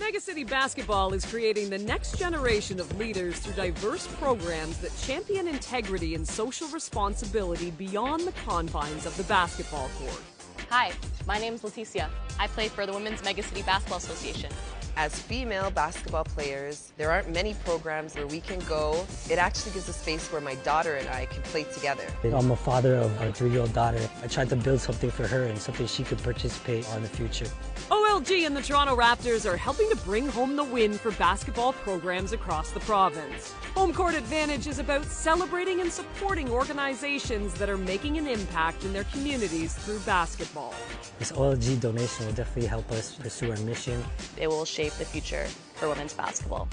Megacity Basketball is creating the next generation of leaders through diverse programs that champion integrity and social responsibility beyond the confines of the basketball court. Hi, my name is Leticia. I play for the Women's Megacity Basketball Association. As female basketball players, there aren't many programs where we can go. It actually gives a space where my daughter and I can play together. I'm a father of a 3-year-old daughter. I tried to build something for her and something she could participate on in the future. OLG and the Toronto Raptors are helping to bring home the win for basketball programs across the province. Home Court Advantage is about celebrating and supporting organizations that are making an impact in their communities through basketball. This OLG donation will definitely help us pursue our mission. It will shape the future for women's basketball.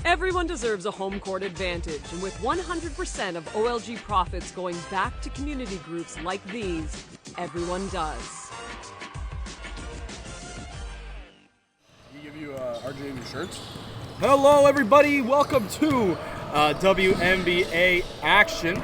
Everyone deserves a home court advantage, and with 100% of OLG profits going back to community groups like these, everyone does. We give you RJ shirts. Hello everybody, welcome to WMBA action.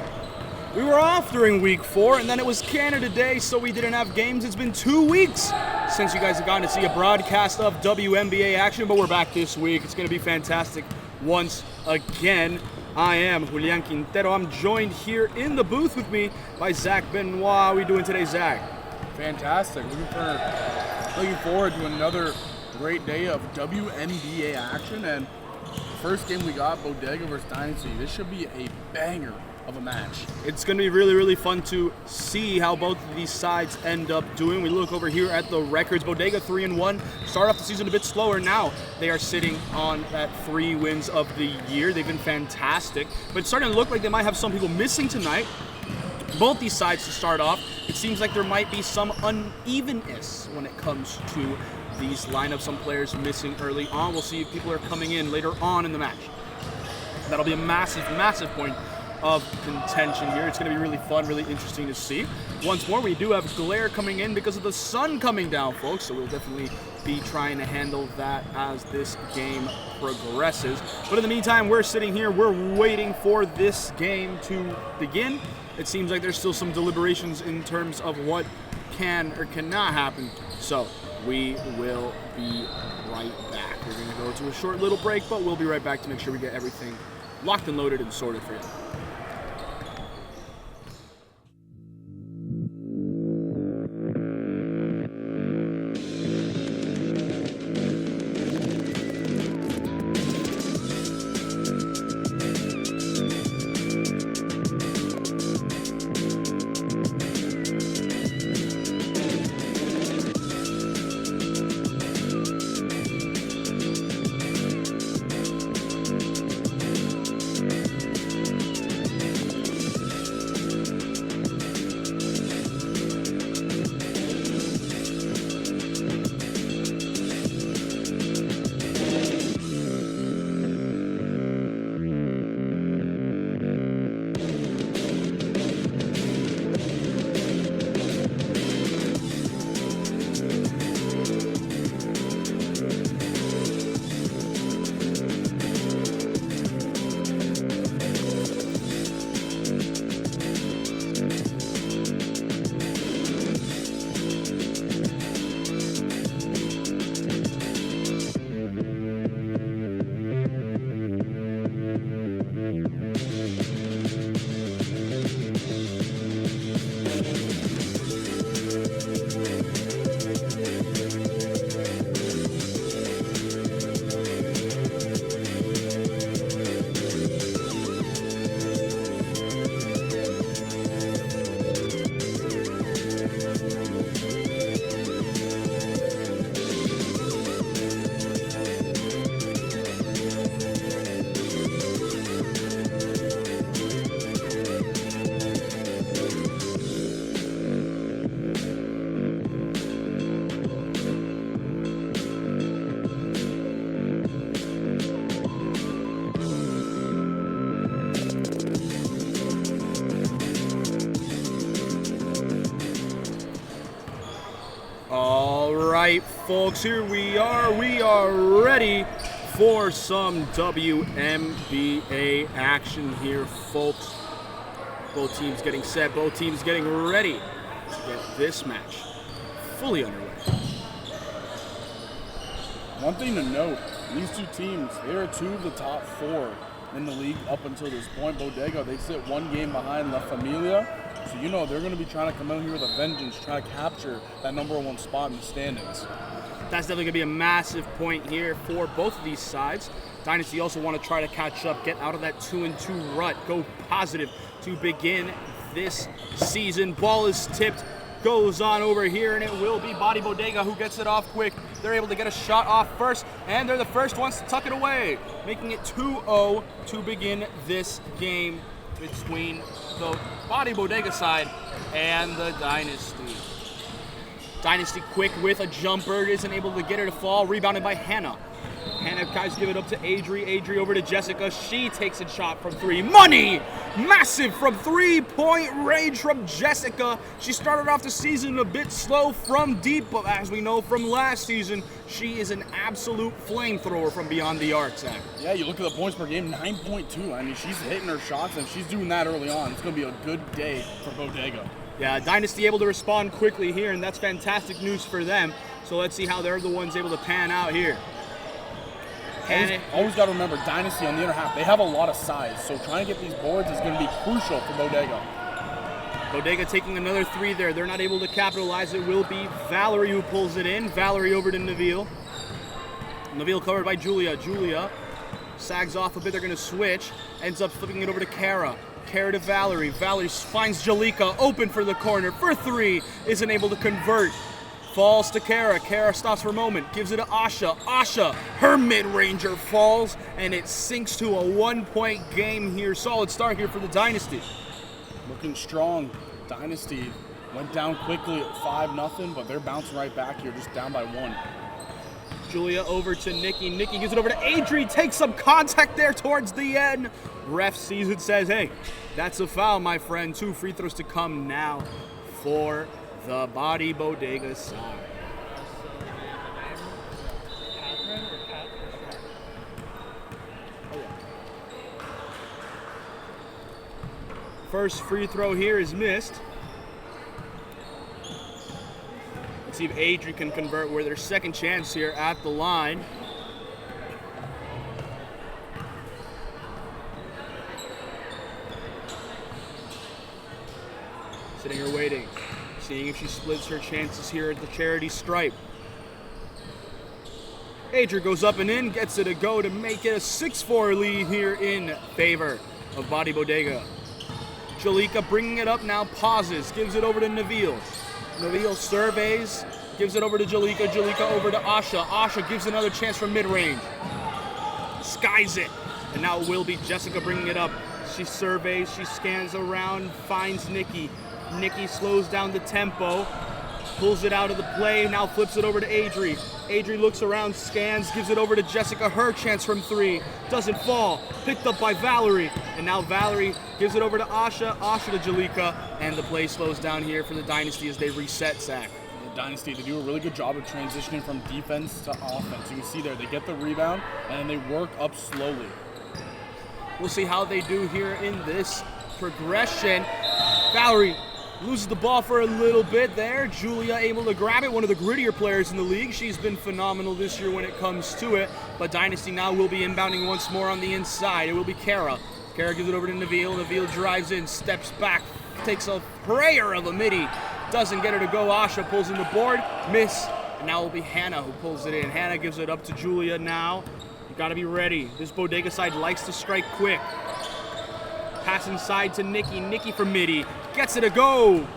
We were off during week 4 and then it was Canada Day, so we didn't have games. It's been 2 weeks since you guys have gotten to see a broadcast of WMBA action, but we're back this week. It's going to be fantastic once again. I am Julian Quintero. I'm joined here in the booth with me by Zach Benoit. How are we doing today, Zach? Fantastic. Looking forward to another great day of WMBA action, and first game we got, Bodega versus Dynasty. This should be a banger of a match. It's going to be really, really fun to see how both of these sides end up doing. We look over here at the records. Bodega 3-1. Start off the season a bit slower. Now they are sitting on that 3 wins of the year. They've been fantastic, but it's starting to look like they might have some people missing tonight. Both these sides to start off, it seems like there might be some unevenness when it comes to these lineups. Some players missing early on. We'll see if people are coming in later on in the match. That'll be a massive, massive point of contention here. It's going to be really fun, really interesting to see. Once more, we do have glare coming in because of the sun coming down, folks, so we'll definitely be trying to handle that as this game progresses. But in the meantime, we're sitting here, we're waiting for this game to begin. It seems like there's still some deliberations in terms of what can or cannot happen, so we will be right back. We're going to go to a short little break, but we'll be right back to make sure we get everything locked and loaded and sorted for you. right, folks, here we are. We are ready for some WMBA action here, folks. Both teams getting set, both teams getting ready to get this match fully underway. One thing to note, these two teams, they are two of the top 4 in the league up until this point. Bodega, they sit 1 game behind La Familia. So you know they're going to be trying to come out here with a vengeance, try to capture that #1 spot in the standings. That's definitely going to be a massive point here for both of these sides. Dynasty also want to try to catch up, get out of that 2-2 rut, go positive to begin this season. Ball is tipped, goes on over here, and it will be Body Bodega who gets it off quick. They're able to get a shot off first, and they're the first ones to tuck it away, making it 2-0 to begin this game between the Body Bodega side and the Dynasty. Dynasty quick with a jumper, isn't able to get her to fall, rebounded by Hannah. Hannah guys give it up to Adri. Adri over to Jessica. She takes a shot from 3. Money! Massive from 3-point range from Jessica. She started off the season a bit slow from deep, but as we know from last season, she is an absolute flamethrower from beyond the arc, Zach. Yeah, you look at the points per game, 9.2. I mean, she's hitting her shots, and she's doing that early on. It's going to be a good day for Bodega. Yeah, Dynasty able to respond quickly here, and that's fantastic news for them. So let's see how they're the ones able to pan out here. Always got to remember, Dynasty on the other half, they have a lot of size, so trying to get these boards is going to be crucial for Bodega. Bodega taking another 3 there. They're not able to capitalize. It will be Valerie who pulls it in. Valerie over to Neville. Neville covered by Julia. Julia sags off a bit. They're going to switch. Ends up flipping it over to Kara. Kara to Valerie. Valerie finds Jalika open for the corner for 3. Isn't able to convert. Falls to Kara. Kara stops for a moment. Gives it to Asha. Asha, her mid-ranger falls, and it sinks to a 1-point game here. Solid start here for the Dynasty. Looking strong. Dynasty went down quickly at 5-0, but they're bouncing right back here, just down by 1. Julia over to Nikki. Nikki gives it over to Adri. Takes some contact there towards the end. Ref sees it, says, hey, that's a foul, my friend. 2 free throws to come now for the Body Bodega side. First free throw here is missed. Let's see if Adri can convert with their second chance here at the line. Sitting here waiting, seeing if she splits her chances here at the charity stripe. Adri goes up and in, gets it a go to make it a 6-4 lead here in favor of Body Bodega. Jalika bringing it up now, pauses, gives it over to Neville. Neville surveys, gives it over to Jalika. Jalika over to Asha. Asha gives another chance from mid-range. Skies it. And now it will be Jessica bringing it up. She surveys, she scans around, finds Nikki. Nikki slows down the tempo, pulls it out of the play, now flips it over to Adri. Adri looks around, scans, gives it over to Jessica. Her chance from 3. Doesn't fall. Picked up by Valerie. And now Valerie gives it over to Asha. Asha to Jalika. And the play slows down here for the Dynasty as they reset, Zach. The Dynasty, they do a really good job of transitioning from defense to offense. You can see there, they get the rebound, and they work up slowly. We'll see how they do here in this progression. Valerie loses the ball for a little bit there. Julia able to grab it, one of the grittier players in the league. She's been phenomenal this year when it comes to it. But Dynasty now will be inbounding once more on the inside. It will be Kara. Kara gives it over to Neville. Neville drives in, steps back, takes a prayer of a midi. Doesn't get her to go. Asha pulls in the board, miss. And now it will be Hannah who pulls it in. Hannah gives it up to Julia now. You gotta be ready. This Bodega side likes to strike quick. Pass inside to Nikki. Nikki for midi. Gets it a go.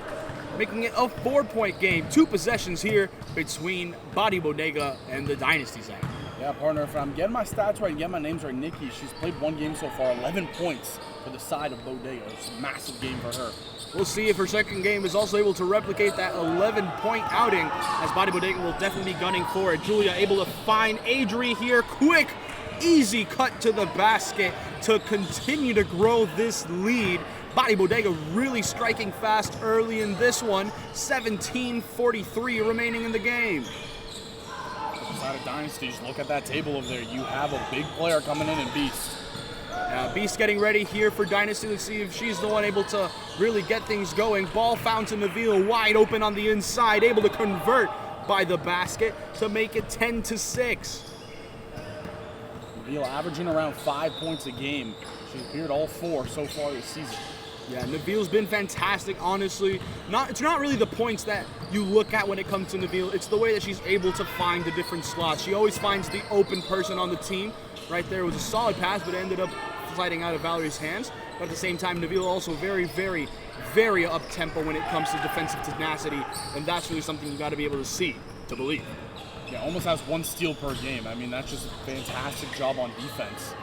Making it a 4-point game. 2 possessions here between Body Bodega and the Dynasty side. Yeah, partner, if I'm getting my stats right and getting my names right, Nikki, she's played 1 game so far, 11 points for the side of Bodega. It's a massive game for her. We'll see if her second game is also able to replicate that 11-point outing, as Body Bodega will definitely be gunning for it. Julia able to find Adri here. Quick, easy cut to the basket to continue to grow this lead. Body Bodega really striking fast early in this one. 17:43 remaining in the game. Side of Dynasty, just look at that table over there. You have a big player coming in Beast. Beast getting ready here for Dynasty. Let's see if she's the one able to really get things going. Ball found to Neville, wide open on the inside, able to convert by the basket to make it 10-6. Nabil averaging around 5 points a game. She's appeared all 4 so far this season. Yeah, Nabil's been fantastic, honestly. It's not really the points that you look at when it comes to Nabil. It's the way that she's able to find the different slots. She always finds the open person on the team. Right there was a solid pass, but it ended up sliding out of Valerie's hands. But at the same time, Nabil also very, very, very up-tempo when it comes to defensive tenacity. And that's really something you got to be able to see to believe. Yeah, almost has 1 steal per game. I mean, that's just a fantastic job on defense.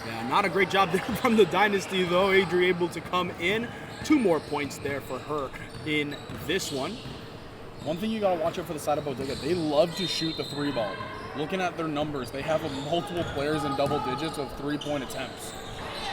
Yeah, not a great job there from the Dynasty, though. Adri able to come in. 2 more points there for her in this one. One thing you got to watch out for the side of Bodega, they love to shoot the 3 ball. Looking at their numbers, they have multiple players in double digits of 3-point attempts.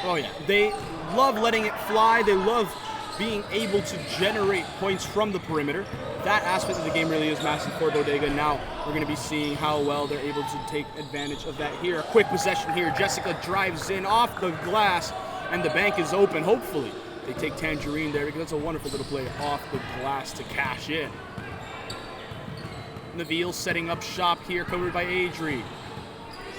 Oh, yeah. They love letting it fly. They love being able to generate points from the perimeter. That aspect of the game really is massive for Bodega. Now we're going to be seeing how well they're able to take advantage of that here. A quick possession here. Jessica drives in off the glass, and the bank is open. Hopefully they take Tangerine there because that's a wonderful little play off the glass to cash in. Nabil setting up shop here, covered by Adri.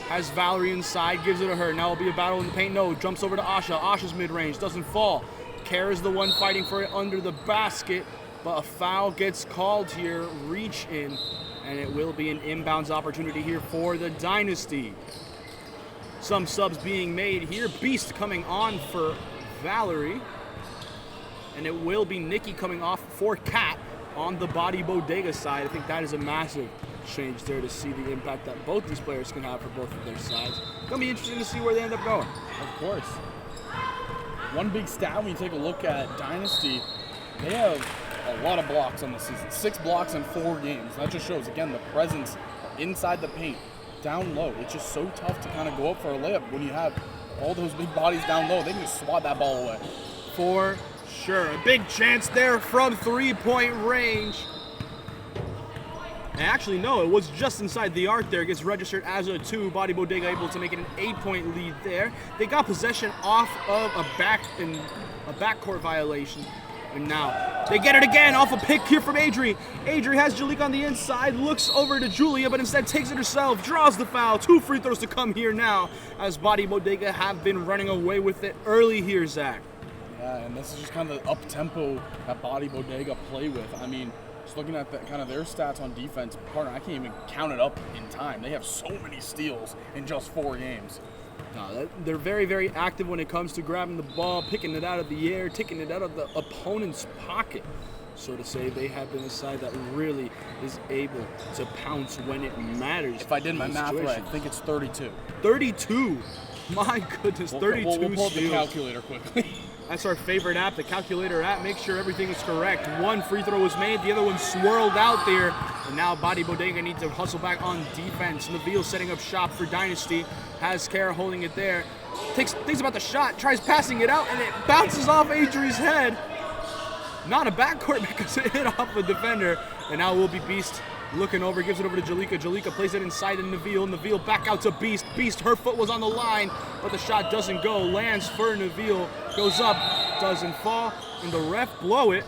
Has Valerie inside, gives it to her. Now it'll be a battle in the paint. No, jumps over to Asha. Asha's mid-range, doesn't fall. Kara's the one fighting for it under the basket, but a foul gets called here, reach in, and it will be an inbounds opportunity here for the Dynasty. Some subs being made here. Beast coming on for Valerie, and it will be Nikki coming off for Kat on the Body Bodega side. I think that is a massive change there to see the impact that both these players can have for both of their sides. It's going to be interesting to see where they end up going. Of course. One big stat when you take a look at Dynasty, they have a lot of blocks on the season. 6 blocks in 4 games. That just shows, again, the presence inside the paint, down low. It's just so tough to kind of go up for a layup when you have all those big bodies down low. They can just swat that ball away. For sure. A big chance there from 3-point range. And actually, no, it was just inside the arc there. It gets registered as a 2. Body Bodega able to make it an 8-point lead there. They got possession off of a backcourt violation. And now they get it again off a pick here from Adri. Adri has Jalika on the inside, looks over to Julia, but instead takes it herself, draws the foul. 2 free throws to come here now, as Body Bodega have been running away with it early here, Zach. Yeah, and this is just kind of the up-tempo that Body Bodega play with. I mean, just looking at kind of their stats on defense, partner, I can't even count it up in time. They have so many steals in just 4 games. No, they're very, very active when it comes to grabbing the ball, picking it out of the air, taking it out of the opponent's pocket. So to say, they have been a side that really is able to pounce when it matters. If I did my math right, I think it's 32. 32? My goodness, 32 we'll pull up the steals. calculator quickly. That's our favorite app, the calculator app. Make sure everything is correct. 1 free throw was made, the other one swirled out there. And now Body Bodega needs to hustle back on defense. Nabil setting up shop for Dynasty. Has Kara holding it there. Thinks about the shot, tries passing it out, and it bounces off Adri's head. Not a backcourt because it hit off a defender. And now will be Beast looking over, gives it over to Jalika. Jalika plays it inside to Nabil. Nabil back out to Beast. Beast, her foot was on the line, but the shot doesn't go. Lands for Nabil. Goes up, doesn't fall, and the ref blow it.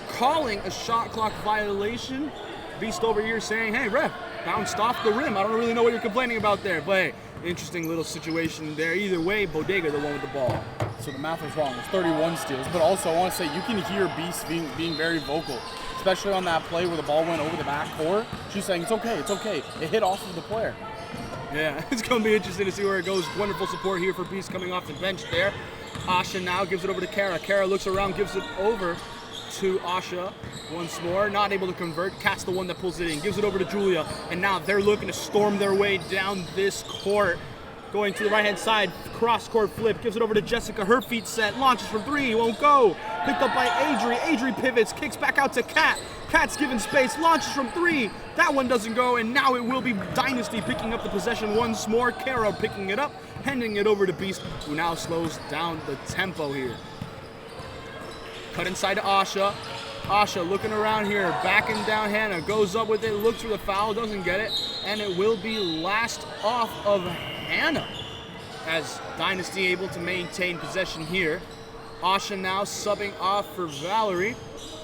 Calling a shot clock violation. Beast over here saying, hey, ref, bounced off the rim. I don't really know what you're complaining about there, but hey, interesting little situation there. Either way, Bodega the one with the ball. So the math was wrong. It's 31 steals, but also I want to say you can hear Beast being very vocal, especially on that play where the ball went over the backcourt. She's saying, it's okay, it's okay. It hit off of the player. Yeah, it's going to be interesting to see where it goes. Wonderful support here for Beast coming off the bench there. Asha now gives it over to Kara. Kara looks around, gives it over to Asha once more. Not able to convert. Kat's the one that pulls it in. Gives it over to Julia. And now they're looking to storm their way down this court. Going to the right-hand side, cross-court flip. Gives it over to Jessica. Her feet set. Launches from 3. Won't go. Picked up by Adri. Adri pivots. Kicks back out to Kat. Kat's given space. Launches from 3. That one doesn't go. And now it will be Dynasty picking up the possession once more. Kara picking it up. Handing it over to Beast, who now slows down the tempo here. Cut inside to Asha. Asha looking around here, backing down Hannah, goes up with it, looks for the foul, doesn't get it, and it will be last off of Hannah as Dynasty able to maintain possession here. Asha now subbing off for Valerie,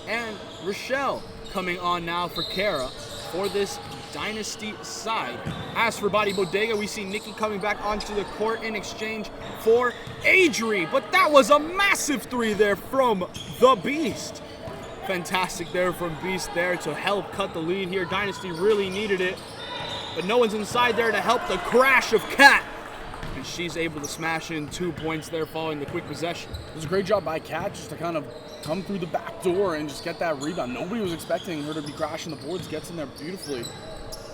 and Rochelle coming on now for Kara for this Dynasty side. As for Bodega, we see Nikki coming back onto the court in exchange for Adri, but that was a massive three there from the Beast. Fantastic there from Beast there to help cut the lead here. Dynasty really needed it, but no one's inside there to help the crash of Kat. And she's able to smash in 2 points there following the quick possession. It was a great job by Kat just to kind of come through the back door and just get that rebound. Nobody was expecting her to be crashing the boards. Gets in there beautifully.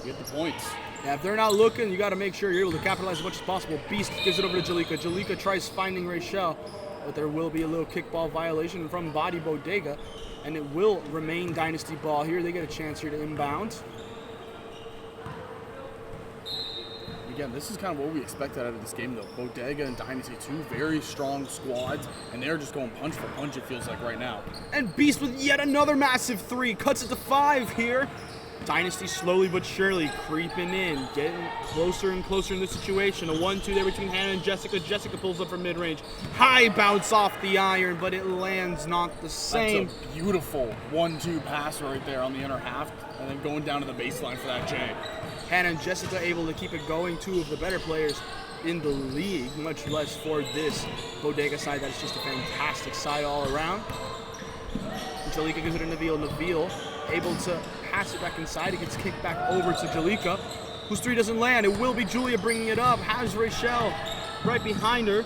Get the points. Yeah, if they're not looking, you got to make sure you're able to capitalize as much as possible. Beast gives it over to Jalika. Jalika tries finding Rachel, but there will be a little kickball violation from Bodega, and it will remain Dynasty ball here. They get a chance here to inbound. Again, this is kind of what we expected out of this game, though. Bodega and Dynasty, two very strong squads, and they're just going punch for punch, it feels like, right now. And Beast with yet another massive three. Cuts it to 5 here. Dynasty slowly but surely creeping in, getting closer and closer in this situation. A 1-2 there between Hannah and Jessica. Jessica pulls up from mid-range. High bounce off the iron, but it lands not the same. That's a beautiful 1-2 pass right there on the inner half, and then going down to the baseline for that J. Hannah and Jessica able to keep it going, 2 of the better players in the league, much less for this Bodega side. That's just a fantastic side all around. Jalika gives it to Nabil. Nabil able to pass it back inside. It gets kicked back over to Jalika, whose 3 doesn't land. It will be Julia bringing it up. Has Rachel right behind her.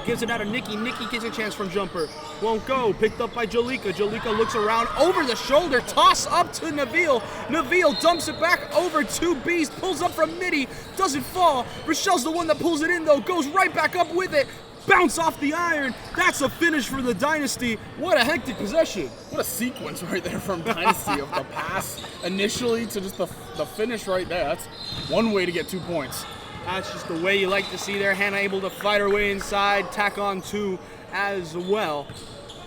Gives it out to Nikki. Nikki gets a chance from jumper. Won't go. Picked up by Jalika. Jalika looks around over the shoulder. Toss up to Nabil. Nabil dumps it back over to Beast. Pulls up from midi. Doesn't fall. Rachel's the one that pulls it in though. Goes right back up with it. Bounce off the iron. That's a finish for the Dynasty. What a hectic possession. What a sequence right there from Dynasty of the pass initially to just the finish right there. That's one way to get 2 points. That's just the way you like to see there. Hannah able to fight her way inside, tack on 2 as well.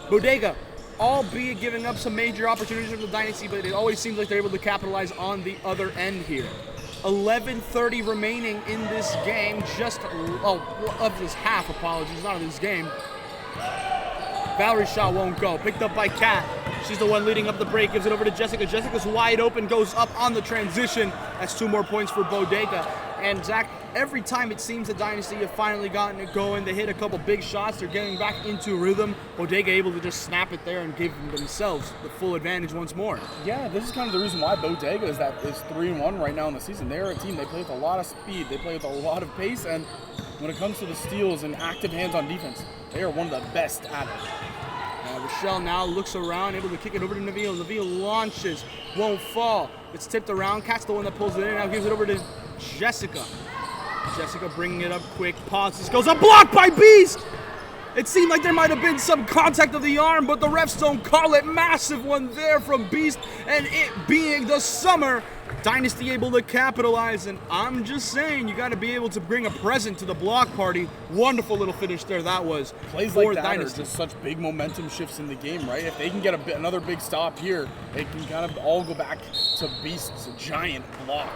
Bodega, albeit giving up some major opportunities for the Dynasty, but it always seems like they're able to capitalize on the other end here. 11:30 remaining in this game, of this half, apologies, not of this game. Valerie Shaw won't go, picked up by Kat. She's the one leading up the break, gives it over to Jessica. Jessica's wide open, goes up on the transition. That's 2 more points for Bodega. And Zach, every time it seems the Dynasty have finally gotten it going, they hit a couple big shots, they're getting back into rhythm. Bodega able to just snap it there and give themselves the full advantage once more. Yeah, this is kind of the reason why Bodega is 3-1 right now in the season. They're a team, they play with a lot of speed, they play with a lot of pace, and when it comes to the steals and active hands on defense, they are one of the best at it. Rochelle now looks around, able to kick it over to Nabil. Nabil launches, won't fall. It's tipped around. Kat's the one that pulls it in. Now gives it over to Jessica. Jessica bringing it up quick. Pauses. Goes up. Blocked by Beast. It seemed like there might have been some contact of the arm, but the refs don't call it. Massive one there from Beast. And it being the summer, Dynasty able to capitalize. And I'm just saying, you got to be able to bring a present to the block party. Wonderful little finish there that was. Plays for like that Dynasty. are just such big momentum shifts in the game, right? If they can get another big stop here, it can kind of all go back to Beast's giant block.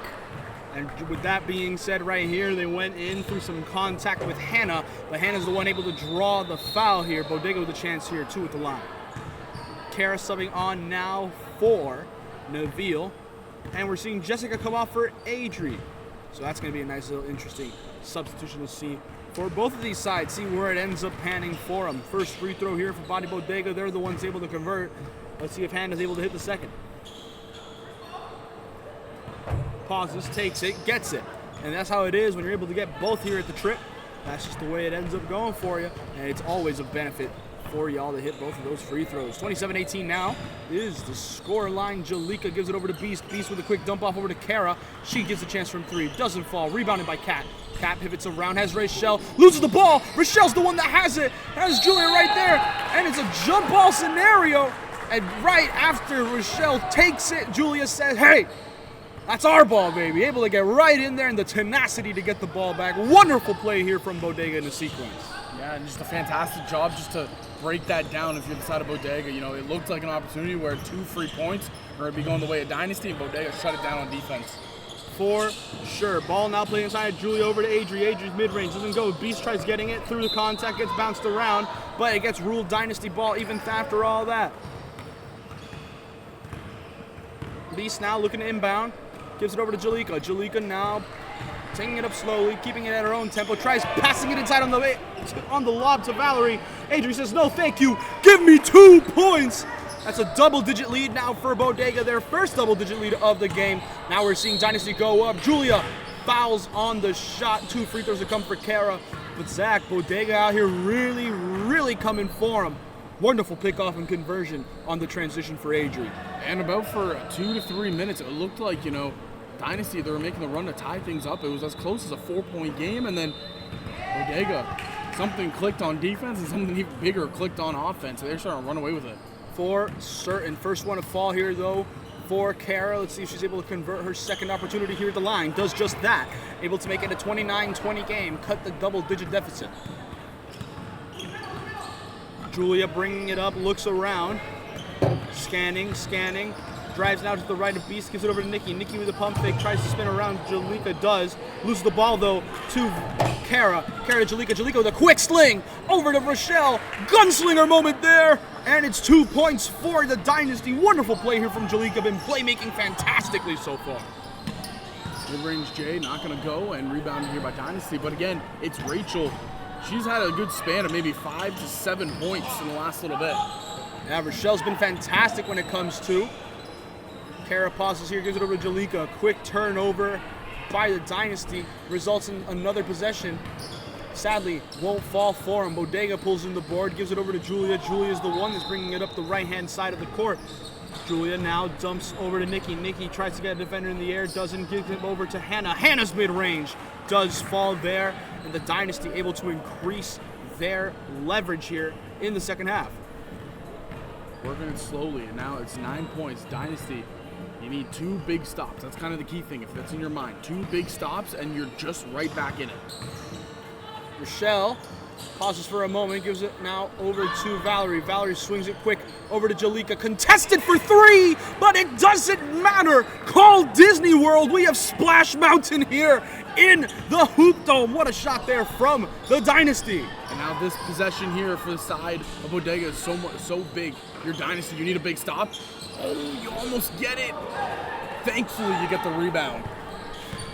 And with that being said right here, they went in through some contact with Hannah, but Hannah's the one able to draw the foul here. Bodega with a chance here, 2 at the line. Kara subbing on now for Nabil. And we're seeing Jessica come off for Adri. So that's going to be a nice little interesting substitution to see for both of these sides. See where it ends up panning for them. First free throw here for Bodega. They're the ones able to convert. Let's see if Hannah's able to hit the second. Pauses, takes it, gets it. And that's how it is when you're able to get both here at the trip. That's just the way it ends up going for you. And it's always a benefit for y'all to hit both of those free throws. 27-18 now is the score line. Jalika gives it over to Beast. Beast with a quick dump off over to Kara. She gets a chance from 3. Doesn't fall. Rebounded by Kat. Kat pivots around, has Rachel. Loses the ball. Rachel's the one that has it. Has Julia right there. And it's a jump ball scenario. And right after Rachel takes it, Julia says, hey, that's our ball, baby. Able to get right in there and the tenacity to get the ball back. Wonderful play here from Bodega in the sequence. Yeah, and just a fantastic job just to break that down if you're the side of Bodega. You know, it looked like an opportunity where 2 free points are going to be going the way of Dynasty, and Bodega shut it down on defense. For sure. Ball now playing inside. Julia over to Adri. Adri's mid-range. Doesn't go. Beast tries getting it through the contact. Gets bounced around, but it gets ruled Dynasty ball even after all that. Beast now looking to inbound. gives it over to Jalika. Jalika now taking it up slowly, keeping it at her own tempo, tries passing it inside on the lob to Valerie. Adri says, no, thank you. Give me 2 points. That's a double-digit lead now for Bodega, their first double-digit lead of the game. Now we're seeing Dynasty go up. Julia fouls on the shot. 2 free throws to come for Kara. But Zach, Bodega out here really, really coming for him. Wonderful pickoff and conversion on the transition for Adri. And about for 2 to 3 minutes, it looked like, Dynasty, they were making the run to tie things up. It was as close as a 4-point game, and then Bodega, something clicked on defense and something even bigger clicked on offense. They're starting to run away with it. For certain. First one to fall here, though, for Kara. Let's see if she's able to convert her second opportunity here at the line. Does just that. Able to make it a 29-20 game. Cut the double-digit deficit. Julia bringing it up, looks around. Scanning. Drives now to the right of Beast, gives it over to Nikki. Nikki with a pump fake, tries to spin around. Jalika does. Loses the ball, though, to Kara. Kara to Jalika. Jalika with a quick sling over to Rochelle. Gunslinger moment there. And it's 2 points for the Dynasty. Wonderful play here from Jalika. Been playmaking fantastically so far. Mid-range Jay not going to go, and rebounded here by Dynasty. But again, it's Rachel. She's had a good span of maybe 5 to 7 points in the last little bit. Yeah, Rochelle's been fantastic when it comes to. Kara pauses here, gives it over to Jalika. Quick turnover by the Dynasty results in another possession. Sadly, won't fall for him. Bodega pulls in the board, gives it over to Julia. Julia's the one that's bringing it up the right-hand side of the court. Julia now dumps over to Nikki. Nikki tries to get a defender in the air, doesn't, give it over to Hannah. Hannah's mid-range does fall there, and the Dynasty able to increase their leverage here in the second half. Working it slowly, and now it's 9 points. Dynasty, you need 2 big stops. That's kind of the key thing, if that's in your mind. 2 big stops, and you're just right back in it. Rochelle pauses for a moment, gives it now over to Valerie. Valerie swings it quick over to Jalika. Contested for 3, but it doesn't matter. Call Disney World. We have Splash Mountain here in the Hoop Dome. What a shot there from the Dynasty. And now this possession here for the side of Bodega is so big. Your Dynasty, you need a big stop. Oh, you almost get it. Thankfully, you get the rebound.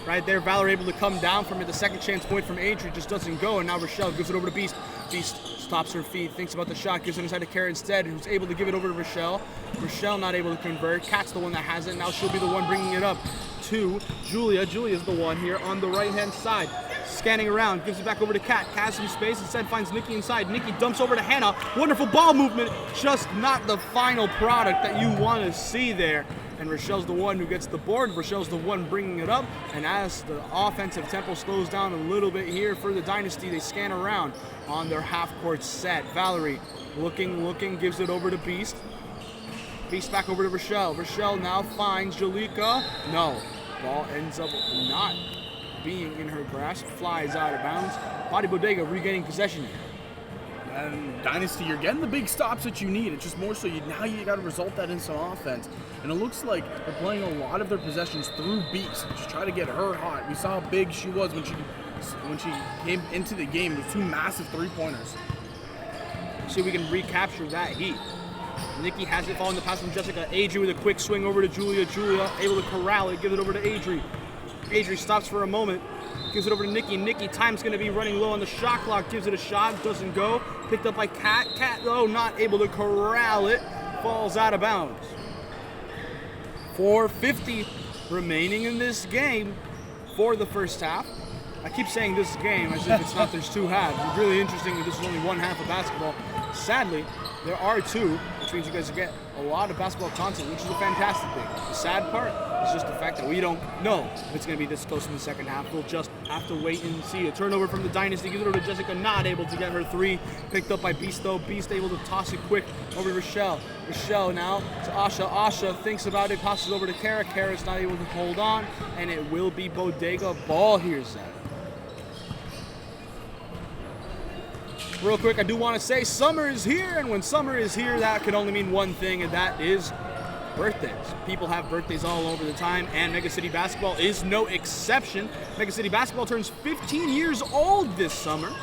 Right there, Valerie able to come down from it. The second chance point from Adri just doesn't go, and now Rochelle gives it over to Beast. Beast stops her feet, thinks about the shot, gives it inside to Kara instead, who's able to give it over to Rochelle. Rochelle not able to convert. Kat's the one that has it. Now she'll be the one bringing it up to Julia. Julia's the one here on the right-hand side. Scanning around, gives it back over to Kat. Kat some space, instead finds Nikki inside. Nikki dumps over to Hannah. Wonderful ball movement, just not the final product that you want to see there. And Rochelle's the one who gets the board. Rochelle's the one bringing it up. And as the offensive tempo slows down a little bit here for the Dynasty, they scan around on their half-court set. Valerie looking, gives it over to Beast. Beast back over to Rochelle. Rochelle now finds Jalika. No, ball ends up not being in her grasp, flies out of bounds. Body Bodega regaining possession. And Dynasty, you're getting the big stops that you need. It's just more so now you got to result that in some offense. And it looks like they're playing a lot of their possessions through Beast. Just try to get her hot. We saw how big she was when she came into the game with 2 massive 3-pointers. See if we can recapture that heat. Nikki has it following the pass from Jessica. Adri with a quick swing over to Julia. Julia able to corral it, give it over to Adri. Adri stops for a moment, gives it over to Nikki. Nikki, time's going to be running low on the shot clock, gives it a shot, doesn't go. Picked up by Kat. Kat, though, not able to corral it, falls out of bounds. 4:50 remaining in this game for the first half. I keep saying this game as if it's not, there's 2 halves. It's really interesting that this is only 1 half of basketball. Sadly, there are 2, which means you guys get a lot of basketball content, which is a fantastic thing. The sad part is just the fact that we don't know if it's going to be this close in the second half. We'll just have to wait and see. A turnover from the Dynasty, gives it over to Jessica, not able to get her 3. Picked up by Beast, though. Beast able to toss it quick over to Rochelle. Rochelle now to Asha. Asha thinks about it, passes over to Kara. Kara's not able to hold on, and it will be Bodega ball here, Zach. Real quick, I do want to say summer is here, and when summer is here, that can only mean one thing, and that is birthdays. People have birthdays all over the time, and Megacity Basketball is no exception. Megacity Basketball turns 15 years old this summer,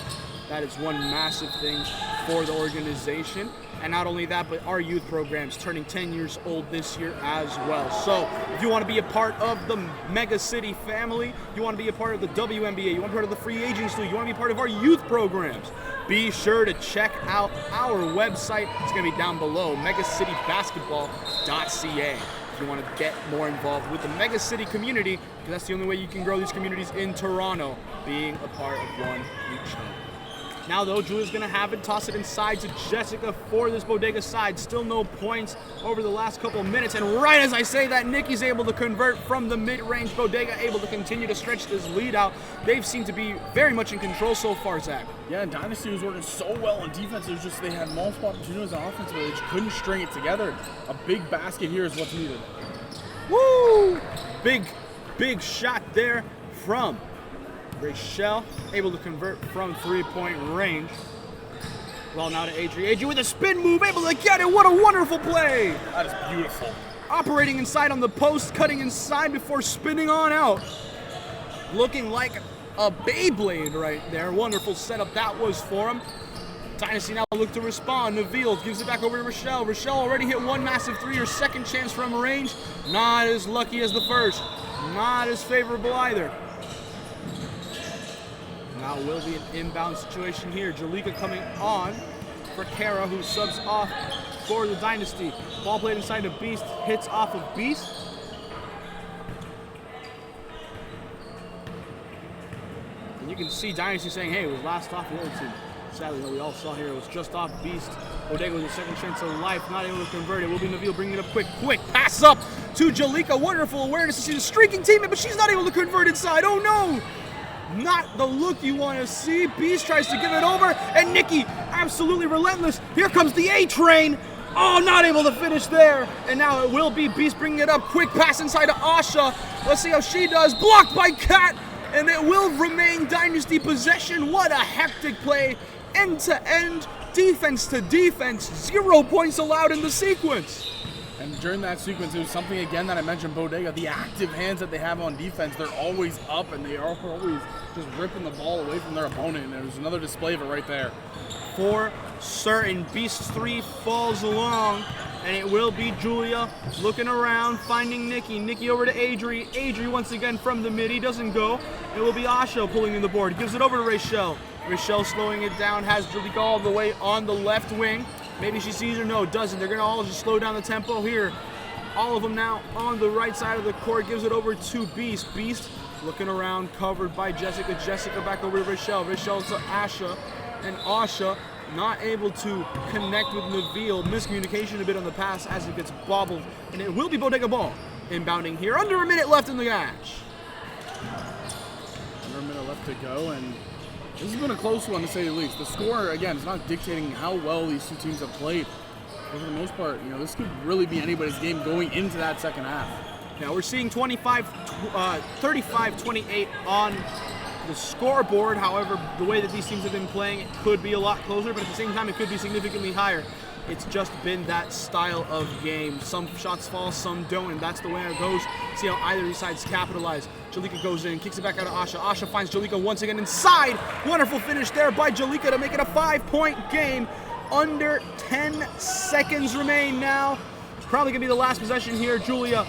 That is one massive thing for the organization. And not only that, but our youth program's turning 10 years old this year as well. So if you want to be a part of the Megacity family, you want to be a part of the WMBA, you want to be part of the Free Agents League, you want to be part of our youth programs, be sure to check out our website. It's going to be down below, megacitybasketball.ca. If you want to get more involved with the Megacity community, because that's the only way you can grow these communities in Toronto, being a part of one each other. Now though, Julia's gonna have it, toss it inside to Jessica for this Bodega side. Still no points over the last couple of minutes, and right as I say that, Nikki's able to convert from the mid-range. Bodega able to continue to stretch this lead out. They've seemed to be very much in control so far, Zach. Yeah, and Dynasty was working so well on defense. It was just they had multiple opportunities on offense, but they just couldn't string it together. A big basket here is what's needed. Woo! Big shot there from Rachel, able to convert from three-point range. Well, now to Adri. Adri with a spin move, able to get it. What a wonderful play. That is beautiful. Operating inside on the post, cutting inside before spinning on out. Looking like a Beyblade right there. Wonderful setup that was for him. Dynasty now look to respond. Neville gives it back over to Rochelle. Rochelle already hit one massive three, her second chance from range. Not as lucky as the first. Not as favorable either. Now will be an inbound situation here. Jalika coming on for Kara, who subs off for the Dynasty. Ball played inside of Beast, hits off of Beast. And you can see Dynasty saying, hey, it was last off the other team. Sadly, what we all saw here, it was just off Beast. Bodega with a second chance of life, not able to convert it. Will be Neville bringing it up quick pass up to Jalika. Wonderful awareness to see the streaking teammate, but she's not able to convert inside. Oh no! Not the look you want to see. Beast tries to give it over, and Nikki, absolutely relentless. Here comes the A-Train. Oh, not able to finish there. And now it will be Beast bringing it up. Quick pass inside to Asha. Let's see how she does. Blocked by Kat, and it will remain Dynasty possession. What a hectic play. End to end, defense to defense. 0 points allowed in the sequence. And during that sequence, it was something again that I mentioned, Bodega, the active hands that they have on defense, they're always up and they are always just ripping the ball away from their opponent. And there's another display of it right there. For certain, Beast 3 falls along, and it will be Julia looking around, finding Nikki. Nikki over to Adri. Adri once again from the mid, he doesn't go. It will be Asha pulling in the board, gives it over to Rachel. Rachel slowing it down, has Jalika all the way on the left wing. Maybe she sees her, no, doesn't. They're gonna all just slow down the tempo here. All of them now on the right side of the court, gives it over to Beast. Beast looking around, covered by Jessica. Jessica back over to Rachel. Rachel to Asha, and Asha not able to connect with Neville. Miscommunication a bit on the pass as it gets bobbled, and it will be Bodega ball. Inbounding here, under a minute left in the match. Under a minute left to go, and this has been a close one to say the least. The score, again, is not dictating how well these two teams have played. But for the most part, you know, this could really be anybody's game going into that second half. Now we're seeing 35-28 on the scoreboard. However, the way that these teams have been playing, it could be a lot closer, but at the same time, it could be significantly higher. It's just been that style of game. Some shots fall, some don't, and that's the way it goes. See how either of these sides capitalize. Jalika goes in, kicks it back out to Asha. Asha finds Jalika once again inside. Wonderful finish there by Jalika to make it a 5-point game. Under 10 seconds remain now. Probably gonna be the last possession here. Julia,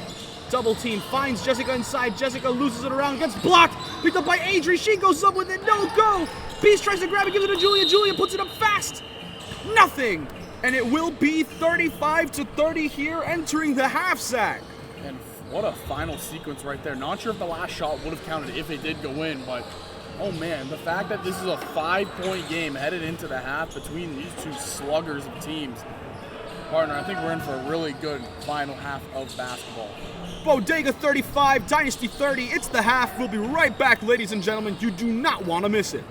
double team, finds Jessica inside. Jessica loses it around, gets blocked. Picked up by Adri. She goes up with it. No go. Beast tries to grab it, gives it to Julia. Julia puts it up fast. Nothing. And it will be 35-30 here, entering the half sack. And what a final sequence right there. Not sure if the last shot would have counted if it did go in, but oh man, the fact that this is a 5-point game headed into the half between these two sluggers of teams. Partner, I think we're in for a really good final half of basketball. Bodega 35, Dynasty 30. It's the half. We'll be right back, ladies and gentlemen. You do not want to miss it.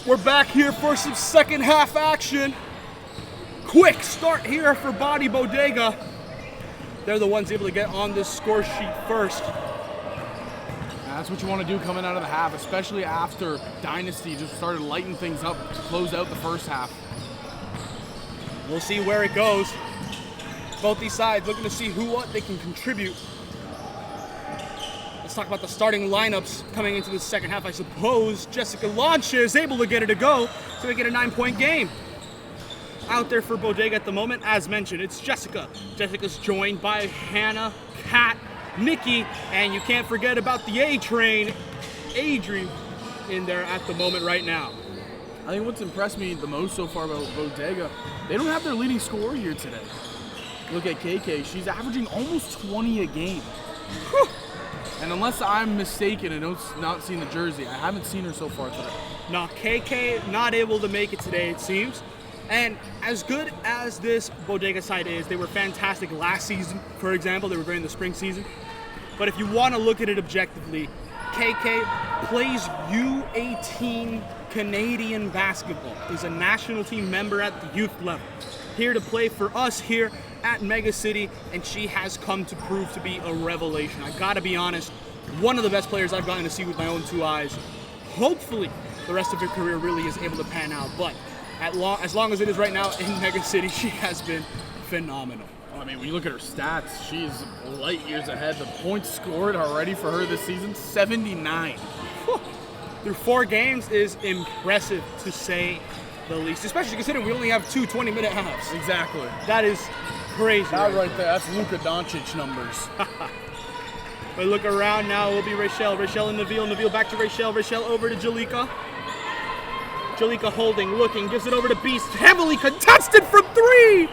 We're back here for some second half action. Quick start here for Body Bodega. They're the ones able to get on this score sheet first. That's what you want to do coming out of the half, especially after Dynasty just started lighting things up to close out the first half. We'll see where it goes. Both these sides looking to see what they can contribute. Let's talk about the starting lineups coming into the second half. I suppose Jessica Launch is able to get it to go to make it a 9-point game. Out there for Bodega at the moment, as mentioned, it's Jessica. Jessica's joined by Hannah, Kat, Nikki, and you can't forget about the A-Train, Adri, in there at the moment right now. I think what's impressed me the most so far about Bodega, they don't have their leading scorer here today. Look at KK, she's averaging almost 20 a game. Whew. And unless I'm mistaken and not seen the jersey, I haven't seen her so far today. No, KK not able to make it today, it seems. And as good as this Bodega side is, they were fantastic last season, for example. They were great in the spring season. But if you want to look at it objectively, KK plays U18 Canadian basketball. He's a national team member at the youth level. Here to play for us here at Megacity, and she has come to prove to be a revelation. I gotta be honest, one of the best players I've gotten to see with my own two eyes. Hopefully, the rest of her career really is able to pan out, but as long as it is right now in Megacity, she has been phenomenal. I mean, when you look at her stats, she's light years ahead. The points scored already for her this season, 79. Whew. Through 4 games is impressive to say the least, especially considering we only have 2 20-minute halves. Exactly. That is crazy. That right there, that's Luka Doncic numbers. But look around now, it will be Rachel. Rachel and Nabil. Nabil back to Rachel. Rachel over to Jalika. Jalika holding, looking, gives it over to Beast. Heavily contested from 3!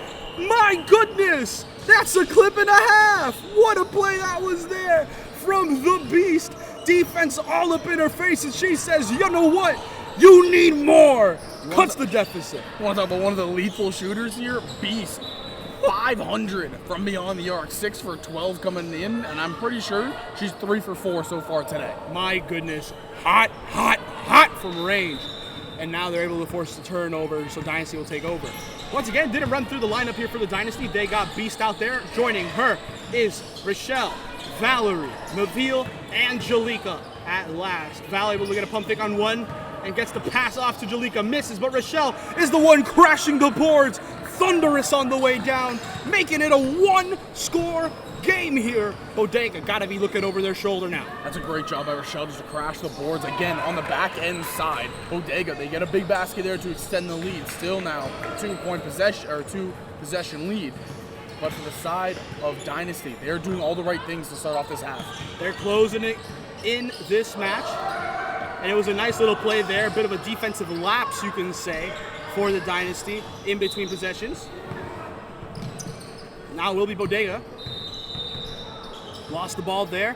My goodness! That's a clip and a half! What a play that was there from the Beast. Defense all up in her face, and she says, you know what? You need more! Cuts the deficit. You want to talk about one of the lethal shooters here? Beast. 500 from beyond the arc, 6 for 12 coming in, and I'm pretty sure she's 3 for 4 so far today. My goodness. Hot, hot, hot from range. And now they're able to force the turnover, so Dynasty will take over. Once again, didn't run through the lineup here for the Dynasty. They got Beast out there. Joining her is Rochelle, Valerie, Nabil, and Jalika at last. Valerie able to get a pump fake on one and gets the pass off to Jalika. Misses, but Rochelle is the one crashing the boards. Thunderous on the way down, making it a 1-score game here. Bodega got to be looking over their shoulder now. That's a great job by Rochelle just to crash the boards again on the back end side. Bodega, they get a big basket there to extend the lead. Still now 2-point possession or 2-possession lead. But for the side of Dynasty, they're doing all the right things to start off this half. They're closing it in this match. And it was a nice little play there, a bit of a defensive lapse, you can say, for the Dynasty in between possessions. Now it will be Bodega. Lost the ball there,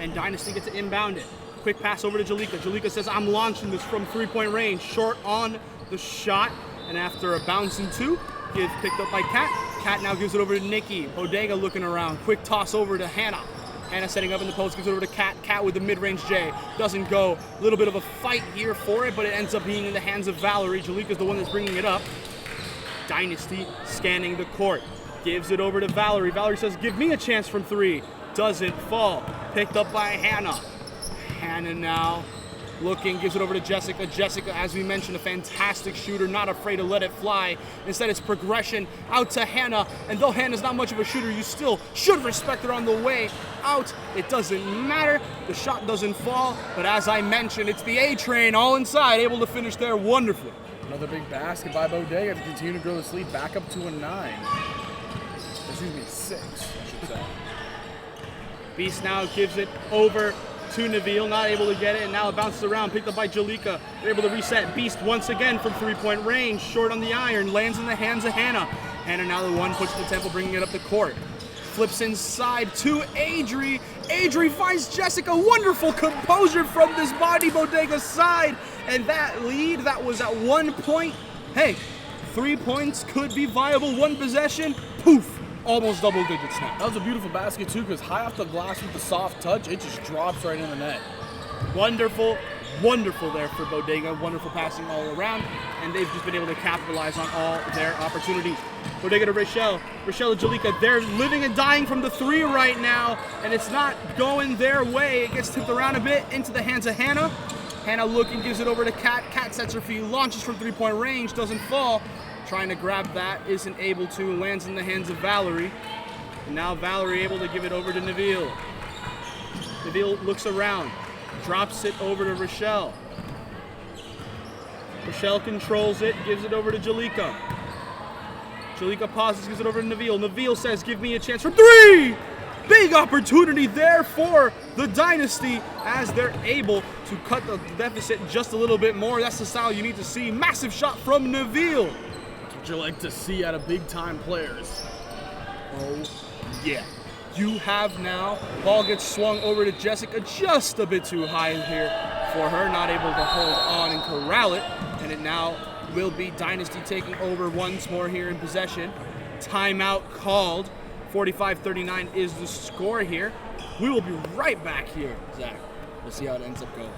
and Dynasty gets to inbound it. Quick pass over to Jalika. Jalika says, I'm launching this from 3-point range. Short on the shot, and after a bouncing 2, gets picked up by Kat. Kat now gives it over to Nikki. Bodega looking around. Quick toss over to Hannah. Hannah setting up in the post, gives it over to Kat. Kat with the mid-range J. Doesn't go. A little bit of a fight here for it, but it ends up being in the hands of Valerie. Jalika's the one that's bringing it up. Dynasty scanning the court. Gives it over to Valerie. Valerie says, give me a chance from 3. Doesn't fall. Picked up by Hannah. Hannah now looking, gives it over to Jessica. Jessica, as we mentioned, a fantastic shooter, not afraid to let it fly. Instead, it's progression out to Hannah. And though Hannah's not much of a shooter, you still should respect her on the way out. It doesn't matter. The shot doesn't fall. But as I mentioned, it's the A-Train all inside, able to finish there wonderfully. Another big basket by Bodega to continue to grow this lead back up to a 9. Excuse me, 6, I should say. Beast now gives it over to Nabil, not able to get it, and now it bounces around, picked up by Jalika. They're able to reset. Beast once again from 3-point range, short on the iron, lands in the hands of Hannah. Hannah now the one, puts the tempo, bringing it up the court. Flips inside to Adri. Adri finds Jessica. Wonderful composure from this Body Bodega side. And that lead, that was at 1 point. Hey, 3 points could be viable. 1 possession, poof. Almost double digits now. That was a beautiful basket too, because high off the glass with the soft touch, it just drops right in the net. Wonderful wonderful there for Bodega, wonderful passing all around, and they've just been able to capitalize on all their opportunities. Bodega to Rochelle. Rochelle to Jalika. They're living and dying from the 3 right now, and it's not going their way. It gets tipped around a bit into the hands of Hannah. Hannah looking, gives it over to Kat. Kat sets her feet, launches from 3-point range, doesn't fall. Trying to grab that, isn't able to, lands in the hands of Valerie. And now Valerie able to give it over to Neville. Neville looks around, drops it over to Rochelle. Rochelle controls it, gives it over to Jalika. Jalika pauses, gives it over to Neville. Neville says, give me a chance for 3! Big opportunity there for the Dynasty as they're able to cut the deficit just a little bit more. That's the style you need to see. Massive shot from Neville. That's what you like to see out of big-time players. Oh, yeah. You have now, ball gets swung over to Jessica, just a bit too high here for her, not able to hold on and corral it. And it now will be Dynasty taking over once more here in possession. Timeout called. 45-39 is the score here. We will be right back here, Zach. We'll see how it ends up going.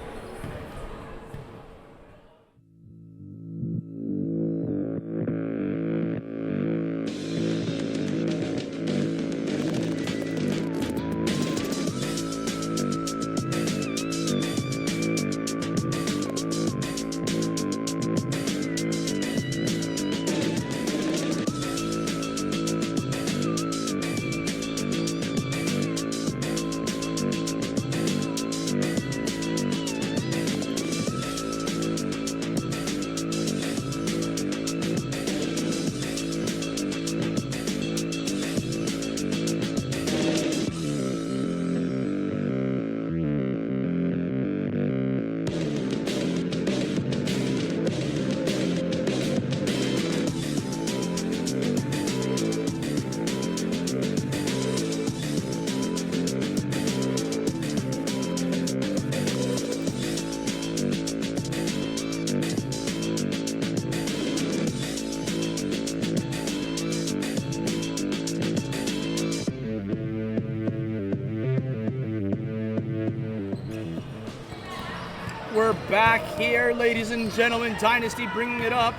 We're back here, ladies and gentlemen. Dynasty bringing it up.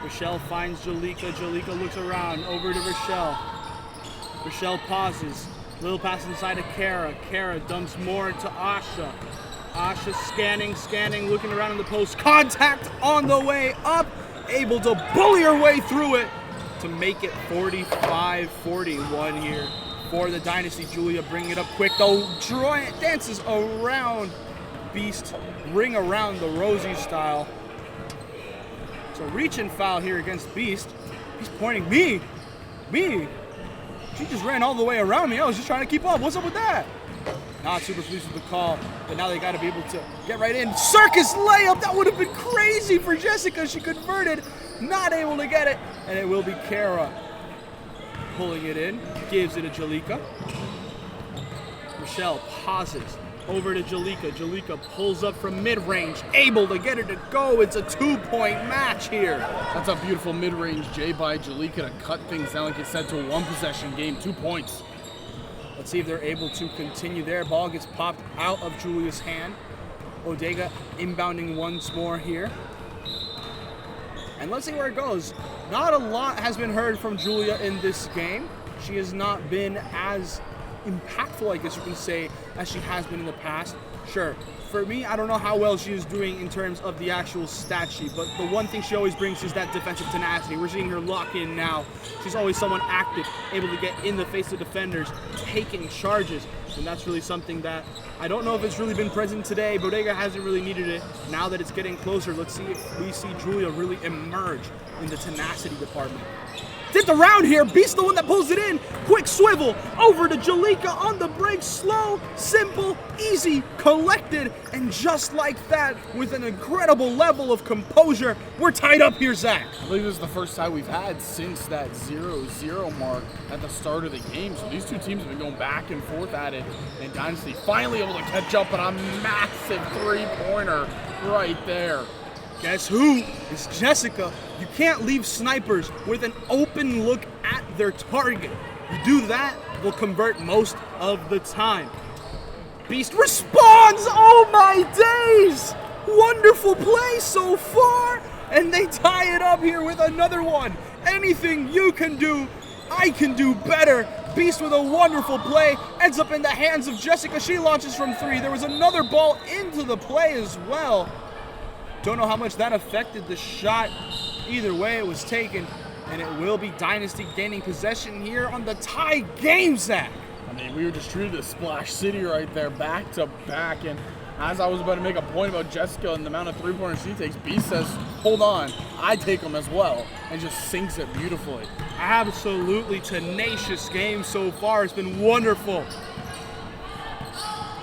Rochelle finds Jalika. Jalika looks around, over to Rochelle. Rochelle pauses. Little pass inside to Kara. Kara dumps more to Asha. Asha scanning, looking around in the post. Contact on the way up. Able to bully her way through it to make it 45-41 here for the Dynasty. Julia bringing it up quick, though. Troy dances around Beast, ring around the Rosie style. So reach and foul here against Beast. He's pointing me. She just ran all the way around me. I was just trying to keep up. What's up with that? Not super pleased with the call, but now they got to be able to get right in. Circus layup. That would have been crazy for Jessica. She converted, not able to get it, and it will be Kara pulling it in. Gives it to Jalika. Rochelle pauses. Over to Jalika. Jalika pulls up from mid-range, able to get it to go. It's a 2-point match here. That's a beautiful mid-range J by Jalika to cut things down, like you said, to a 1-possession game, 2 points. Let's see if they're able to continue there. Ball gets popped out of Julia's hand. Bodega inbounding once more here. And let's see where it goes. Not a lot has been heard from Julia in this game. She has not been as impactful, I guess you can say, as she has been in the past. Sure, for me, I don't know how well she is doing in terms of the actual stat sheet, but the one thing she always brings is that defensive tenacity. We're seeing her lock in now. She's always someone active, able to get in the face of defenders, taking charges, and that's really something that I don't know if it's really been present today. Bodega hasn't really needed it. Now that it's getting closer, let's see if we see Julia really emerge in the tenacity department. Tipped around here, Beast the one that pulls it in. Quick swivel over to Jalika on the break. Slow, simple, easy, collected, and just like that, with an incredible level of composure, we're tied up here, Zach. I believe this is the first tie we've had since that 0-0 mark at the start of the game. So these two teams have been going back and forth at it, and Dynasty finally able to catch up on a massive three-pointer right there. Guess who? It's Jessica. You can't leave snipers with an open look at their target. You do that, they'll convert most of the time. Beast responds! Oh my days! Wonderful play so far! And they tie it up here with another one. Anything you can do, I can do better. Beast with a wonderful play, ends up in the hands of Jessica. She launches from 3. There was another ball into the play as well. Don't know how much that affected the shot. Either way, it was taken, and it will be Dynasty gaining possession here on the tie game, Zach. I mean, we were just treated as Splash City right there, back to back. And as I was about to make a point about Jessica and the amount of three-pointers she takes, Beast says, hold on, I take them as well, and just sinks it beautifully. Absolutely tenacious game so far. It's been wonderful.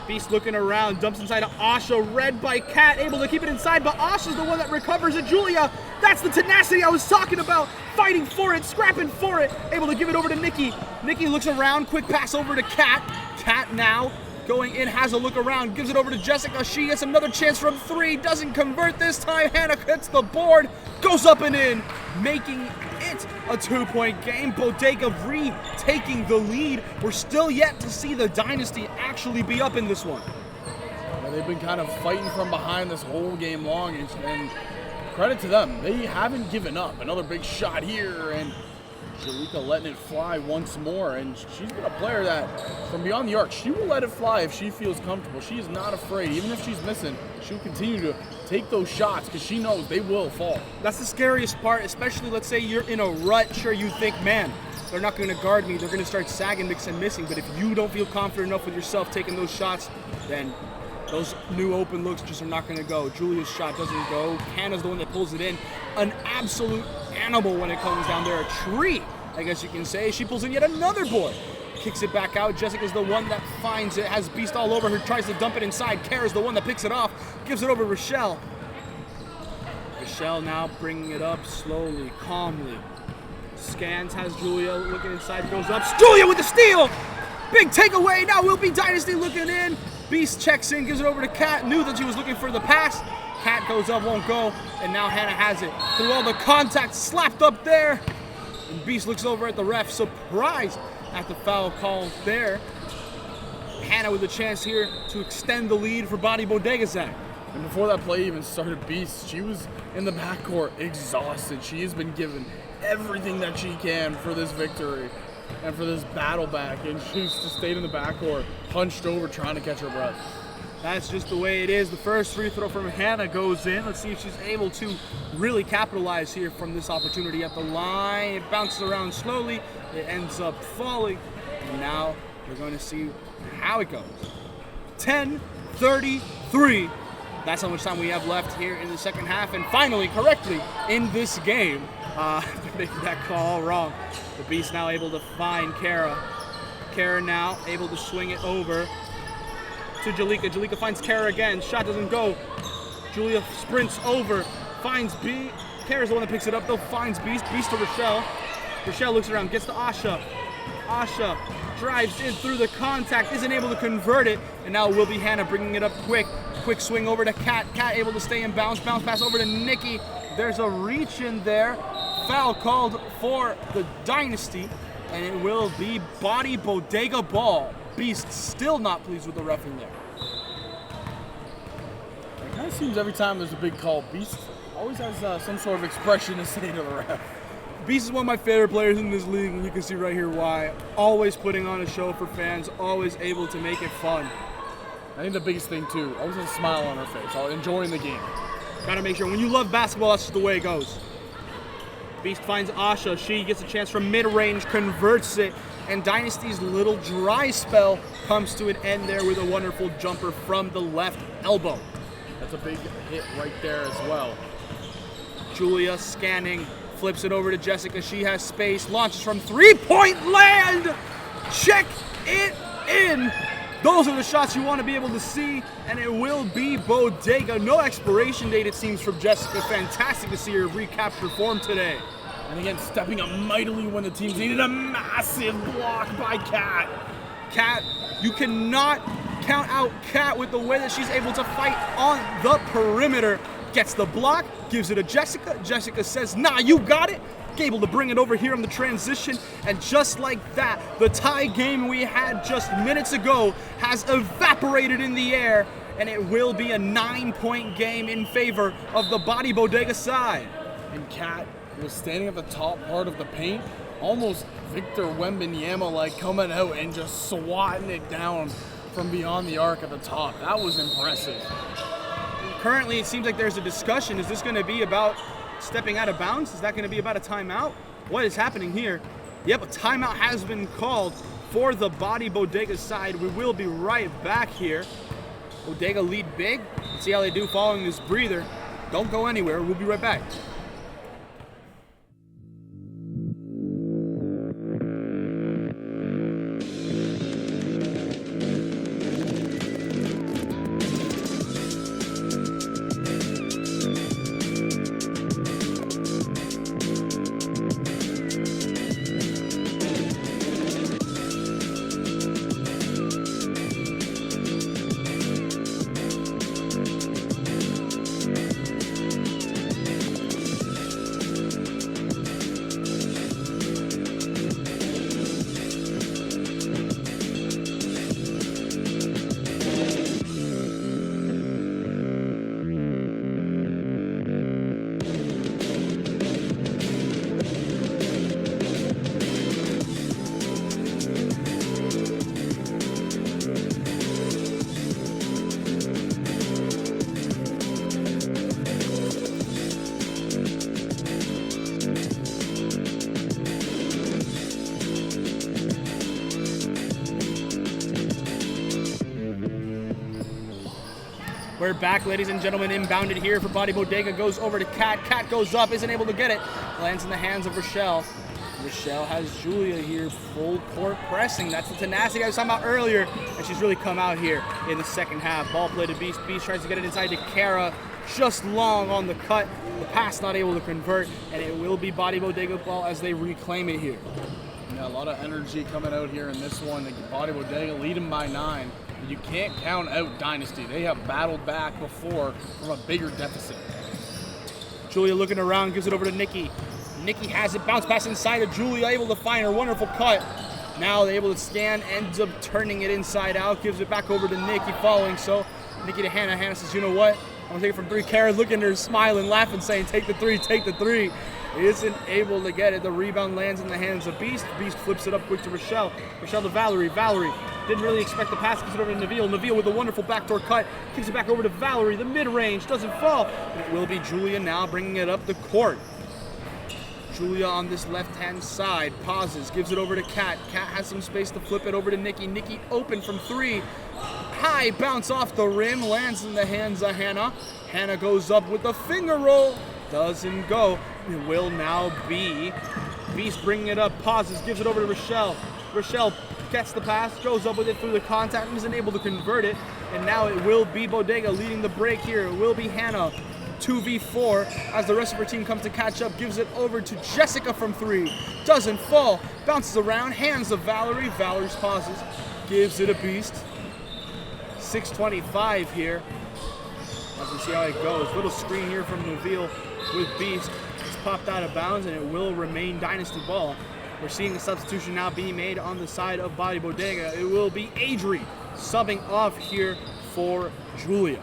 Beast looking around, dumps inside to Asha, read by Kat, able to keep it inside, but Asha's the one that recovers it. Julia, that's the tenacity I was talking about, fighting for it, scrapping for it, able to give it over to Nikki. Nikki looks around, quick pass over to Kat. Kat now going in, has a look around, gives it over to Jessica. She gets another chance from 3, doesn't convert this time. Hannah hits the board, goes up and in, making it a 2-point game. Bodega retaking the lead. We're still yet to see the Dynasty actually be up in this one. Yeah, they've been kind of fighting from behind this whole game long, and credit to them. They haven't given up. Another big shot here, and Jalika letting it fly once more, and she's been a player that, from beyond the arc, she will let it fly if she feels comfortable. She is not afraid. Even if she's missing, she'll continue to take those shots because she knows they will fall. That's the scariest part, especially let's say you're in a rut. Sure, you think, man, they're not going to guard me. They're going to start sagging, mix and missing. But if you don't feel confident enough with yourself taking those shots, then those new open looks just are not going to go. Julia's shot doesn't go. Hannah's the one that pulls it in. An absolute animal when it comes down there. A tree, I guess you can say. She pulls in yet another board. Kicks it back out. Jessica's the one that finds it. Has Beast all over her. Tries to dump it inside. Kara's the one that picks it off. Gives it over to Rochelle. Rochelle now bringing it up slowly, calmly. Scans, has Julia looking inside. Goes up. Julia with the steal! Big takeaway. Now will be Dynasty looking in. Beast checks in, gives it over to Kat. Knew that she was looking for the pass. Kat goes up, won't go, and now Hannah has it. Through all the contact, slapped up there. And Beast looks over at the ref, surprised at the foul call there. Hannah with a chance here to extend the lead for Body Bodega, Zach. And before that play even started, Beast, she was in the backcourt exhausted. She has been given everything that she can for this victory and for this battle back, and she's just stayed in the backcourt, hunched over, trying to catch her breath. That's just the way it is. The first free throw from Hannah goes in. Let's see if she's able to really capitalize here from this opportunity at the line. It bounces around slowly. It ends up falling. And now we're going to see how it goes. 10:33. That's how much time we have left here in the second half. And finally, correctly, in this game, making that call all wrong. The Beast now able to find Kara. Kara now able to swing it over to Jalika. Jalika finds Kara again. Shot doesn't go. Julia sprints over, finds B. Kara's the one that picks it up though, finds Beast. Beast to Rochelle. Rochelle looks around, gets to Asha. Asha drives in through the contact, isn't able to convert it, and now it will be Hannah bringing it up quick. Quick swing over to Kat. Kat able to stay in bounds. Bounce pass over to Nikki. There's a reach in there. Foul called for the Dynasty, and it will be Body Bodega ball. Beast still not pleased with the ref in there. It kind of seems every time there's a big call, Beast always has some sort of expression to say to the ref. Beast is one of my favorite players in this league, and you can see right here why. Always putting on a show for fans, always able to make it fun. I think the biggest thing too, always has a smile on her face, enjoying the game. Gotta make sure, when you love basketball, that's just the way it goes. Beast finds Asha. She gets a chance from mid-range, converts it, and Dynasty's little dry spell comes to an end there with a wonderful jumper from the left elbow. That's a big hit right there as well. Julia scanning, flips it over to Jessica. She has space, launches from three-point land. Check it in. Those are the shots you want to be able to see, and it will be Bodega. No expiration date, it seems, from Jessica. Fantastic to see her recapture form today. And again, stepping up mightily when the teams needed a massive block by Kat. Kat, you cannot count out Kat with the way that she's able to fight on the perimeter. Gets the block, gives it to Jessica. Jessica says, nah, you got it. able to bring it over here on the transition, and just like that, the tie game we had just minutes ago has evaporated in the air, and it will be a 9-point game in favor of the Body Bodega side. And Kat was standing at the top part of the paint, almost Victor Wembanyama-like, coming out and just swatting it down from beyond the arc at the top. That was impressive. Currently, it seems like there's a discussion. Is this going to be about stepping out of bounds? Is that going to be about a timeout? What is happening here? Yep, a timeout has been called for the Body Bodega side. We will be right back here. Bodega lead big. Let's see how they do following this breather. Don't go anywhere. We'll be right back. We're back, ladies and gentlemen. Inbounded here for Body Bodega. Goes over to Kat. Kat goes up, isn't able to get it. Lands in the hands of Rochelle. Rochelle has Julia here, full court pressing. That's the tenacity I was talking about earlier, and she's really come out here in the second half. Ball play to Beast. Beast tries to get it inside to Kara, just long on the cut. The pass not able to convert, and it will be Body Bodega ball as they reclaim it here. Yeah, a lot of energy coming out here in this one. Body Bodega leading by 9. You can't count out Dynasty. They have battled back before from a bigger deficit. Julia looking around, gives it over to Nikki. Nikki has it, bounce pass inside of Julia, able to find her wonderful cut. Now they're able to stand, ends up turning it inside out, gives it back over to Nikki following. So Nikki to Hannah. Hannah says, you know what? I'm gonna take it from 3. Kara looking at her, smiling, laughing, saying, take the 3, take the 3. Isn't able to get it. The rebound lands in the hands of Beast. Beast flips it up quick to Rochelle. Rochelle to Valerie. Valerie didn't really expect the pass. Gives it over to Nabil. Nabil with a wonderful backdoor cut. Kicks it back over to Valerie. The mid-range doesn't fall. And it will be Julia now bringing it up the court. Julia on this left-hand side. Pauses. Gives it over to Kat. Kat has some space to flip it over to Nikki. Nikki open from 3. High bounce off the rim. Lands in the hands of Hannah. Hannah goes up with the finger roll. Doesn't go. It will now be Beast bringing it up, pauses, gives it over to Rochelle. Rochelle gets the pass, goes up with it through the contact, and isn't able to convert it. And now it will be Bodega leading the break here. It will be Hannah, 2v4, as the rest of her team comes to catch up. Gives it over to Jessica from 3. Doesn't fall, bounces around, hands of Valerie. Valerie's pauses, gives it a Beast. 6:25 here. As we see how it goes. Little screen here from Nabil with Beast. It's popped out of bounds, and it will remain Dynasty ball. We're seeing the substitution now being made on the side of Body Bodega. It will be Adri subbing off here for Julia.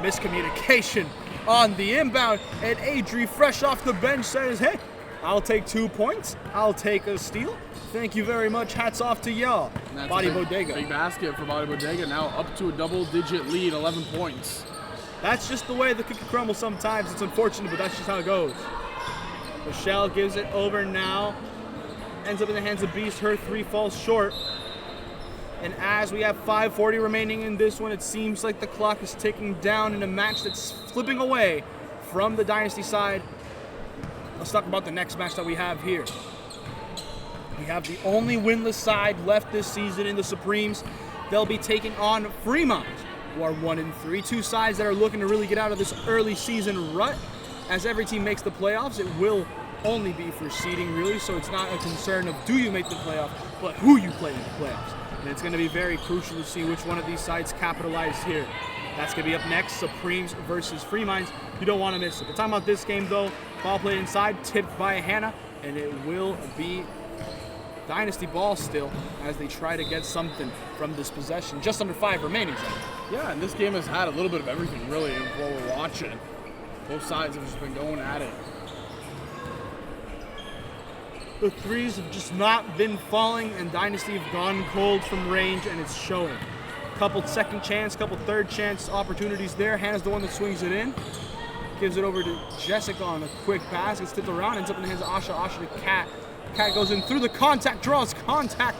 Miscommunication on the inbound, and Adri, fresh off the bench, says, hey, I'll take 2 points. I'll take a steal. Thank you very much. Hats off to y'all. Body Bodega. Big basket for Body Bodega, now up to a double-digit lead, 11 points. That's just the way the cookie crumbles sometimes. It's unfortunate, but that's just how it goes. Rochelle gives it over now. Ends up in the hands of Beast. Her 3 falls short. And as we have 5:40 remaining in this one, it seems like the clock is ticking down in a match that's flipping away from the Dynasty side. Let's talk about the next match that we have here. We have the only winless side left this season in the Supremes. They'll be taking on Fremont, who are 1-3. 2 sides that are looking to really get out of this early season rut. As every team makes the playoffs, it will only be for seeding, really, so it's not a concern of do you make the playoffs, but who you play in the playoffs. And it's going to be very crucial to see which one of these sides capitalize here. That's going to be up next, Supremes versus Free Minds. You don't want to miss it. But talking about this game, though, ball played inside, tipped by Hannah, and it will be Dynasty ball still as they try to get something from this possession. Just under 5 remaining. Yeah, and this game has had a little bit of everything, really, while we're watching. Both sides have just been going at it. The threes have just not been falling, and Dynasty have gone cold from range, and it's showing. Couple second chance, couple third chance opportunities there. Hannah's the one that swings it in. Gives it over to Jessica on a quick pass. Gets tipped around, ends up in the hands of Asha. Asha to Kat. Kat goes in through the contact, draws contact.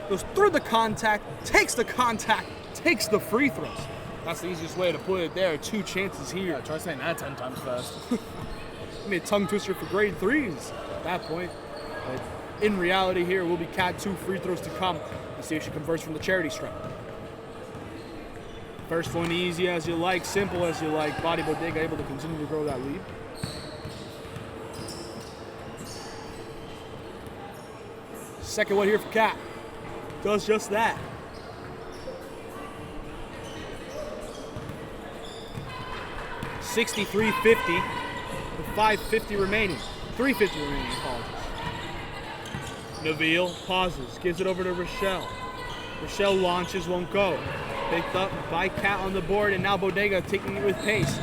Goes through the contact, takes the free throws. That's the easiest way to put it there. 2 chances here. Yeah, try saying that 10 times fast. I mean, a tongue twister for grade 3s at that point. But in reality here will be Kat 2 free throws to come. Let's see if she converts from the charity stripe. First one easy as you like, simple as you like. Bodega able to continue to grow that lead. Second one here for Kat. Does just that. $63.50 with 5:50 remaining. 3:50 remaining, apologies. Nabil pauses, gives it over to Rochelle. Rochelle launches, won't go. Picked up by Kat on the board, and now Bodega taking it with pace.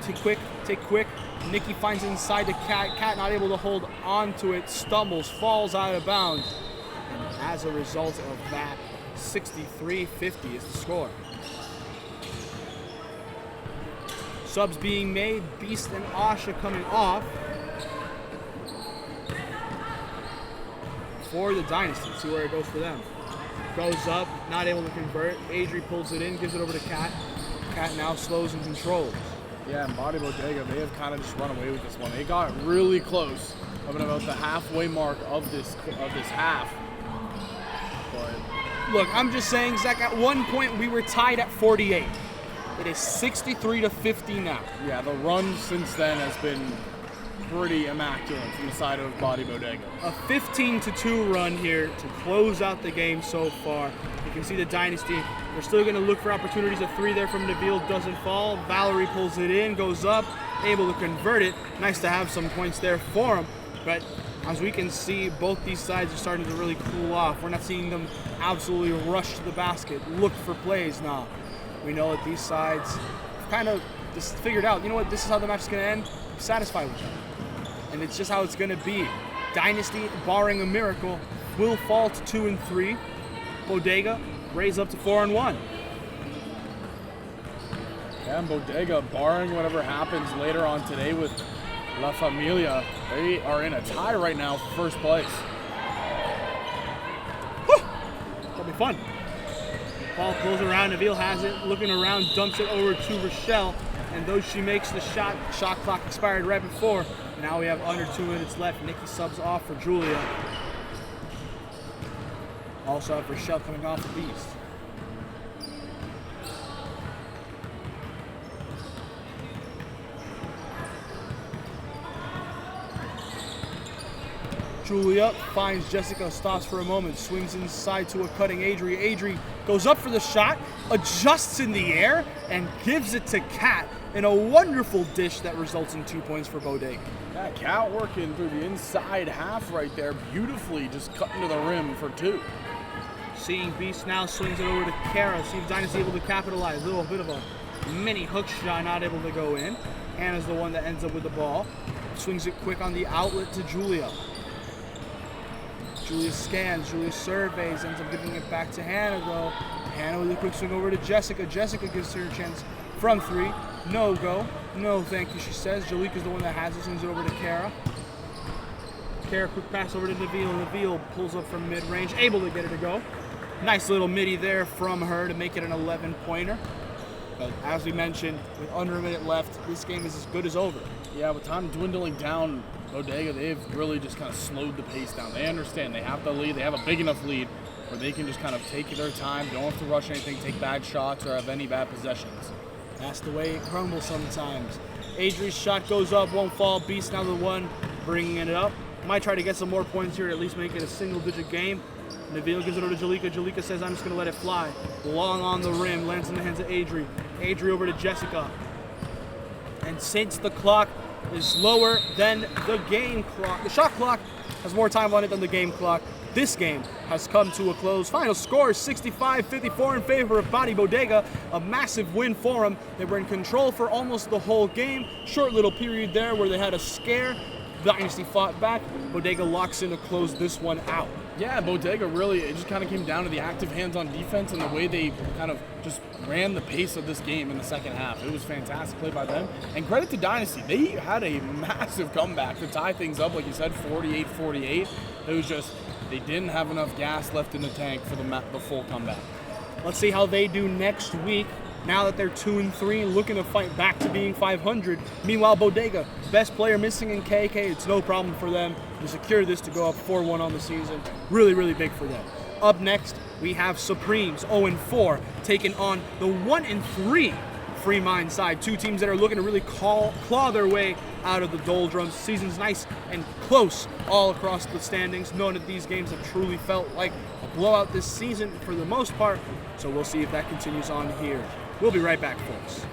Take quick. Nikki finds it inside to Kat. Kat not able to hold on to it, stumbles, falls out of bounds. And as a result of that, 63-50 is the score. Subs being made, Beast and Asha coming off for the Dynasty. See where it goes for them. Goes up, not able to convert. Adri pulls it in, gives it over to Kat. Kat now slows and controls. Yeah, and Bodega, they have kind of just run away with this one. They got really close, up about the halfway mark of this half. But look, I'm just saying, Zach, at one point we were tied at 48. It is 63-50 now. Yeah, the run since then has been pretty immaculate from the side of Bodega. A 15-2 run here to close out the game so far. You can see the Dynasty, they're still going to look for opportunities. A 3 there from Nabil doesn't fall. Valerie pulls it in, goes up, able to convert it. Nice to have some points there for them. But as we can see, both these sides are starting to really cool off. We're not seeing them absolutely rush to the basket, look for plays now. We know that these sides kind of just figured out, you know what, this is how the match is going to end. I'm satisfied with that. And it's just how it's going to be. Dynasty, barring a miracle, will fall to 2-3. Bodega raise up to 4-1. Yeah, and Bodega, barring whatever happens later on today with La Famillia, they are in a tie right now for first place. Whew. That'll be fun. Ball pulls around, Nabil has it, looking around, dumps it over to Rochelle, and though she makes the shot clock expired right before. Now we have under 2 minutes left. Nikki subs off for Julia. Also have Rochelle coming off the Beast. Julia finds Jessica, stops for a moment, swings inside to a cutting Adri. Adri goes up for the shot, adjusts in the air, and gives it to Kat in a wonderful dish that results in 2 points for Bodega. Yeah, Kat working through the inside half right there, beautifully just cutting to the rim for 2. Seeing Beast now swings it over to Kara. See if Dynasty able to capitalize. A little bit of a mini hook shot, not able to go in. Hannah's the one that ends up with the ball. Swings it quick on the outlet to Julia. Julia scans, Julia surveys, ends up giving it back to Hannah though. Hannah with a quick swing over to Jessica. Jessica gives her a chance from 3. No go. No thank you, she says. Jalika's the one that has it, swings it over to Kara. Kara, quick pass over to Nabil. Nabil pulls up from mid-range, able to get it to go. Nice little midi there from her to make it an 11-pointer. But as we mentioned, with under a minute left, this game is as good as over. Yeah, with time dwindling down, Bodega, they've really just kind of slowed the pace down. They understand they have the lead, they have a big enough lead where they can just kind of take their time, don't have to rush anything, take bad shots, or have any bad possessions. That's the way it crumbles sometimes. Adri's shot goes up, won't fall. Beast now the one bringing it up. Might try to get some more points here, at least make it a single-digit game. Nabil gives it over to Jalika. Jalika says, I'm just going to let it fly. Long on the rim, lands in the hands of Adri. Adri over to Jessica. And since the clock is lower than the game clock, the shot clock has more time on it than the game clock, this game has come to a close. Final score is 65-54 in favor of Body Bodega. A massive win for them. They were in control for almost the whole game. Short little period there where they had a scare. Dynasty fought back. Bodega locks in to close this one out. Yeah, Bodega really, it just kind of came down to the active hands on defense and the way they kind of just ran the pace of this game in the second half. It was fantastic play by them. And credit to Dynasty. They had a massive comeback to tie things up, like you said, 48-48. It was just, they didn't have enough gas left in the tank for the full comeback. Let's see how they do next week. Now that they're 2-3, looking to fight back to being 500. Meanwhile, Bodega, best player missing in KK. It's no problem for them to secure this to go up 4-1 on the season. Really, really big for them. Up next, we have Supremes, 0-4, taking on the 1-3 Free Mind side. Two teams that are looking to really claw their way out of the doldrums. Season's nice and close all across the standings. None of these games have truly felt like a blowout this season for the most part. So we'll see if that continues on here. We'll be right back, folks.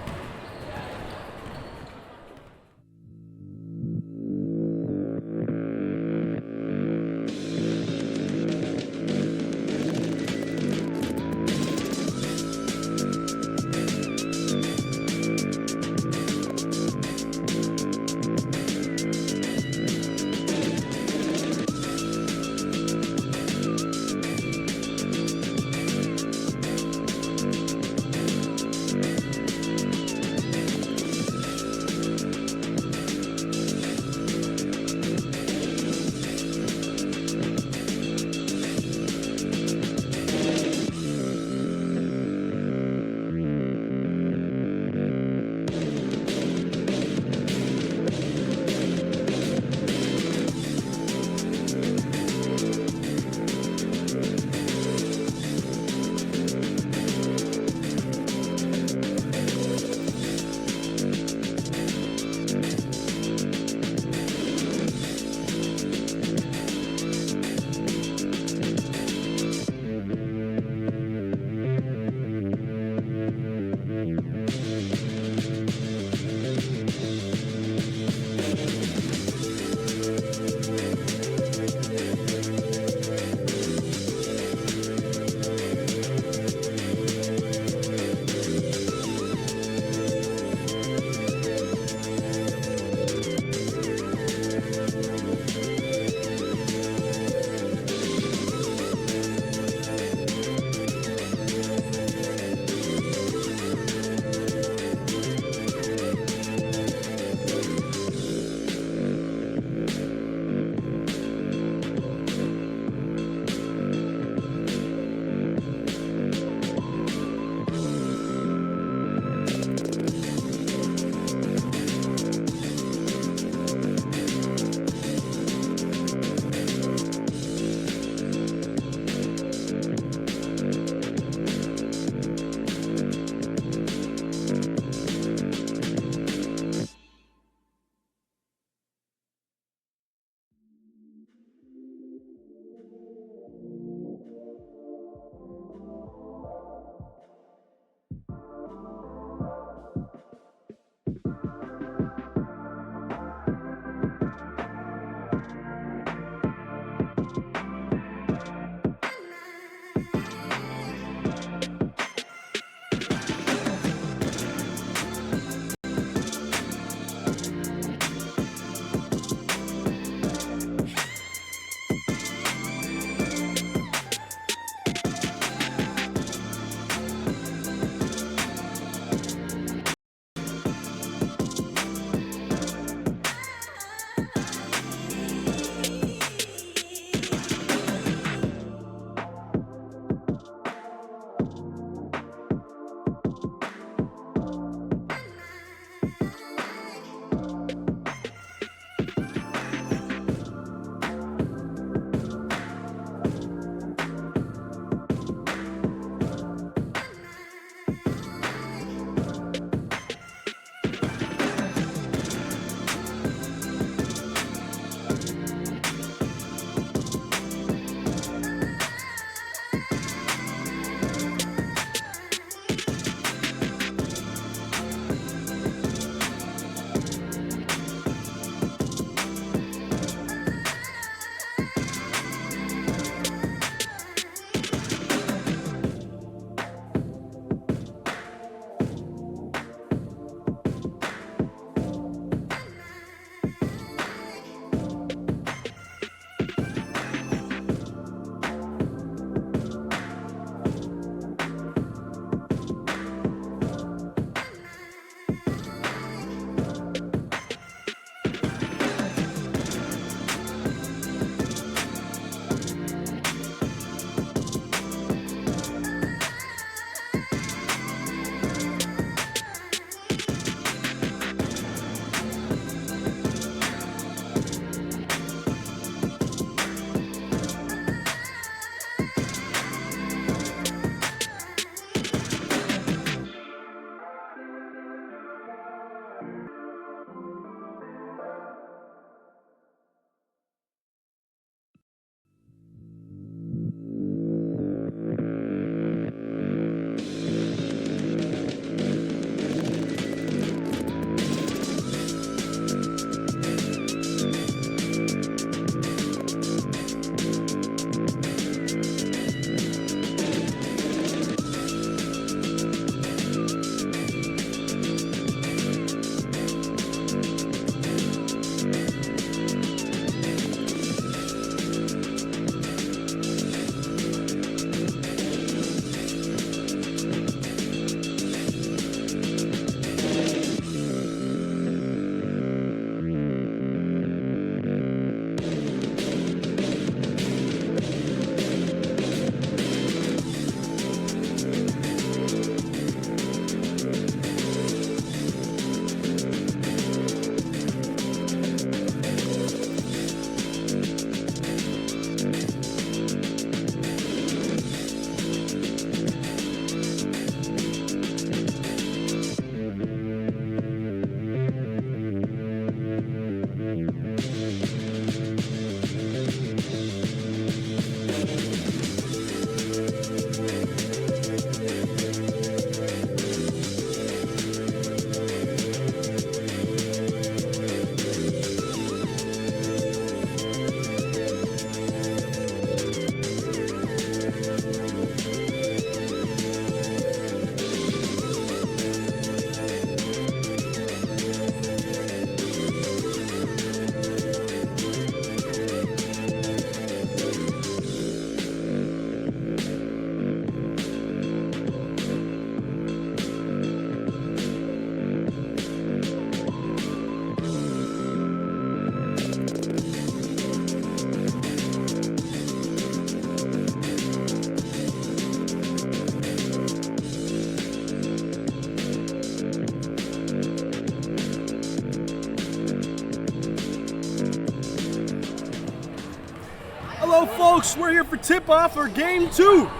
go, folks. We're here for tip-off for Game 2.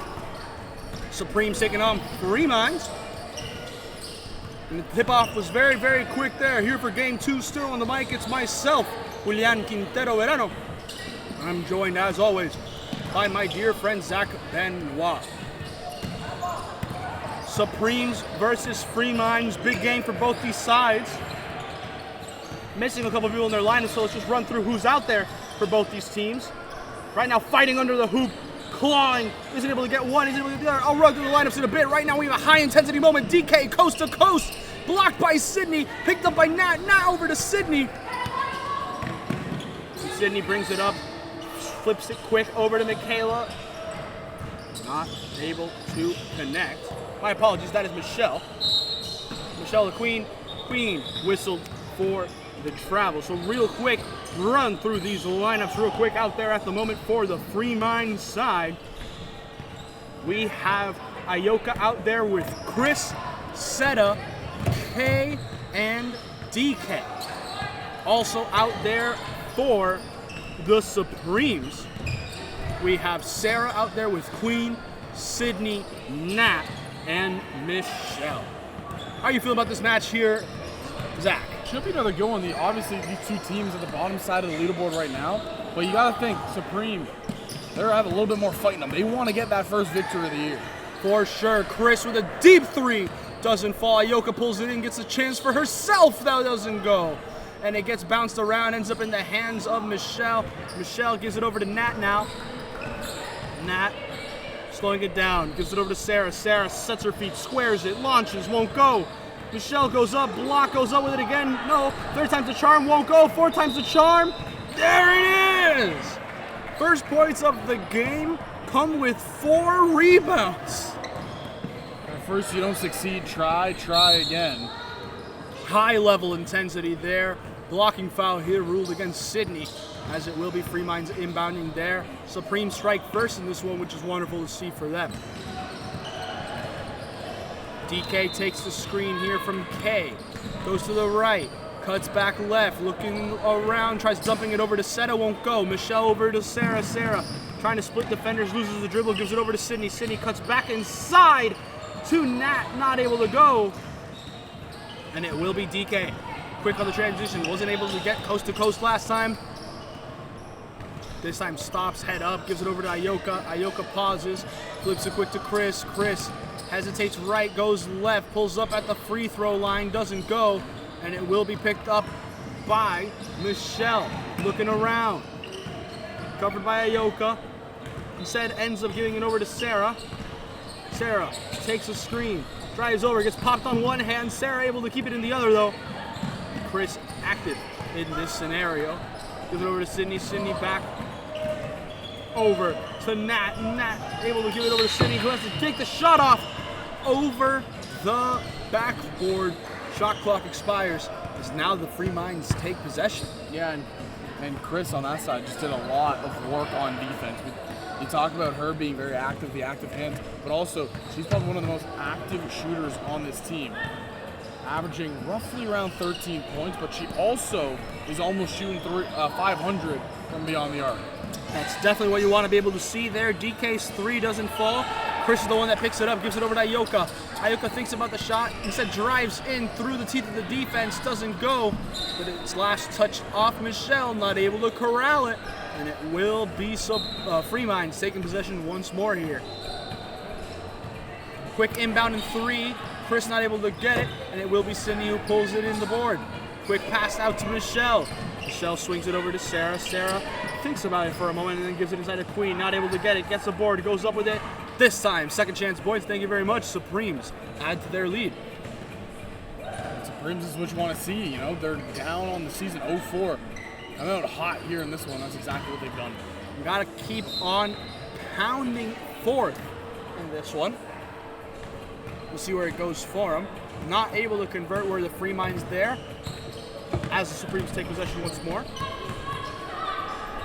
Supreme's taking on Free Minds. And the tip-off was very, very quick there. Here for Game 2, still on the mic, it's myself, Julian Quintero Verano. I'm joined, as always, by my dear friend, Zach Benoit. Supremes versus Free Minds. Big game for both these sides. Missing a couple people in their lineup, so let's just run through who's out there for both these teams. Right now, fighting under the hoop, clawing, isn't able to get one, isn't able to get the other. I'll run through the lineups in a bit. Right now, we have a high-intensity moment. DK, coast to coast, blocked by Sydney, picked up by Nat, Nat over to Sydney. And Sydney brings it up, flips it quick over to Michaela. Not able to connect. My apologies, that is Michelle. Michelle, the queen. Queen whistled for the travel. So real quick, run through these lineups real quick out there at the moment for the Free Mind side. We have Ayoka out there with Chris, Seta, Kay, and DK. Also out there for the Supremes, we have Sarah out there with Queen, Sydney, Nat, and Michelle. How you feel about this match here, Zach? Should be another good one. Obviously, these two teams at the bottom side of the leaderboard right now, but you got to think, Supreme, they have a little bit more fight in them. They want to get that first victory of the year. For sure. Chris with a deep three. Doesn't fall. Ayoka pulls it in, gets a chance for herself. That doesn't go. And it gets bounced around, ends up in the hands of Michelle. Michelle gives it over to Nat now. Nat slowing it down, gives it over to Sarah. Sarah sets her feet, squares it, launches, won't go. Michelle goes up, block goes up with it again. No, third time's the charm, won't go. Fourth time's the charm. There it is. First points of the game come with 4 rebounds. At first you don't succeed, try again. High level intensity there. Blocking foul here ruled against Sydney, as it will be Free Minds inbounding there. Supreme strike first in this one, which is wonderful to see for them. DK takes the screen here from K. Goes to the right, cuts back left, looking around, tries dumping it over to Seta, won't go. Michelle over to Sarah. Sarah trying to split defenders, loses the dribble, gives it over to Sydney. Sydney cuts back inside to Nat, not able to go. And it will be DK. Quick on the transition, wasn't able to get coast to coast last time. This time stops, head up, gives it over to Ayoka. Ayoka pauses, flips it quick to Chris. Chris hesitates right, goes left, pulls up at the free throw line, doesn't go, and it will be picked up by Michelle. Looking around, covered by Ayoka. Instead ends up giving it over to Sarah. Sarah takes a screen, drives over, gets popped on one hand. Sarah able to keep it in the other though. Chris active in this scenario. Gives it over to Sydney. Sydney back over to Nat. Nat able to give it over to Sydney, who has to take the shot off over the backboard. Shot clock expires as now the Free Minds take possession. Yeah, and Chris on that side just did a lot of work on defense. You talk about her being very active, the active hands, but also she's probably one of the most active shooters on this team, averaging roughly around 13 points, but she also is almost shooting 500 from beyond the arc. That's definitely what you want to be able to see there. DK's three doesn't fall. Chris is the one that picks it up, gives it over to Ayoka. Ayoka thinks about the shot, instead drives in through the teeth of the defense, doesn't go, but it's last touch off Michelle, not able to corral it, and it will be Free Minds taking possession once more here. Quick inbound in three, Chris not able to get it, and it will be Sydney who pulls it in the board. Quick pass out to Michelle. Michelle swings it over to Sarah. Sarah thinks about it for a moment and then gives it inside to Queen. Not able to get it, gets the board, goes up with it. This time, second chance points, thank you very much. Supremes add to their lead. Supremes is what you want to see, you know, they're down on the season 0-4. I'm out hot here in this one, that's exactly what they've done. You gotta keep on pounding forth in this one. We'll see where it goes for them. Not able to convert where the Free Minds there, as the Supremes take possession once more.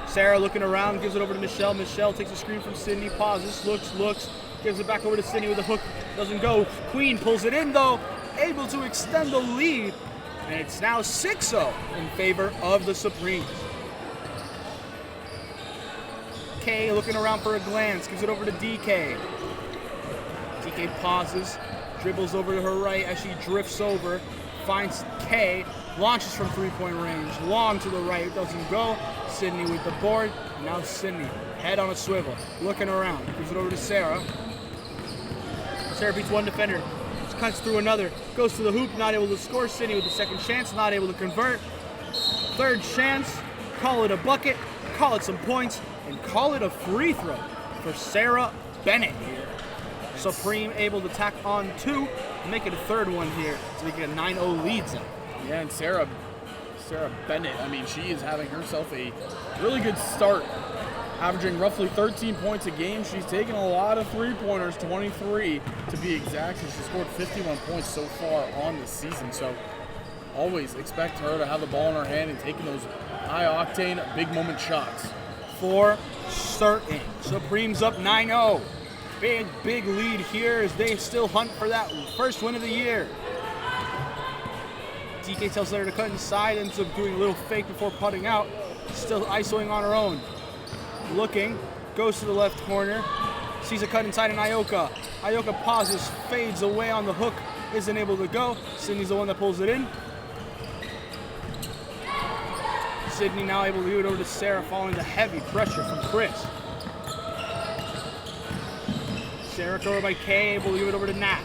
Sarah looking around, gives it over to Michelle. Michelle takes a screen from Sydney, pauses, looks, gives it back over to Sydney with a hook, doesn't go. Queen pulls it in though, able to extend the lead, and it's now 6-0 in favor of the Supremes. K looking around for a glance, gives it over to DK. DK pauses, dribbles over to her right as she drifts over, finds K, launches from three-point range, long to the right, doesn't go. Sydney with the board, and now Sydney, head on a swivel, looking around, gives it over to Sarah. Sarah beats one defender, cuts through another, goes to the hoop, not able to score. Sydney with the second chance, not able to convert. Third chance, call it a bucket, call it some points, and call it a free throw for Sarah Bennett here. Supreme able to tack on 2, make it a third one here, so we get a 9-0 lead. Yeah, and Sarah Bennett, I mean, she is having herself a really good start, averaging roughly 13 points a game. She's taken a lot of three-pointers, 23 to be exact, and she scored 51 points so far on the season. So always expect her to have the ball in her hand and taking those high-octane, big-moment shots. For certain. Supreme's up 9-0. Big lead here as they still hunt for that first win of the year. DK tells her to cut inside, ends up doing a little fake before putting out. Still isoing on her own. Looking, goes to the left corner, sees a cut inside in Ioka. Ioka pauses, fades away on the hook, isn't able to go. Sydney's the one that pulls it in. Sydney now able to give it over to Sarah following the heavy pressure from Chris. Sarah covered by Kay, able to give it over to Nat.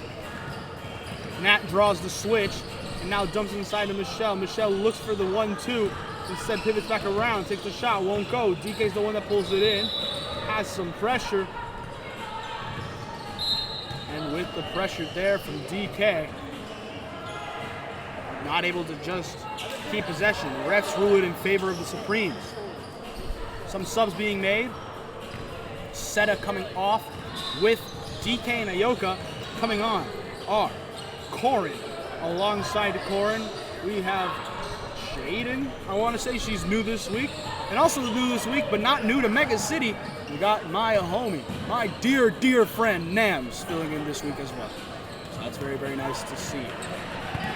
Nat draws the switch and now dumps inside to Michelle. Michelle looks for the 1-2, instead pivots back around, takes the shot, won't go. DK's the one that pulls it in, has some pressure. And with the pressure there from DK, not able to just keep possession. The refs rule it in favor of the Supremes. Some subs being made. Seta coming off with DK and Ioka. Coming on are Corin. Alongside Corin, we have Jaden. I want to say she's new this week. And also new this week, but not new to Megacity, we got my homie, my dear friend Nams filling in this week as well. So that's very nice to see.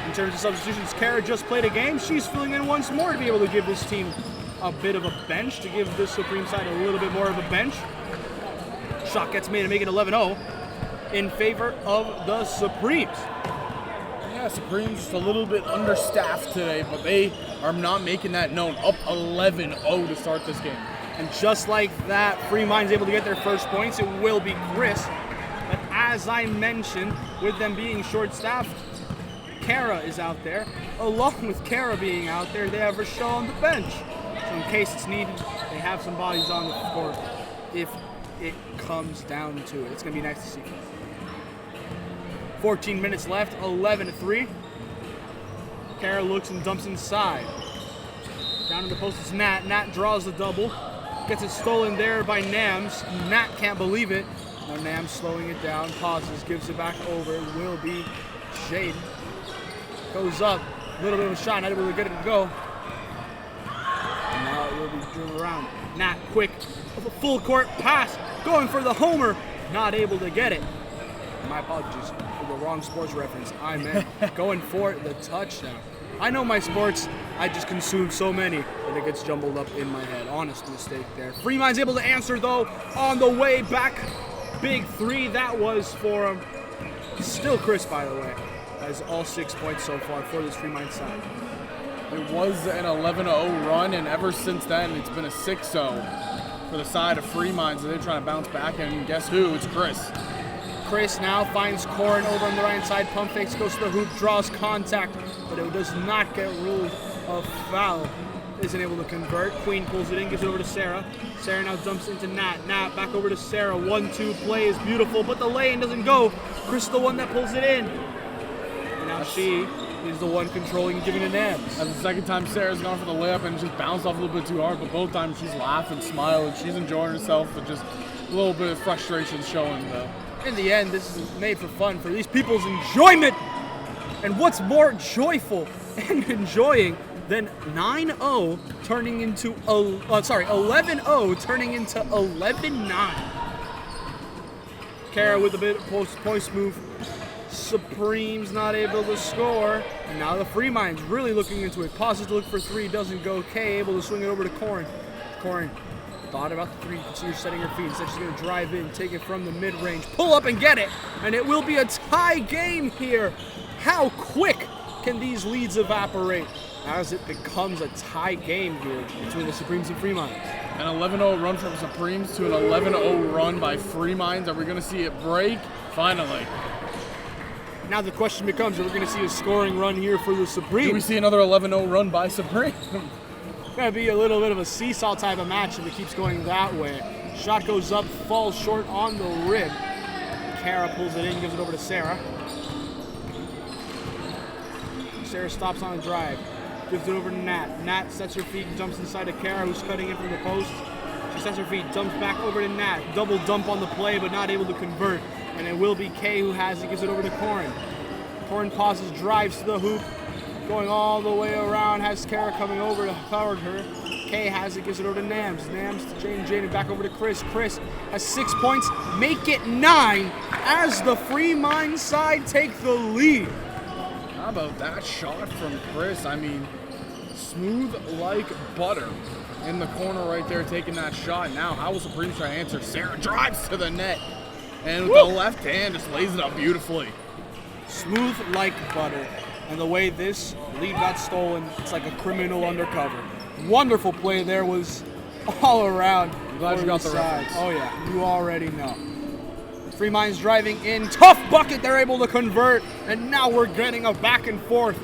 In terms of substitutions, Kara just played a game. She's filling in once more to be able to give this team a bit of a bench, to give this Supreme side a little bit more of a bench. Shot gets made to make it 11-0 in favor of the Supremes. Yeah, Supremes just a little bit understaffed today, but they are not making that known. Up 11-0 to start this game. And just like that, Free Mind's able to get their first points. It will be Chris. But as I mentioned, with them being short-staffed, Kara is out there. Along with Kara being out there, they have Rochelle on the bench. So in case it's needed, they have some bodies on the court if it comes down to it. It's going to be nice to see. 14 minutes left, 11-3. Kara looks and dumps inside. Down in the post, it's Nat. Nat draws the double. Gets it stolen there by Nams. Nat can't believe it. Now Nams slowing it down, pauses, gives it back over. It will be Jaden. Goes up, a little bit of a shot, not able to get it to go. And now it will be driven around. Nat quick, a full court pass, going for the homer, not able to get it. My apologies for the wrong sports reference. I meant going for the touchdown. I know my sports, I just consume so many that it gets jumbled up in my head. Honest mistake there. Free Mind's able to answer though on the way back. Big three, that was for him. Still Chris, by the way, has all 6 points so far for this Free Mind side. It was an 11-0 run, and ever since then, it's been a 6-0 for the side of Free Mind, so they're trying to bounce back, and guess who? It's Chris. Chris now finds Corin over on the right side, pump fakes, goes to the hoop, draws contact, but it does not get ruled a foul. Isn't able to convert. Queen pulls it in, gives it over to Sarah. Sarah now dumps into Nat. Nat back over to Sarah. 1-2 play is beautiful, but the lane doesn't go. Chris is the one that pulls it in. And now she is the one controlling and giving it Nams. That's the second time Sarah's gone for the layup and just bounced off a little bit too hard, but both times she's laughing, smiling, she's enjoying herself, but just a little bit of frustration showing though. In the end, this is made for fun, for these people's enjoyment. And what's more joyful and enjoying than 9-0 turning into 11-0 turning into 11-9. Kara with a bit of post move. Supreme's not able to score. And now the Free Mind's really looking into it. Pauses to look for three, doesn't go. Kay able to swing it over to Corin. Corin Thought about the three, considers setting her feet. Instead, she's going to drive in, take it from the mid-range, pull up and get it. And it will be a tie game here. How quick can these leads evaporate as it becomes a tie game here between the Supremes and Free Minds? An 11-0 run from Supremes to an 11-0 run by Free Minds. Are we going to see it break? Finally. Now the question becomes, are we going to see a scoring run here for the Supremes? Do we see another 11-0 run by Supreme? Gonna be a little bit of a seesaw type of match if it keeps going that way. Shot goes up, falls short on the rib. Kara pulls it in, gives it over to Sarah. Sarah stops on a drive, gives it over to Nat. Nat sets her feet and jumps inside of Kara, who's cutting in from the post. She sets her feet, dumps back over to Nat. Double dump on the play, but not able to convert. And it will be Kay who has it, gives it over to Corin. Corin pauses, drives to the hoop. Going all the way around, has Kara coming over to guard her. Kay has it, gives it over to Nams. Nams to Jane, and back over to Chris. Chris has 6 points, make it 9 as the Free Mind side take the lead. How about that shot from Chris? I mean, smooth like butter in the corner right there, taking that shot. Now, how will Supreme try to answer? Sarah drives to the net, and with the left hand, just lays it up beautifully. Smooth like butter. And the way this lead got stolen, it's like a criminal undercover. Wonderful play there, was all around. I'm glad you got the reference. Oh yeah, you already know. Free Minds driving in, tough bucket, they're able to convert, and now we're getting a back and forth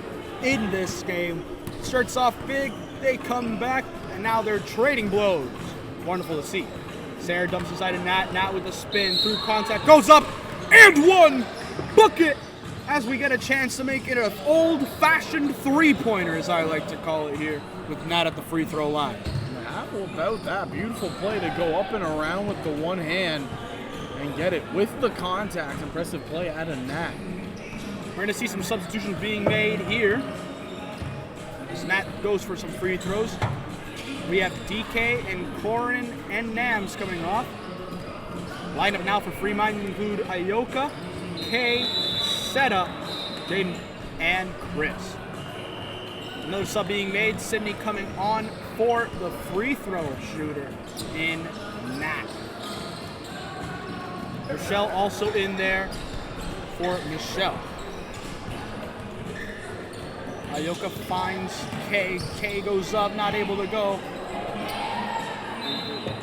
in this game. Starts off big, they come back, and now they're trading blows. Wonderful to see. Sarah dumps inside of Nat, Nat with a spin, through contact, goes up, and one! Bucket! As we get a chance to make it an old-fashioned three-pointer, as I like to call it here, with Nat at the free throw line. How about that beautiful play to go up and around with the one hand and get it with the contact. Impressive play out of Nat. We're going to see some substitutions being made here. As Nat goes for some free throws. We have DK and Corin and Nams coming off. Lineup now for Free Mind include Ayoka, Kay, Seta, Jaden, and Chris. Another sub being made. Sydney coming on for the free throw shooter in Nat. Michelle also in there for Michelle. Ayoka finds Kay. Kay goes up, not able to go.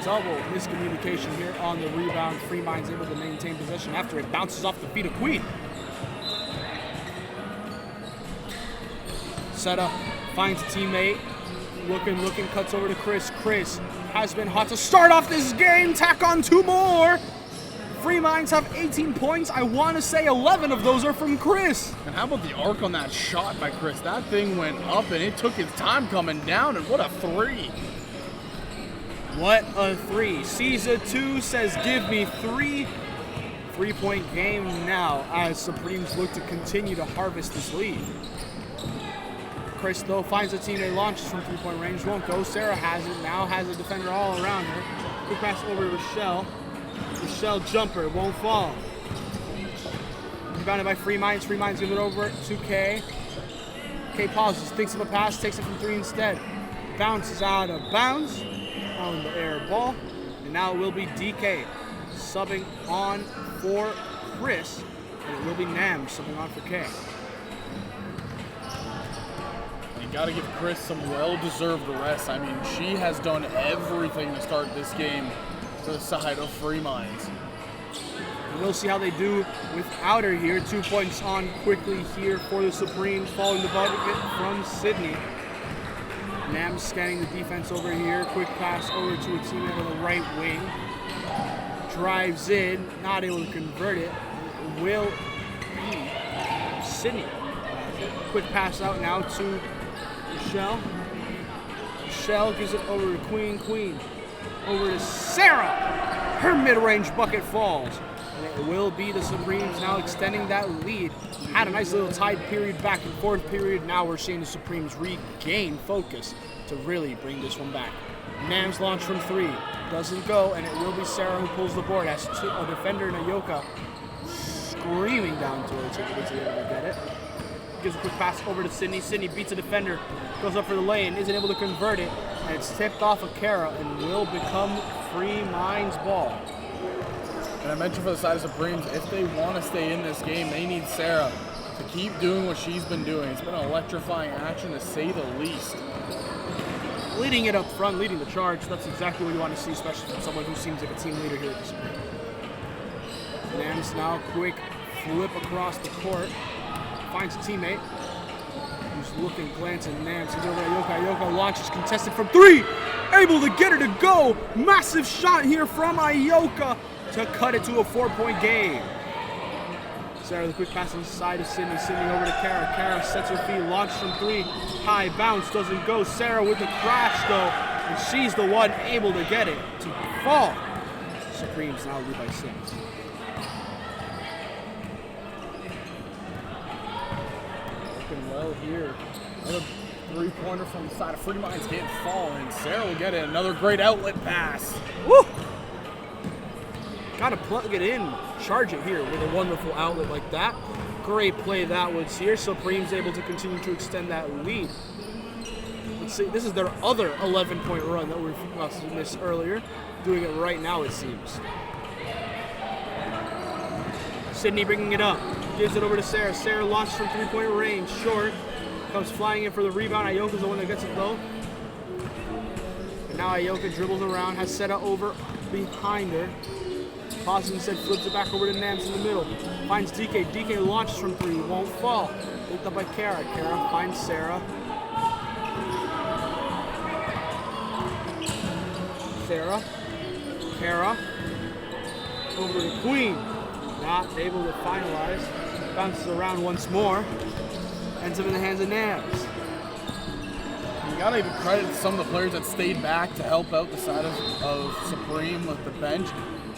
Double miscommunication here on the rebound. Free Mind's able to maintain possession after it bounces off the feet of Queen. Seta finds a teammate. Looking, cuts over to Chris. Chris has been hot to start off this game. Tack on 2 more. Free Minds have 18 points. I want to say 11 of those are from Chris. And how about the arc on that shot by Chris? That thing went up and it took its time coming down, and what a three. What a three. Sees a 2, says give me 3. 3-point game now as Supremes look to continue to harvest this lead. Chris, though, finds a teammate, launches from 3-point range, won't go. Sarah has it, now has a defender all around her. Quick pass over to Rochelle. Rochelle jumper, won't fall. Rebounded by Free Minds. Free Minds give it over to Kay. Kay pauses, thinks of a pass, takes it from 3 instead. Bounces out of bounds on the air ball. And now it will be DK subbing on for Chris. And it will be Nam subbing on for Kay. Got to give Chris some well-deserved rest. I mean, she has done everything to start this game to the side of Free Minds. And we'll see how they do without her here. 2 points on quickly here for the Supremes, following the bucket from Sydney. Nam scanning the defense over here. Quick pass over to a teammate on the right wing. Drives in, not able to convert it. It will be Sydney. Quick pass out now to Michelle. Michelle gives it over to Queen. Queen over to Sarah. Her mid-range bucket falls. And it will be the Supremes now extending that lead. Had a nice little tied period, back and forth period. Now we're seeing the Supremes regain focus to really bring this one back. Nam's launch from 3. Doesn't go, and it will be Sarah who pulls the board. Has a defender in Ayoka screaming down towards it to be able to get it. gives a quick pass over to Sydney. Sydney beats a defender, goes up for the lane, isn't able to convert it, and it's tipped off of Kara and will become Free Minds ball. And I mentioned for the side of Supremes, if they want to stay in this game, they need Sarah to keep doing what she's been doing. It's been an electrifying action, to say the least. Leading it up front, leading the charge. That's exactly what you want to see, especially from someone who seems like a team leader here at this point. Nams now quick flip across the court. Finds a teammate who's looking, glancing. Nams is over at Ayoka. Ayoka launches contested from 3. Able to get her to go. Massive shot here from Ayoka to cut it to a 4-point game. Sarah, the quick pass inside to Sydney. Sydney over to Kara. Kara sets her feet, launches from 3. High bounce, doesn't go. Sarah with the crash though, and she's the one able to get it to fall. Supremes now lead by 6. Looking well here. Another 3-pointer from the side of Free Minds can't fall, and Sarah will get it. Another great outlet pass. Woo! Gotta plug it in, charge it here with a wonderful outlet like that. Great play that was here. Supreme's able to continue to extend that lead. Let's see, this is their other 11-point run that we missed earlier. Doing it right now, it seems. Sydney bringing it up, gives it over to Sarah. Sarah launches from 3-point range, short. Comes flying in for the rebound. Ayoka's the one that gets it though. And now Ayoka dribbles around, has Seta over behind her. Pauses instead, flips it back over to Nams in the middle. Finds DK. DK launches from 3, won't fall. Picked up by Kara. Kara finds Sarah. Sarah. Kara. Over to Queen. Not able to finalize. Bounces around once more. Ends up in the hands of Nams. You gotta give credit to some of the players that stayed back to help out the side of Supreme with the bench.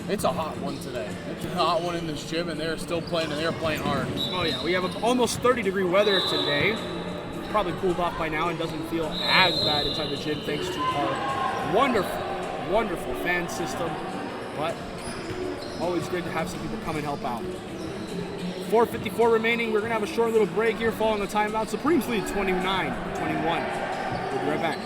It's a hot one today. It's a hot one in this gym, and they're still playing, and they're playing hard. Oh yeah, we have almost 30-degree weather today. Probably cooled off by now and doesn't feel as bad inside the gym thanks to our wonderful, wonderful fan system. But always great to have some people come and help out. 4:54 remaining. We're gonna have a short little break here following the timeout. Supremes lead 29-21. We'll be right back.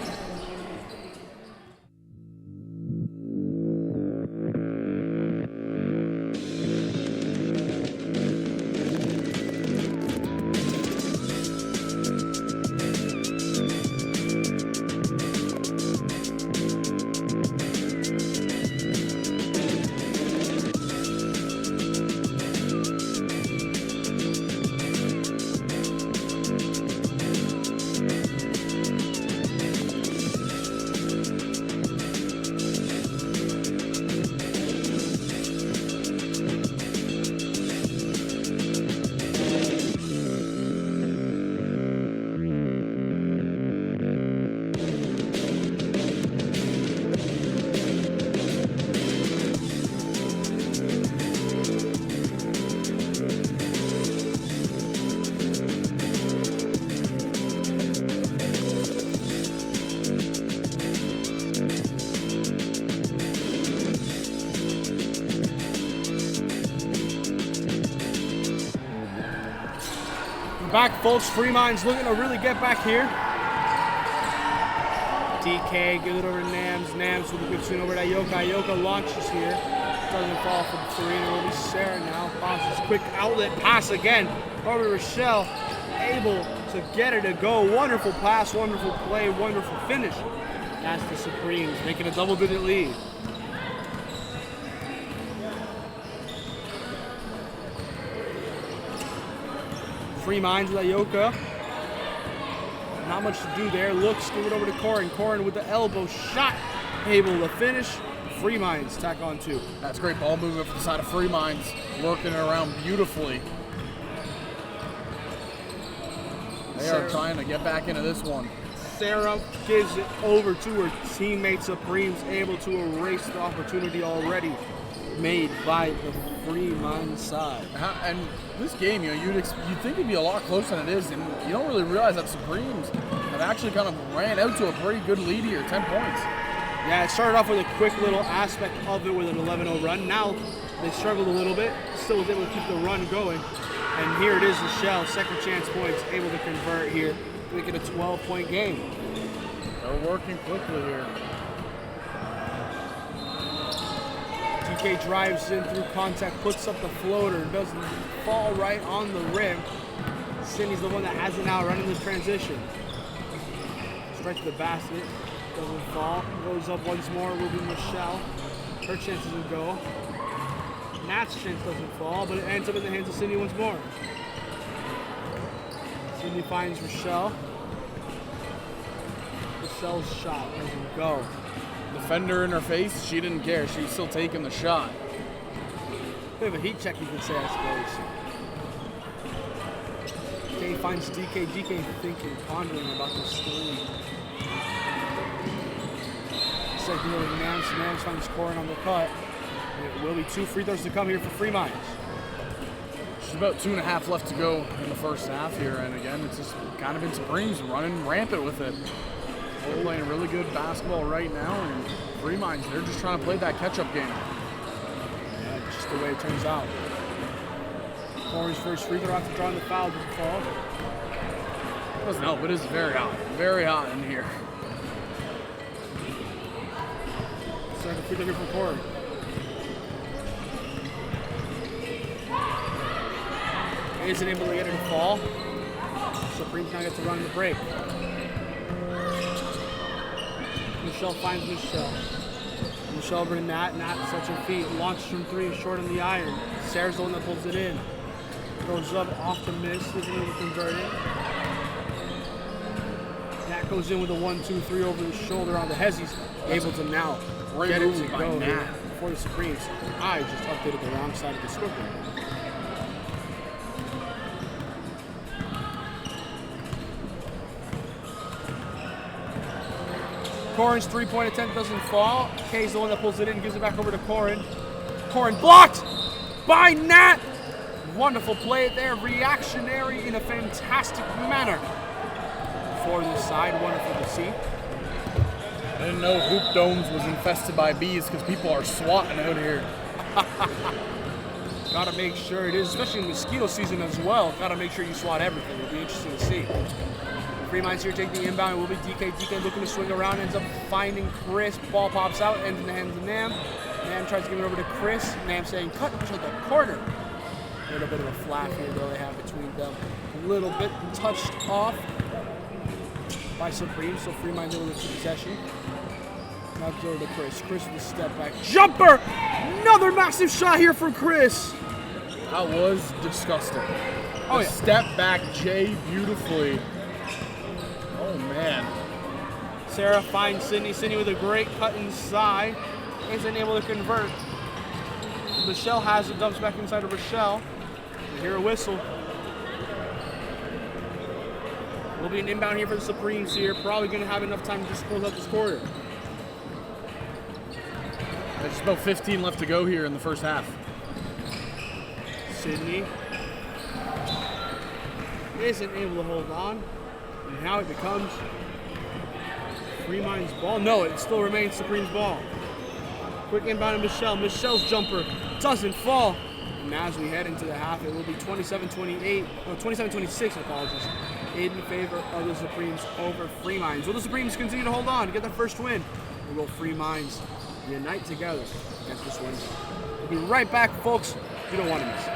Back, folks. Free Minds looking to really get back here. DK, give it over to Nams. Nams with a good swing over to Ayoka. Ayoka launches here. Doesn't fall for the 3. It will be Sarah now. Bounces, quick outlet pass again over to Rochelle. Able to get her to go. Wonderful pass, wonderful play, wonderful finish. That's the Supremes making a double-digit lead. Free Minds with Ayoka. Not much to do there. Looks, give it over to Corin. Corin with the elbow shot. Able to finish. Free Minds tack on 2. That's great ball movement from the side of Free Minds. Working it around beautifully. They are trying to get back into this one. Sarah gives it over to her teammate. Supremes able to erase the opportunity already made by the Free Minds side. And this game, you know, you'd think it'd be a lot closer than it is, and you don't really realize that Supremes have actually kind of ran out to a pretty good lead here, 10 points. Yeah, it started off with a quick little aspect of it with an 11-0 run. Now they struggled a little bit, still was able to keep the run going. And here it is, Michelle, second chance points, able to convert here, make it a 12-point game. They're working quickly here. DK drives in through contact, puts up the floater, doesn't fall right on the rim. Sydney's the one that has it now, running the transition. Straight to the basket, doesn't fall, goes up once more, will be Michelle. Her chance doesn't go. Nat's chance doesn't fall, but it ends up in the hands of Sydney once more. Sydney finds Rochelle. Rochelle's shot doesn't go. Defender in her face, she didn't care. She's still taking the shot. Bit of a heat check, you could say, I suppose. DK finds DK. DK thinking, pondering about this three. Second over to Nance. Nance finds Corin on the cut. It will be 2 free throws to come here for Free Minds. There's about 2.5 left to go in the first half here, and again, it's just kind of been Supremes running rampant with it. They're playing really good basketball right now, and Free Minds, they're just trying to play that catch-up game. Yeah, just the way it turns out. Corin's first free throw after drawing the foul doesn't fall. It doesn't help, it is very hot in here. Second free throw here for Corin. Isn't able to get it to fall. Supremes now get to run the break. Michelle finds Michelle. Michelle over to Nat. Nat sets her feet. Launches from 3, short on the iron. Sarah's the one that pulls it in. Goes up off the miss. Isn't able to convert it. Nat goes in with a 1-2-3 over the shoulder on the Hezzies. Able to now get it to go here for the Supremes. I just updated the wrong side of the scoreboard. Corin's 3-point attempt doesn't fall. Kay's the one that pulls it in, gives it back over to Corin. Corin blocked by Nat. Wonderful play there, reactionary in a fantastic manner for this side. Wonderful to see. I didn't know Hoop Domes was infested by bees because people are swatting out here. Gotta make sure it is, especially in mosquito season as well. Gotta make sure you swat everything. It'll be interesting to see. Free Minds here take the inbound. It will be DK. DK looking to swing around, ends up finding Chris. Ball pops out, ends in the hands of Nam. Nam tries to give it over to Chris. Nam saying, cut to the corner. A little bit of a flap here, though, they have between them. A little bit touched off by Supreme, so Free Minds able to keep possession. Now go to Chris. Chris with a step back. Jumper! Another massive shot here for Chris. That was disgusting. Oh, yeah. Step back Jay beautifully. Oh, man. Sarah finds Sydney. Sydney with a great cut inside. Isn't able to convert. Michelle has it. Dumps back inside of Rochelle. We hear a whistle. Will be an inbound here for the Supremes here. Probably going to have enough time to just close out this quarter. There's just about 15 left to go here in the first half. Sydney isn't able to hold on. And now it becomes Free Minds ball. No, it still remains Supreme's ball. Quick inbound to Michelle. Michelle's jumper doesn't fall. And now as we head into the half, it will be 27-28, no, 27-26, apologies, in favor of the Supremes over Free Minds. Will the Supremes continue to hold on to get their first win? Or will Free Minds unite together against this win? We'll be right back, folks. You don't want to miss it.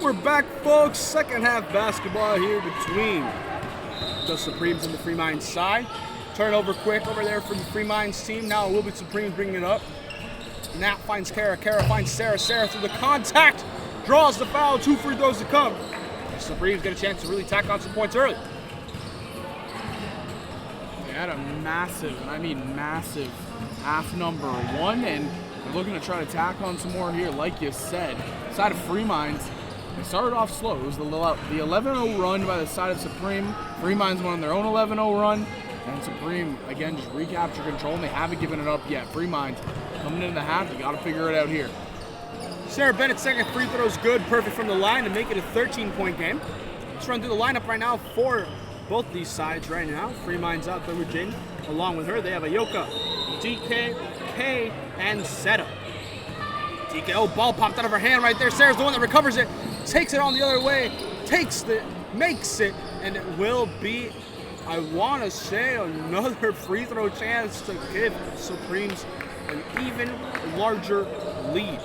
we're back, folks. Second half basketball here between the Supremes and the Free Minds side. Turnover quick over there for the Free Minds team. Now it will be Supremes bringing it up. Nat finds Kara. Kara finds Sarah. Sarah through the contact. Draws the foul. 2 free throws to come. The Supremes get a chance to really tack on some points early. They had a massive, and I mean massive, half number 1, and they're looking to try to tack on some more here, like you said. Side of Free Minds, they started off slow. It was the 11-0 run by the side of Supreme. Free Minds went on their own 11-0 run, and Supreme, again, just recapture control, and they haven't given it up yet. Free Minds coming into the half, you got to figure it out here. Sarah Bennett's second free throw is good, perfect from the line to make it a 13-point game. Let's run through the lineup right now for both these sides right now. Free Minds out there with Jane. Along with her, they have Ayoka, DK, Kay, and Seta. DK, oh, ball popped out of her hand right there. Sarah's the one that recovers it, takes it on the other way, takes it, makes it, and it will be, I want to say, another free throw chance to give Supremes an even larger lead.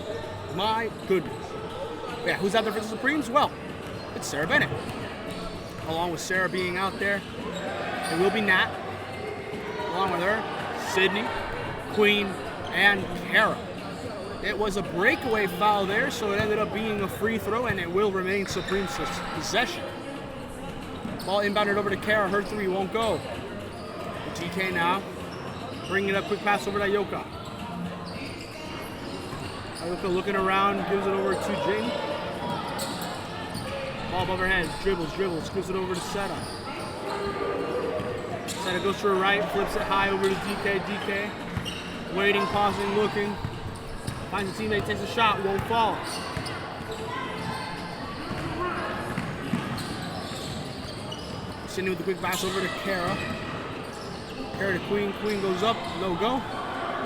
My goodness. Yeah, who's out there for the Supremes? Well, it's Sarah Bennett. Along with Sarah being out there, it will be Nat. Along with her, Sydney, Queen, and Kara. It was a breakaway foul there, so it ended up being a free throw, and it will remain Supreme's possession. Ball inbounded over to Kara. Her 3 won't go. GK now. Bringing it up, quick pass over to Ayoka. Ayoka looking around, gives it over to Jane. Ball above her head, dribbles, gives it over to Seta. Seta goes to her right, flips it high over to DK. DK waiting, pausing, looking. Finds a teammate, takes a shot, won't fall. Sydney with the quick pass over to Kara. Kara to Queen. Queen goes up, no go.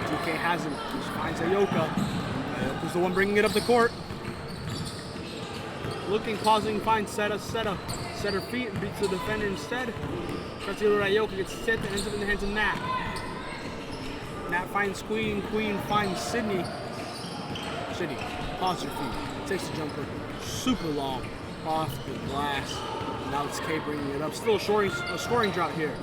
DK has him. Just finds Ayoka. Ayoka's the one bringing it up the court. Looking, pausing, finds Seta. Seta set her feet and beats the defender instead. Tries to get over to Ayoka, gets set and ends up in the hands of Nat. Nat finds Queen. Queen finds Sydney. Sydney, pause her feet. Takes the jumper. Super long. Off the glass. Now it's Kay bringing it up. Still a scoring drought here.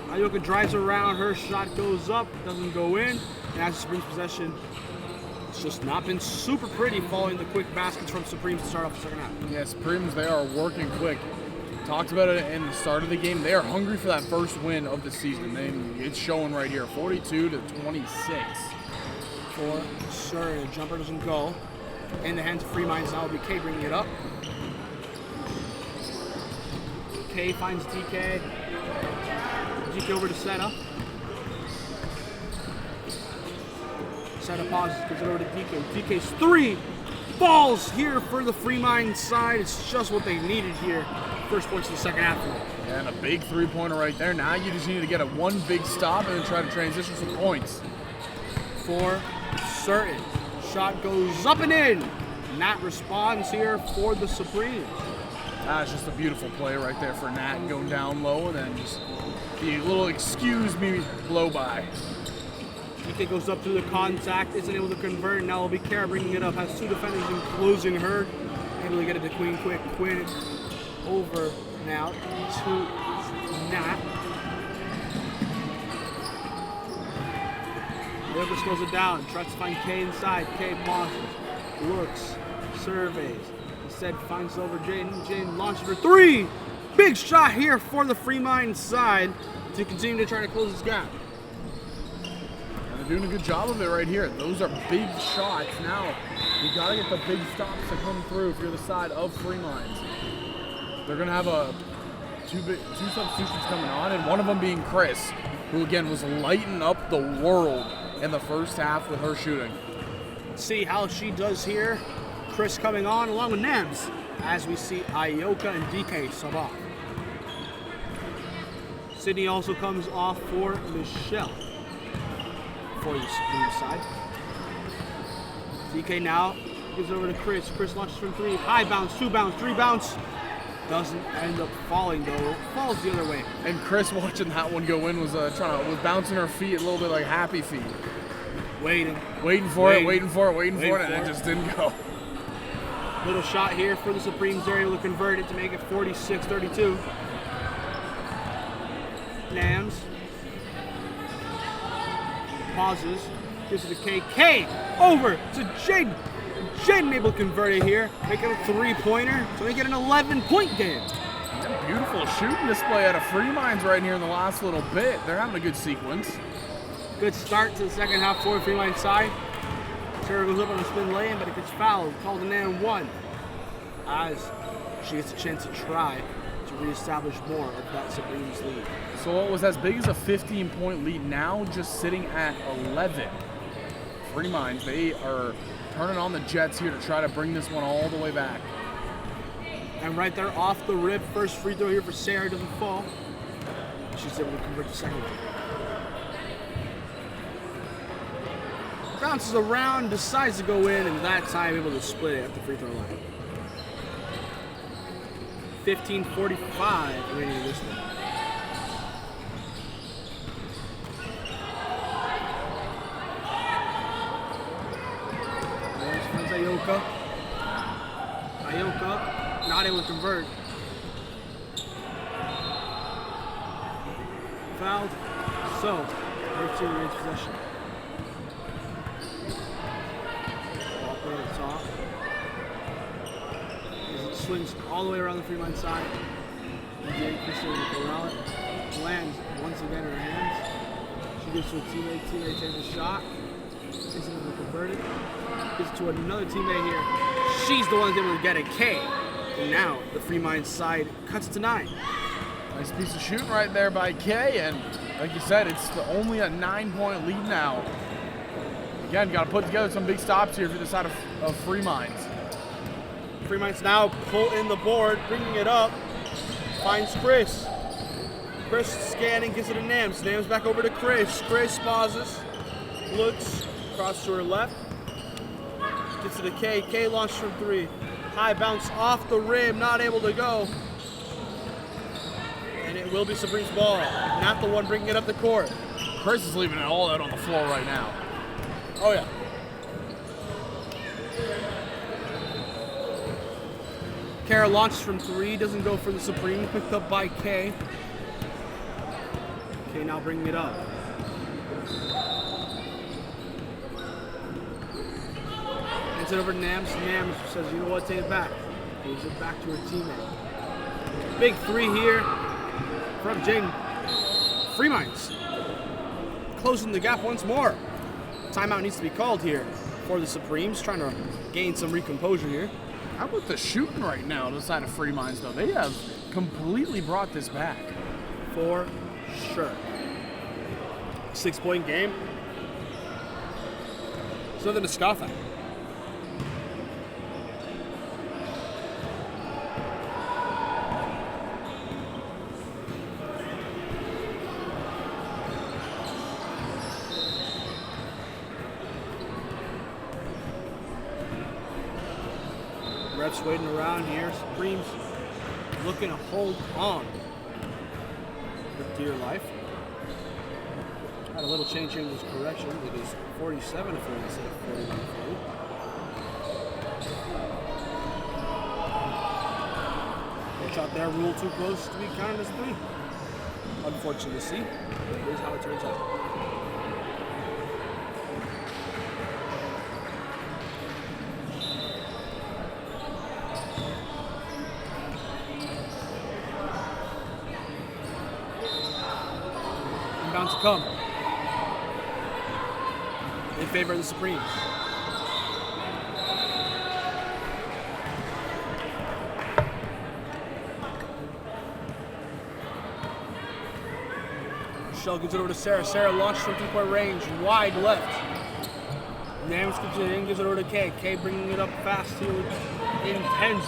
Ayoka drives around, her shot goes up, doesn't go in. And as Supreme's possession, it's just not been super pretty following the quick baskets from Supremes to start off the second half. Yeah, Supremes, they are working quick. Talked about it in the start of the game. They are hungry for that first win of the season. And it's showing right here, 42-26. For sure, the jumper doesn't go. In the hands of Free Minds now will be Kay bringing it up. Kay finds DK. DK over to Seta. Seta pauses, gives it over to DK. DK's 3 falls here for the Free Minds side. It's just what they needed here. First points of the second half. Yeah, and a big 3-pointer right there. Now you just need to get a 1 big stop and then try to transition some points. For certain. Shot goes up and in. Nat responds here for the Supremes. That's just a beautiful play right there for Nat, going down low and then just the little excuse me blow by. DK goes up through the contact, isn't able to convert. Now it'll be Kara bringing it up, has 2 defenders enclosing her. Able to get it to Queen quick. Quinn over now to Nat. Whoever slows it down, tries to find Kay inside. Kay pauses, looks, surveys. Instead finds over Jaden. Jaden launches for 3. Big shot here for the Free Minds side to continue to try to close this gap. And they're doing a good job of it right here. Those are big shots. Now, you got to get the big stops to come through if you're the side of Free Minds. They're going to have two substitutions coming on, and one of them being Chris, who again was lighting up the world in the first half with her shooting. Let's see how she does here. Chris coming on along with Nebs as we see Ayoka and DK sub off. Sydney also comes off for Michelle for the Supreme side. DK now gives it over to Chris. Chris launches from 3. High bounce, 2 bounce, 3 bounce. Doesn't end up falling though. Falls the other way. And Chris watching that one go in was bouncing her feet a little bit like happy feet. Waiting for it, and it just didn't go. Little shot here for the Supremes. They're able to convert it to make it 46-32. Nams pauses, gives it to K. Over to Jaden. Jaden able to convert it here, make it a 3-pointer, so make it an 11-point game. Beautiful shooting display out of Fremines right here in the last little bit. They're having a good sequence. Good start to the second half for Fremine side. Sarah goes up on a spin lane, but it gets fouled. Called an and 1. As she gets a chance to try to reestablish more of that Supremes lead. So it was as big as a 15-point lead, now just sitting at 11. Fremines, they are turning on the Jets here to try to bring this one all the way back. And right there off the rip, first free throw here for Sarah doesn't fall. She's able to convert the second one. Bounces around, decides to go in, and that time able to split it at the free throw line. 15:45 remaining in this one. There's Ayoka. Ayoka, not able to convert. Fouled. So, her team remains possession. Walker at the top. As it swings all the way around the Fremont side. DJ Crystal with the route. Lands once again in her hands. She gives to a teammate. Teammate takes a shot. Isn't able to convert it. Gives it to another teammate here. She's the one that's able to get a K. And now the Fremont side cuts to 9. Nice piece of shooting right there by Kay, and like you said, it's only a 9-point lead now. Again, got to put together some big stops here for the side of Fremont. Fremont's now pull in the board, bringing it up. Finds Chris. Chris scanning, gives it to Nams. Nams back over to Chris. Chris pauses, looks, across to her left. Gets to the K. K launched from 3. High bounce off the rim, not able to go. And it will be Supreme's ball. Not the one bringing it up the court. Chris is leaving it all out on the floor right now. Oh, yeah. Kara launches from 3, doesn't go for the Supreme. Picked up by K. K now bringing it up. Hands it over to Nams. Nams says, you know what, take it back. Gives it back to her teammate. Big 3 here from Jaden. Fremont closing the gap once more. Timeout needs to be called here for the Supremes, trying to gain some recomposure here. How about the shooting right now on the side of Fremont, though? They have completely brought this back. For sure. 6-point game. There's nothing to scoff at. Refs waiting around here. Supremes looking to hold on for dear life. Had a little change here in this correction. It is 47 to 40 instead of 41 to 40. Good shot there. Rule too close to be counted as 3. Unfortunate to see, but here's how it turns out. To come in favor of the Supremes. Michelle gives it over to Sarah. Sarah launched from 3-point range, wide left. Nams gives it in, gives it over to Kay. Kay bringing it up fast here with intense.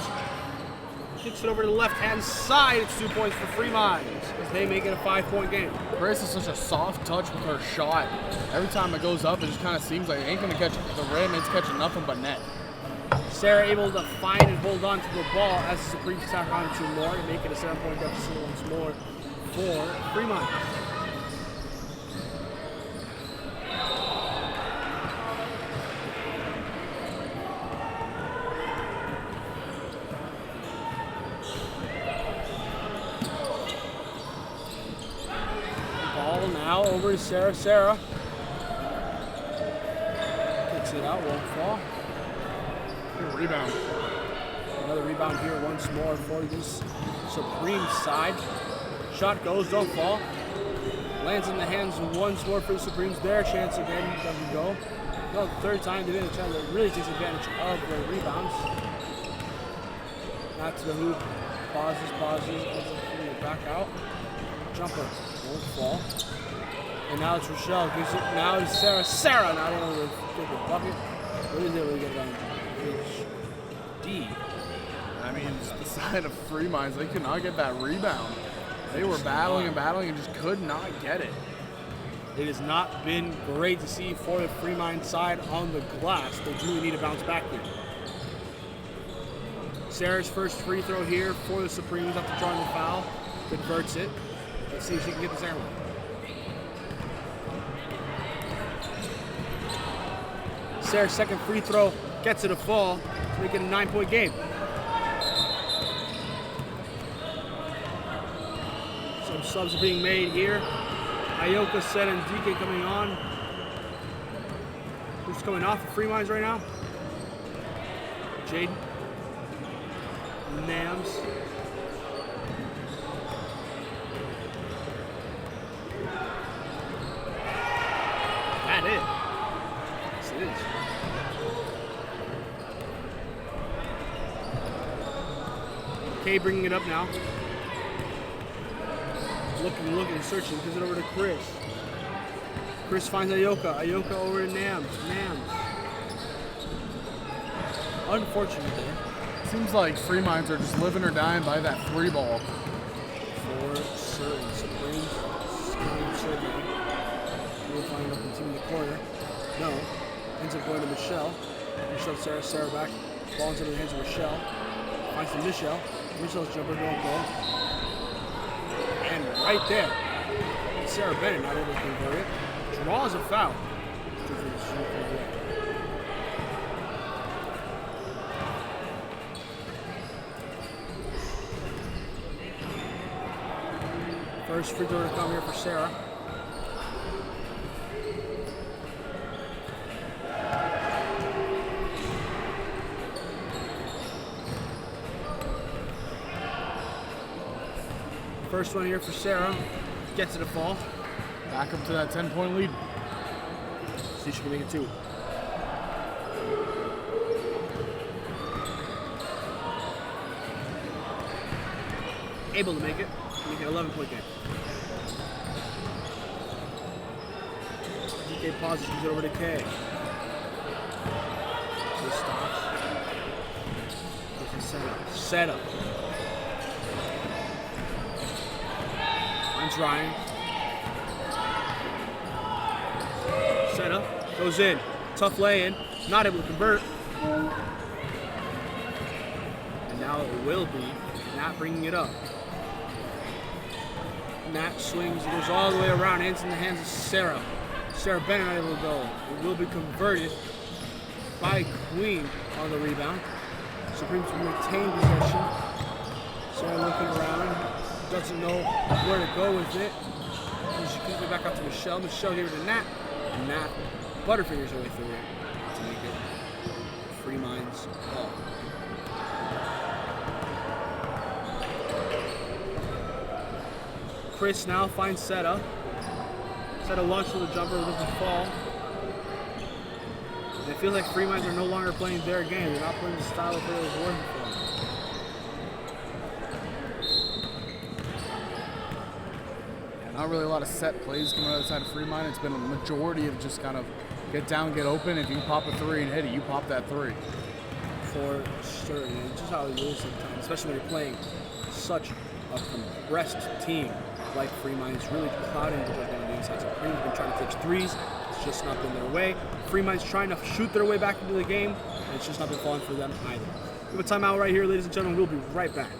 Kicks it over to the left-hand side. It's 2 points for Fremont as they make it a 5-point game. Chris is such a soft touch with her shot. Every time it goes up, it just kind of seems like it ain't going to catch the rim. It's catching nothing but net. Sarah able to find and hold on to the ball as the Supremes tack on 2 more and make it a 7-point deficit once more for Fremont. now over to Sarah. Sarah kicks it out, won't fall. Good rebound. Another rebound here once more for this Supreme side. Shot goes, don't fall. Lands in the hands once more for the Supremes. Their chance again, doesn't go. No, third time they didn't try to really takes advantage of the rebounds. Not to the hoop. Pauses, ends up putting it back out. Jumper won't fall. And now it's Rochelle. Gives it now to Sarah. Sarah not able to get the bucket. What is able to get on D? I mean, it's the side of Free Minds, they could not get that rebound. They were battling and just could not get it. It has not been great to see for the Free Mind side on the glass. They really need to bounce back there. Sarah's first free throw here for the Supremes after drawing the foul. Converts it. Let's see if she can get this air one. Sarah's second free throw gets it a fall to make it a 9-point game. Some subs are being made here. Ayoka, Set, and DK coming on. Who's coming off the Free Minds right now? Jaden. Nams. That it. Yes, it is. Kay bringing it up now. Looking, searching, gives it over to Chris. Chris finds Ayoka. Ayoka over to Nams. Unfortunate there. Seems like Free Minds are just living or dying by that 3 ball. For certain. Supreme. Certainly. We'll find up the team in the corner. No. Ends up going to Michelle. Michelle, Sarah back. Ball into the hands of Michelle. Finds to Michelle. Michelle's jumper don't go. And right there, Sarah Bennett not able to convert it. Draws a foul. First free throw to come here for Sarah. First one here for Sarah. Gets it a fall. Back up to that 10-point lead. See if she can make it 2. Able to make it. Make it 11-point game. DK pauses, gives it over to K. He stops. Set up. Finds Ryan. Set up. Goes in. Tough lay-in. Not able to convert. And now it will be. Not bringing it up. Nat swings, it goes all the way around, ends in the hands of Sarah. Sarah Bennett not able to go. It will be converted by Queen on the rebound. Supremes retain possession. Sarah looking around, doesn't know where to go with it. And she gives it back out to Michelle. Michelle gave it to Nat, and Nat butterfingers her way through it to make it Free Minds ball. Chris now finds Seta. Seta launches with a jumper, doesn't fall. And it feels like Free Minds are no longer playing their game. They're not playing the style of play that was working for them. Not really a lot of set plays coming out of the side of Free Mind. It's been a majority of just kind of get down, get open. If you pop a 3 and hit it, you pop that 3. For certain. It's just how it is sometimes, especially when you're playing such a compressed team like Free Mind. It's really clouding the down the inside. So Free's been trying to take 3s. It's just not been their way. Free Mind's trying to shoot their way back into the game, and it's just not been falling for them either. We have a timeout right here, ladies and gentlemen. We'll be right back.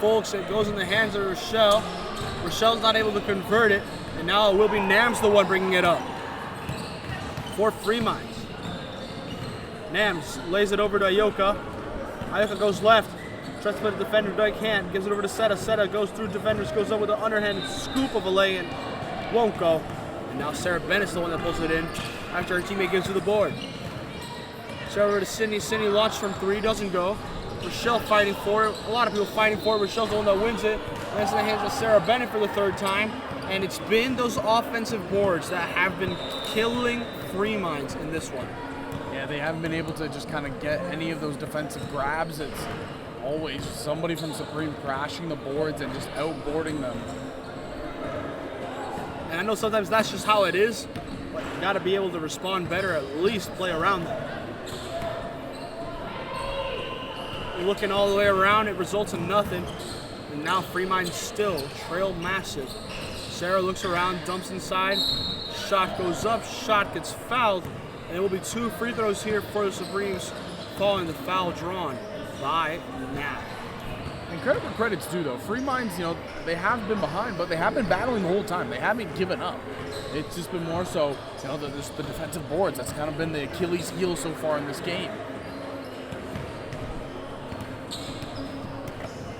folks. It goes in the hands of Rochelle. Rochelle's not able to convert it, and now it will be Nams the one bringing it up for Free Minds. Nams lays it over to Ayoka. Ayoka goes left, tries to put a defender, but can't. Gives it over to Seta. Seta goes through defenders, goes up with an underhand scoop of a lay-in. Won't go. And now Sarah Bennett's the one that pulls it in after her teammate gives her the board. Sarah over to Sydney. Sydney launched from 3, doesn't go. Rochelle fighting for it. A lot of people fighting for it. Rochelle's the one that wins it. Lands in the hands of Sarah Bennett for the 3rd time. And it's been those offensive boards that have been killing Free Minds in this one. Yeah, they haven't been able to just kind of get any of those defensive grabs. It's always somebody from Supreme crashing the boards and just outboarding them. And I know sometimes that's just how it is, but you got to be able to respond better, at least play around that. Looking all the way around, it results in nothing. And now Free Minds still trail massive. Sarah looks around, dumps inside. Shot goes up, shot gets fouled. And it will be 2 free throws here for the Supremes, following the foul drawn by Nat. And credit where credit's due, though. Free Minds, they have been behind, but they have been battling the whole time. They haven't given up. It's just been more so, the defensive boards. That's kind of been the Achilles heel so far in this game.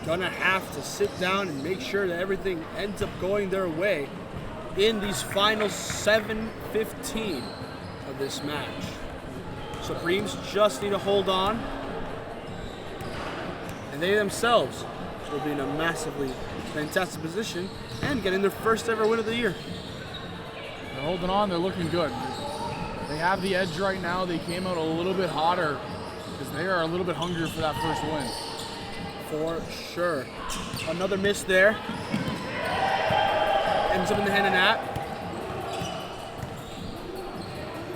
Gonna have to sit down and make sure that everything ends up going their way in these final 7:15 of this match. Supremes just need to hold on, and they themselves will be in a massively fantastic position and getting their first ever win of the year. They're holding on. They're looking good. They have the edge right now. They came out a little bit hotter because they are a little bit hungrier for that first win. For sure. Another miss there. Ends up in the hand of Nat.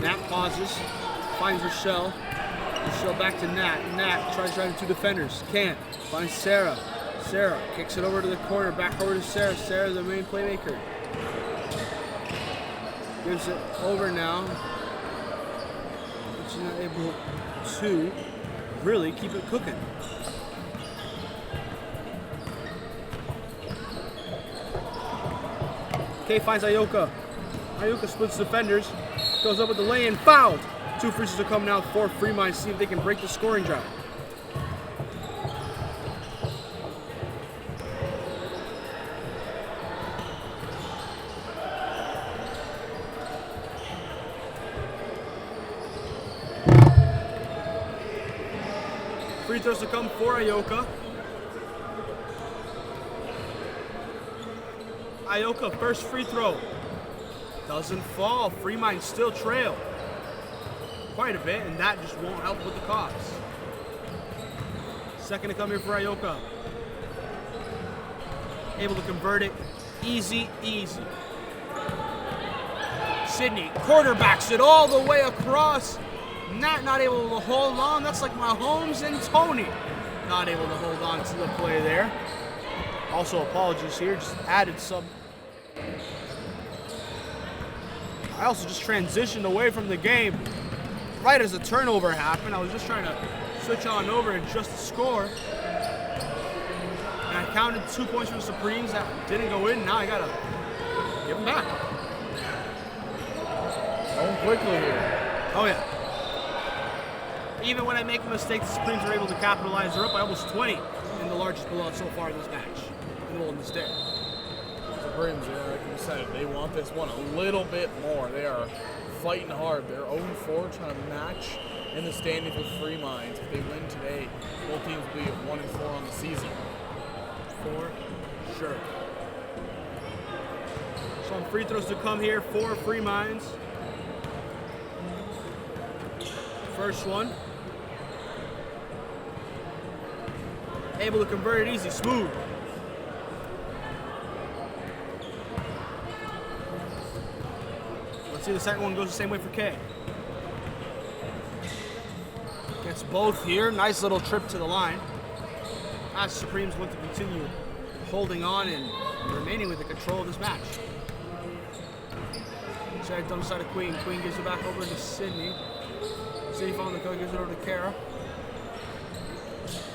Nat pauses. Finds Rochelle. Rochelle back to Nat. Nat tries driving 2 defenders. Can't. Finds Sarah. Sarah kicks it over to the corner. Back over to Sarah. Sarah, the main playmaker. Gives it over now. But she's not able to really keep it cooking. Kay finds Ayoka. Ayoka splits defenders. Goes up with the lay-in. Fouled. 2 free throws to come now for Free Minds. See if they can break the scoring drought. Free throws to come for Ayoka. Ayoka, first free throw. Doesn't fall. Free Minds still trail quite a bit, and that just won't help with the cause. Second to come here for Ayoka. Able to convert it. Easy, easy. Sydney quarterbacks it all the way across. Not able to hold on. That's like Mahomes and Tony. Not able to hold on to the play there. Also, apologies here. Just added some. I also just transitioned away from the game right as the turnover happened. I was just trying to switch on over and adjust the score. And I counted 2 points for the Supremes that didn't go in. Now I gotta give them back. Going quickly here. Oh yeah. Even when I make a mistake, the Supremes are able to capitalize. They're up by almost 20 in the largest blowout so far in this match. In the Golden State. Supremes, like you said, they want this one a little bit more. They are fighting hard. They're 0-4, trying to match in the standings with Free Minds. If they win today, both teams will be at 1-4 on the season. For sure. Some free throws to come here for Free Minds. First one. Able to convert it easy, smooth. Let's see, the second one goes the same way for Kay. Gets both here. Nice little trip to the line. As Supremes want to continue holding on and remaining with the control of this match. Side dump side of Queen. Queen gives it back over to Sydney. Sydney following the code, gives it over to Kara.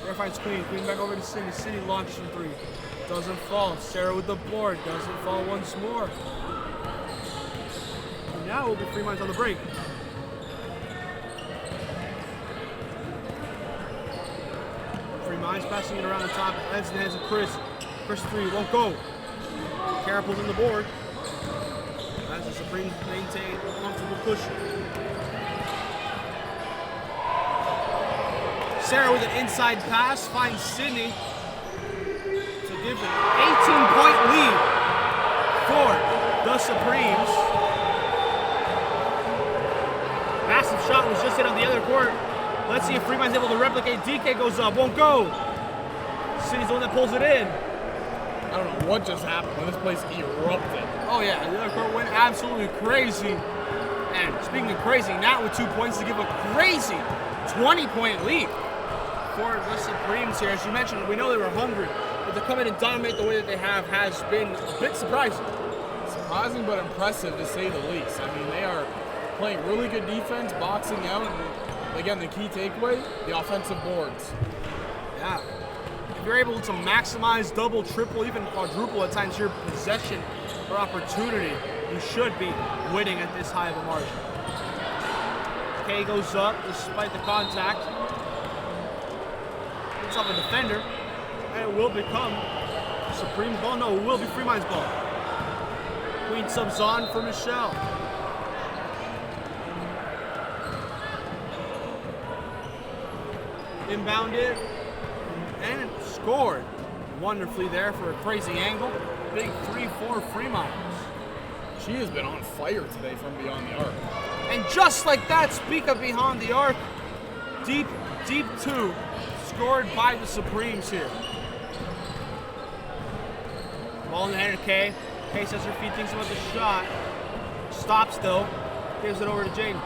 Sarah finds Queen. Queen back over to Cindy. Cindy launches from 3. Doesn't fall. Sarah with the board. Doesn't fall once more. And now it will be Free Minds on the break. Free Minds passing it around the top. Heads in the hands of Chris. Chris 3 won't go. Kara pulls in the board. As the Supremes maintain a comfortable push. Sarah with an inside pass finds Sydney to give an 18-point lead for the Supremes. Massive shot was just hit on the other court. Let's see if Freeman's able to replicate. DK goes up, won't go. Sydney's the one that pulls it in. I don't know what just happened when this place erupted. Oh yeah, the other court went absolutely crazy. And speaking of crazy, Nat with 2 points to give a crazy 20-point lead for the Supremes here. As you mentioned, we know they were hungry, but to come in and dominate the way that they have has been a bit surprising. Surprising but impressive to say the least. I mean, they are playing really good defense, boxing out, and again, the key takeaway, the offensive boards. Yeah. If you're able to maximize double, triple, even quadruple at times your possession or opportunity, you should be winning at this high of a margin. Kay goes up despite the contact. Gets off a defender, and it will become Supreme's ball. No, it will be Free Minds ball. Queen subs on for Michelle. Inbounded and scored wonderfully there for a crazy angle. Big 3-4 Free Minds. She has been on fire today from beyond the arc. And just like that, speak of behind the arc, deep 2 scored by the Supremes here. Ball in the hand of Kay. Kay sets her feet, thinks about the shot. Stops though, gives it over to Jane.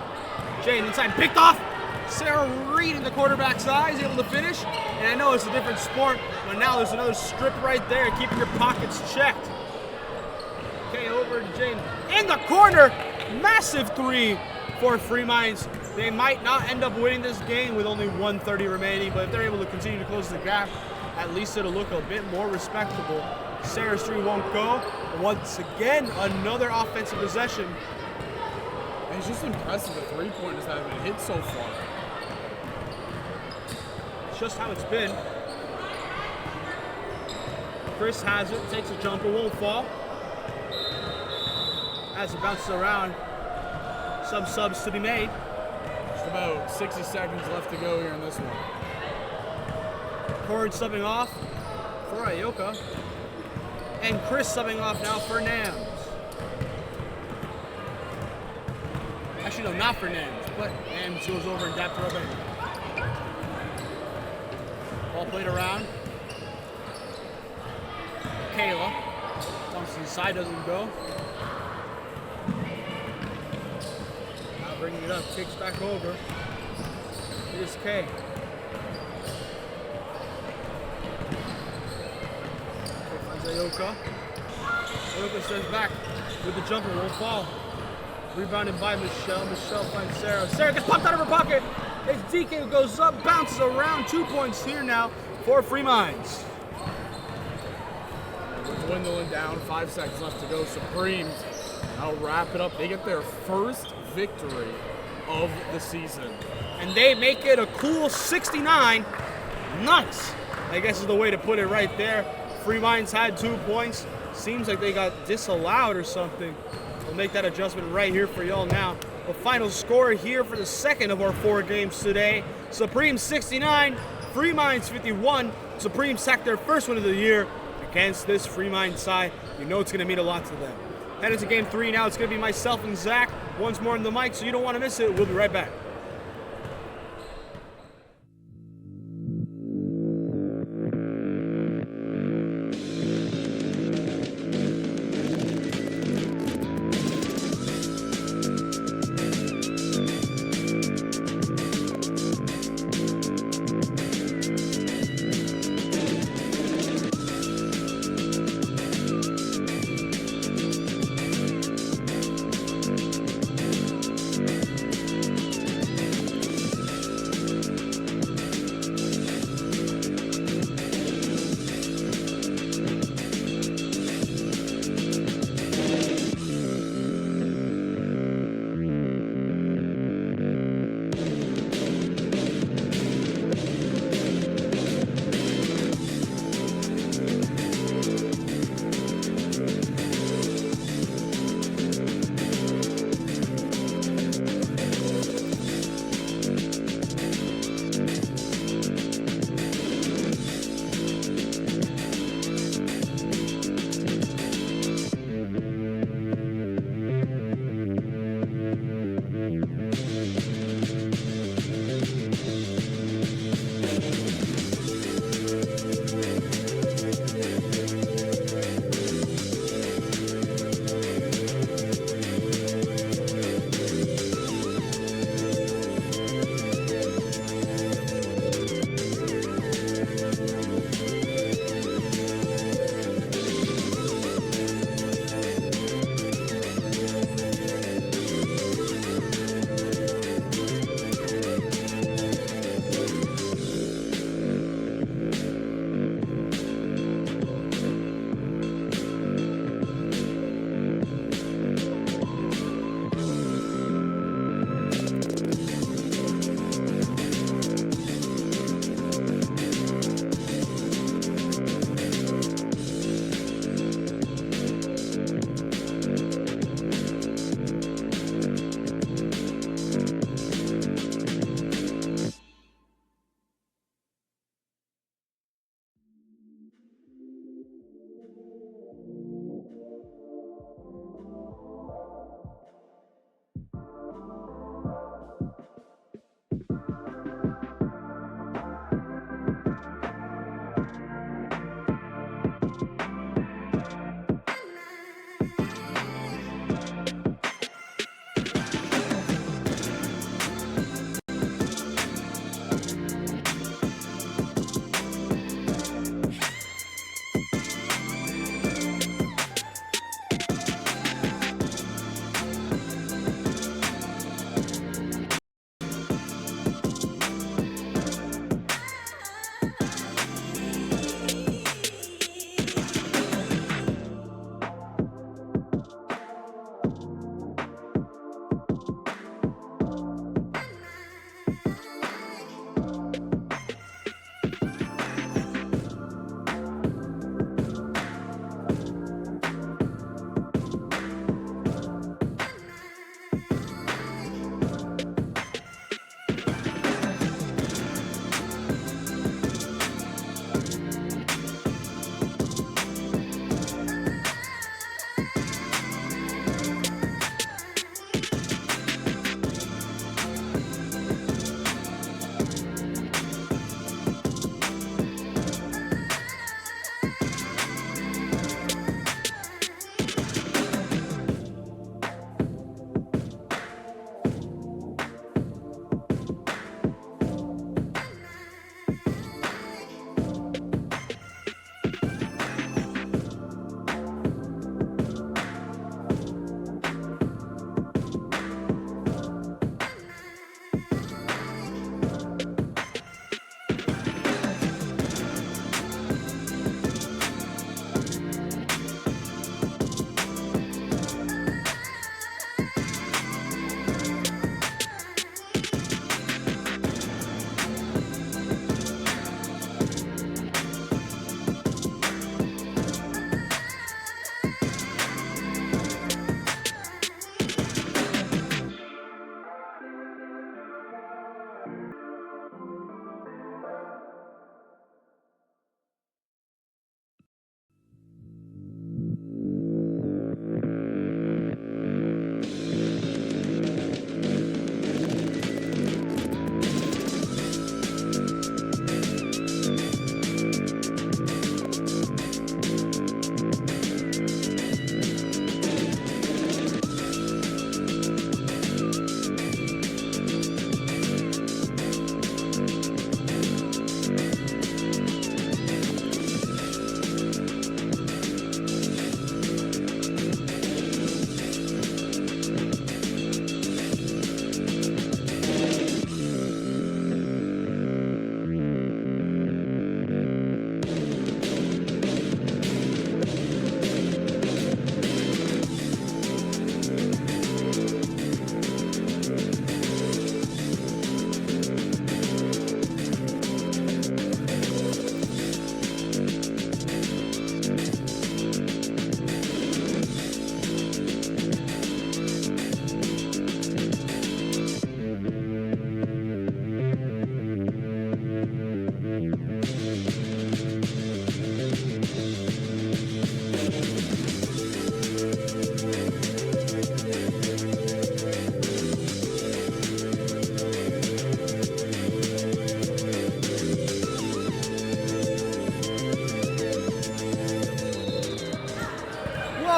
Jane inside, picked off. Sarah reading the quarterback's eyes, able to finish. And I know it's a different sport, but now there's another strip right there, keeping your pockets checked. Okay, over to Jane. In the corner, massive 3 for Free Minds. They might not end up winning this game with only 1:30 remaining, but if they're able to continue to close the gap, at least it'll look a bit more respectable. Sarah's 3 won't go. Once again, another offensive possession. And it's just impressive the 3-pointers that have been hit so far. Just how it's been. Chris has it, takes a jumper, won't fall. As it bounces around, some subs to be made. Just about 60 seconds left to go here in this one. Cord subbing off for Ayoka. And Chris subbing off now for Nams. Actually, no, not for Nams, but Nams goes over and dapped her up anyway. Ball played around. Kayla. Dumps inside, doesn't go. Now bringing it up, kicks back over. Here's Kay. Finds Ayoka. Ayoka steps back with the jumper, won't fall. Rebounded by Michelle. Michelle finds Sarah. Sarah gets popped out of her pocket. As DK goes up, bounces around. 2 points here now for Free Minds. We're dwindling down, 5 seconds left to go. Supremes, I'll wrap it up. They get their first victory of the season. And they make it a cool 69. Nice, I guess is the way to put it right there. Free Minds had 2 points. Seems like they got disallowed or something. We'll make that adjustment right here for y'all now. The final score here for the second of our 4 games today. Supremes 69, Free Minds 51. Supremes sacked their first win of the year against this Free Minds side. You know it's going to mean a lot to them. Headed to game 3 now. It's going to be myself and Zach once more in the mic, so you don't want to miss it. We'll be right back.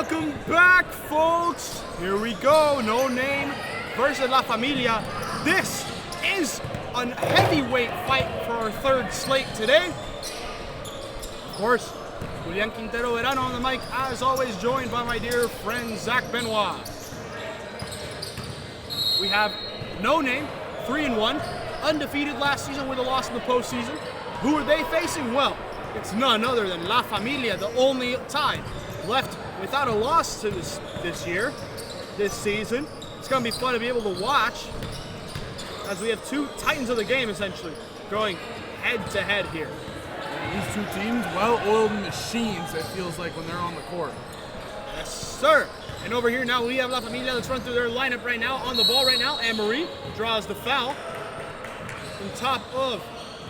Welcome back, folks. Here we go. No Name versus La Familia. This is a heavyweight fight for our third slate today. Of course, Julian Quintero Verano on the mic, as always, joined by my dear friend Zach Benoit. We have No Name, 3-1, undefeated last season with a loss in the postseason. Who are they facing? Well, it's none other than La Familia, the only tie left without a loss to this season. It's going to be fun to be able to watch as we have two titans of the game essentially going head to head here. These two teams, well-oiled machines, it feels like when they're on the court. Yes, sir. And over here now we have La Familia. Let's run through their lineup right now. On the ball right now, Anne-Marie draws the foul. On top of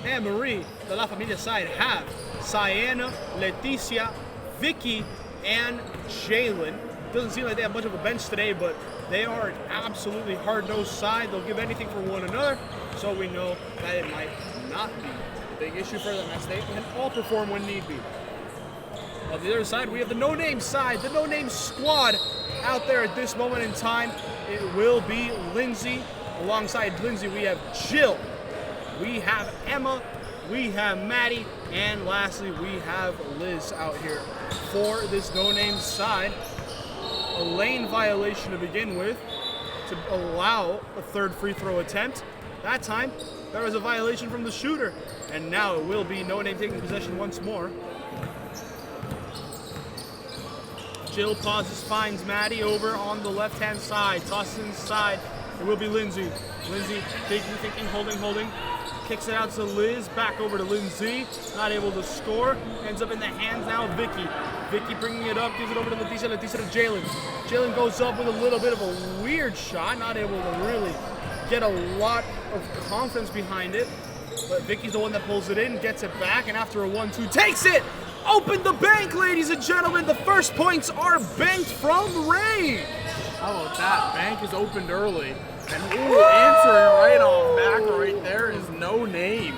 Anne-Marie, the La Familia side have Sienna, Leticia, Vicky, and Jalen. Doesn't seem like they have much of a bench today, but they are an absolutely hard-nosed side. They'll give anything for one another, so we know that it might not be a big issue for them as they can all perform when need be. On the other side, we have the No Name side, the No Name squad out there at this moment in time. It will be Lindsay. Alongside Lindsay, we have Jill, we have Emma, we have Maddie, and lastly, we have Liz out here for this No Name side. A lane violation to begin with to allow a third free throw attempt. That time, there was a violation from the shooter, and now it will be No Name taking possession once more. Jill pauses, finds Maddie over on the left-hand side, tosses inside. It will be Lindsay. Lindsay thinking, holding. Kicks it out to Liz, back over to Lindsay. Not able to score. Ends up in the hands now of Vicky. Vicky bringing it up, gives it over to Leticia. Leticia to Jalen. Jalen goes up with a little bit of a weird shot. Not able to really get a lot of confidence behind it. But Vicky's the one that pulls it in, gets it back, and after a 1-2, takes it! Open the bank, ladies and gentlemen. The first points are banked from Ray. How about that? Bank is opened early. And answering right off back right there is No Name.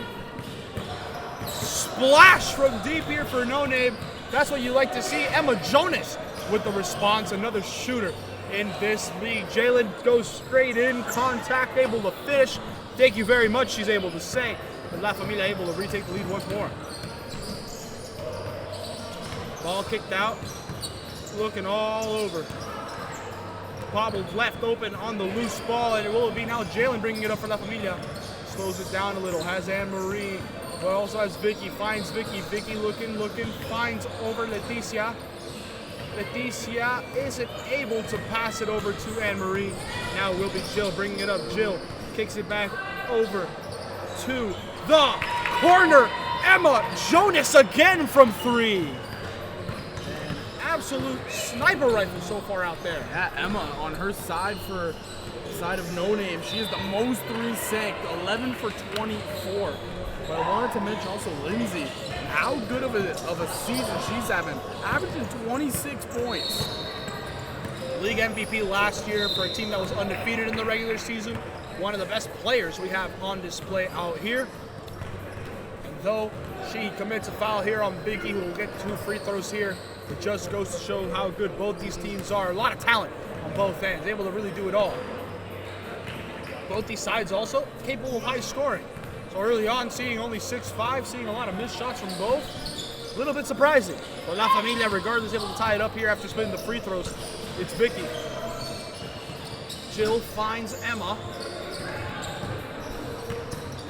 Splash from deep here for No Name. That's what you like to see. Emma Jonas with the response, another shooter in this league. Jalen goes straight in, contact, able to finish. Thank you very much, she's able to say. But La Familia able to retake the lead once more. Ball kicked out, looking all over. Bobbled left open on the loose ball, and it will be now Jalen bringing it up for La Familia. Slows it down a little, has Anne-Marie, but also has Vicky, finds Vicky. Vicky looking, finds over Leticia. Leticia isn't able to pass it over to Anne-Marie. Now it will be Jill bringing it up. Jill kicks it back over to the corner. Emma Jonas again from three. Absolute sniper rifle so far out there. Yeah, Emma on her side for side of No Name. She is the most threes sanked, 11 for 24. But I wanted to mention also Lindsay, how good of a season she's having, averaging 26 points. League MVP last year for a team that was undefeated in the regular season. One of the best players we have on display out here. And though she commits a foul here on Biggie, who will get 2 free throws here, it just goes to show how good both these teams are. A lot of talent on both ends, able to really do it all. Both these sides also capable of high scoring. So early on, seeing only 6-5, seeing a lot of missed shots from both, a little bit surprising. But La Familia, regardless, able to tie it up here after splitting the free throws. It's Vicky. Jill finds Emma.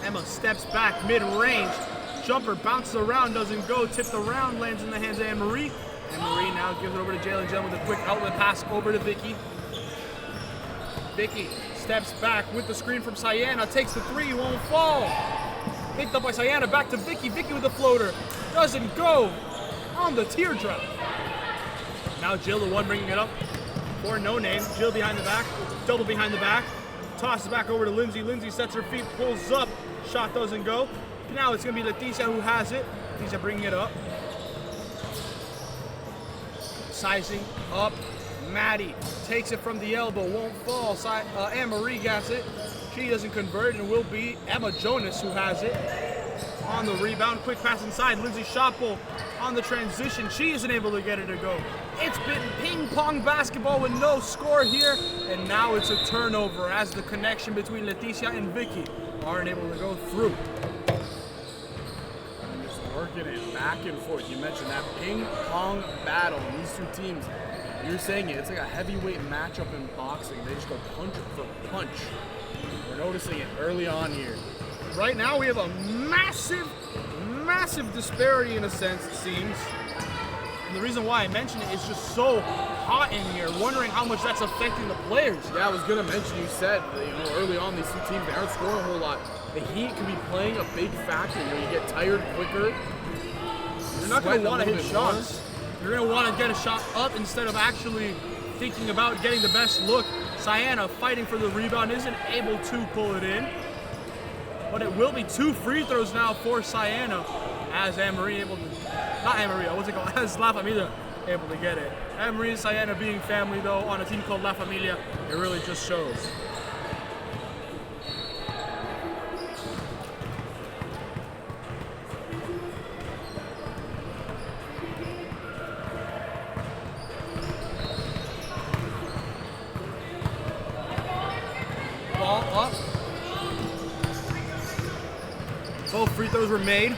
Emma steps back mid-range. Jumper bounces around, doesn't go, tipped around, lands in the hands of Anne-Marie. Anne-Marie now gives it over to Jalen. Jalen with a quick outlet pass over to Vicky. Vicky steps back with the screen from Sienna, takes the three, won't fall. Picked up by Sienna, back to Vicky. Vicky with the floater, doesn't go on the teardrop. Now Jill, the one bringing it up for No Name. Jill behind the back, double behind the back. Tosses back over to Lindsay. Lindsay sets her feet, pulls up, shot doesn't go. Now it's going to be Leticia who has it. Leticia bringing it up. Sizing up. Maddie takes it from the elbow, won't fall. Anne-Marie gets it. She doesn't convert, and it will be Emma Jonas who has it. on the rebound. Quick pass inside. Lindsay Schoppel on the transition. She isn't able to get it to go. It's been ping pong basketball with no score here, and now it's a turnover as the connection between Leticia and Vicky aren't able to go through. And just working it back and forth. You mentioned that ping pong battle. These two teams, you're saying it. It's like a heavyweight matchup in boxing. They just go punch for punch. We're noticing it early on here. Right now we have a massive disparity in a sense, it seems. And the reason why I mention it is just so hot in here, wondering how much that's affecting the players. Yeah, I was gonna mention, you said, early on these two teams, they aren't scoring a whole lot. The heat can be playing a big factor. You get tired quicker. You're not gonna want to hit shots. You're gonna want to get a shot up instead of actually thinking about getting the best look. Sienna fighting for the rebound, isn't able to pull it in. But it will be 2 free throws now for Sienna as Anne-Marie able to, not Anne-Marie, what's it called, as La Familia able to get it. Anne-Marie and Sienna being family though on a team called La Familia, it really just shows. Ball up. Both free throws were made.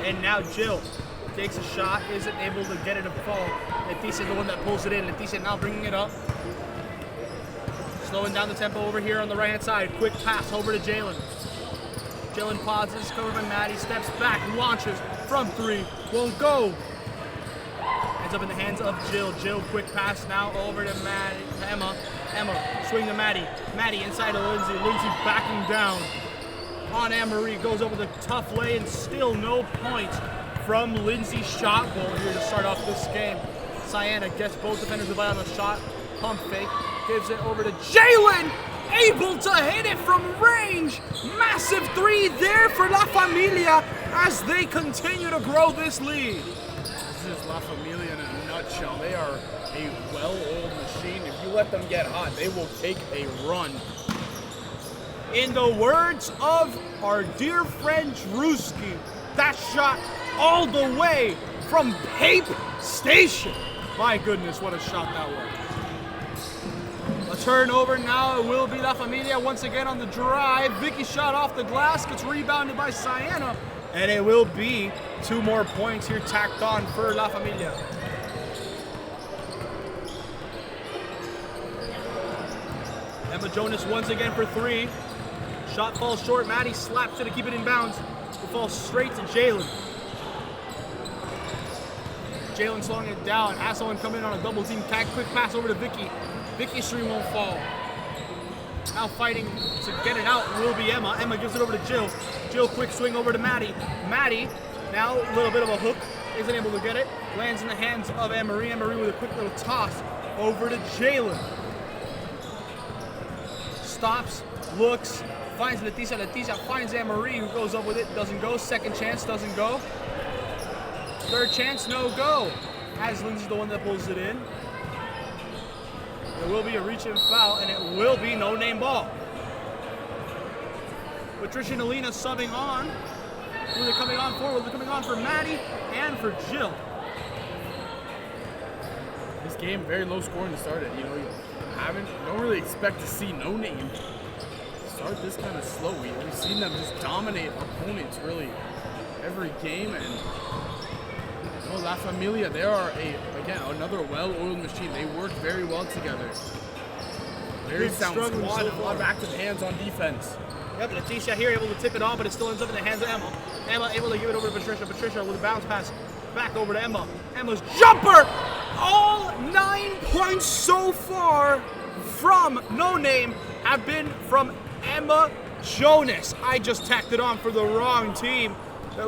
And now Jill takes a shot, isn't able to get it to fall. Leticia the one that pulls it in. Leticia now bringing it up. Slowing down the tempo over here on the right hand side. Quick pass over to Jalen. Jalen pauses, covered by Maddie, steps back, launches from 3, won't go. Ends up in the hands of Jill. Jill, quick pass now over to Maddie, Emma. Emma, swing to Maddie. Maddie inside to Lindsay. Lindsay backing down on Anne-Marie. Goes over the tough lay and still no points from Lindsay Schoppel here to start off this game. Sienna gets both defenders to on the shot. Pump fake. Gives it over to Jalen. Able to hit it from range. Massive 3 there for La Familia as they continue to grow this lead. This is La Familia in a nutshell. They are a well-oiled machine. If you let them get hot, they will take a run. In the words of our dear friend Drewski, that shot all the way from Pape Station. My goodness, what a shot that was. A turnover now, it will be La Familia once again on the drive. Vicky shot off the glass, gets rebounded by Sienna, and it will be 2 more points here tacked on for La Familia. Emma Jonas once again for 3. Shot falls short. Maddie slaps it to keep it in bounds. It falls straight to Jalen. Jalen slowing it down. Has someone come in on a double team tag. Quick pass over to Vicky. Vicky's 3 won't fall. Now fighting to get it out will be Emma. Emma gives it over to Jill. Jill quick swing over to Maddie. Maddie now a little bit of a hook. Isn't able to get it. Lands in the hands of Anne-Marie. Anne-Marie with a quick little toss over to Jalen. Stops, looks, finds Leticia. Leticia finds Anne-Marie, who goes up with it. Doesn't go. Second chance, doesn't go. Third chance, no go. As Lindsay's the one that pulls it in. There will be a reach and foul, and it will be no-name ball. Patricia and Alina subbing on. Who are they coming on for? Well, they're coming on for Maddie and for Jill. This game, very low scoring to start it. You don't really expect to see no name start this kind of slow. We've seen them just dominate opponents really every game, and La Familia, they are another well-oiled machine. They work very well together. Very sound squad, a lot of active hands on defense. Yep, Leticia here able to tip it on, but it still ends up in the hands of Emma. Emma able to give it over to Patricia. Patricia with a bounce pass back over to Emma. Emma's jumper! All 9 points so far from No Name have been from Emma Jonas. I just tacked it on for the wrong team.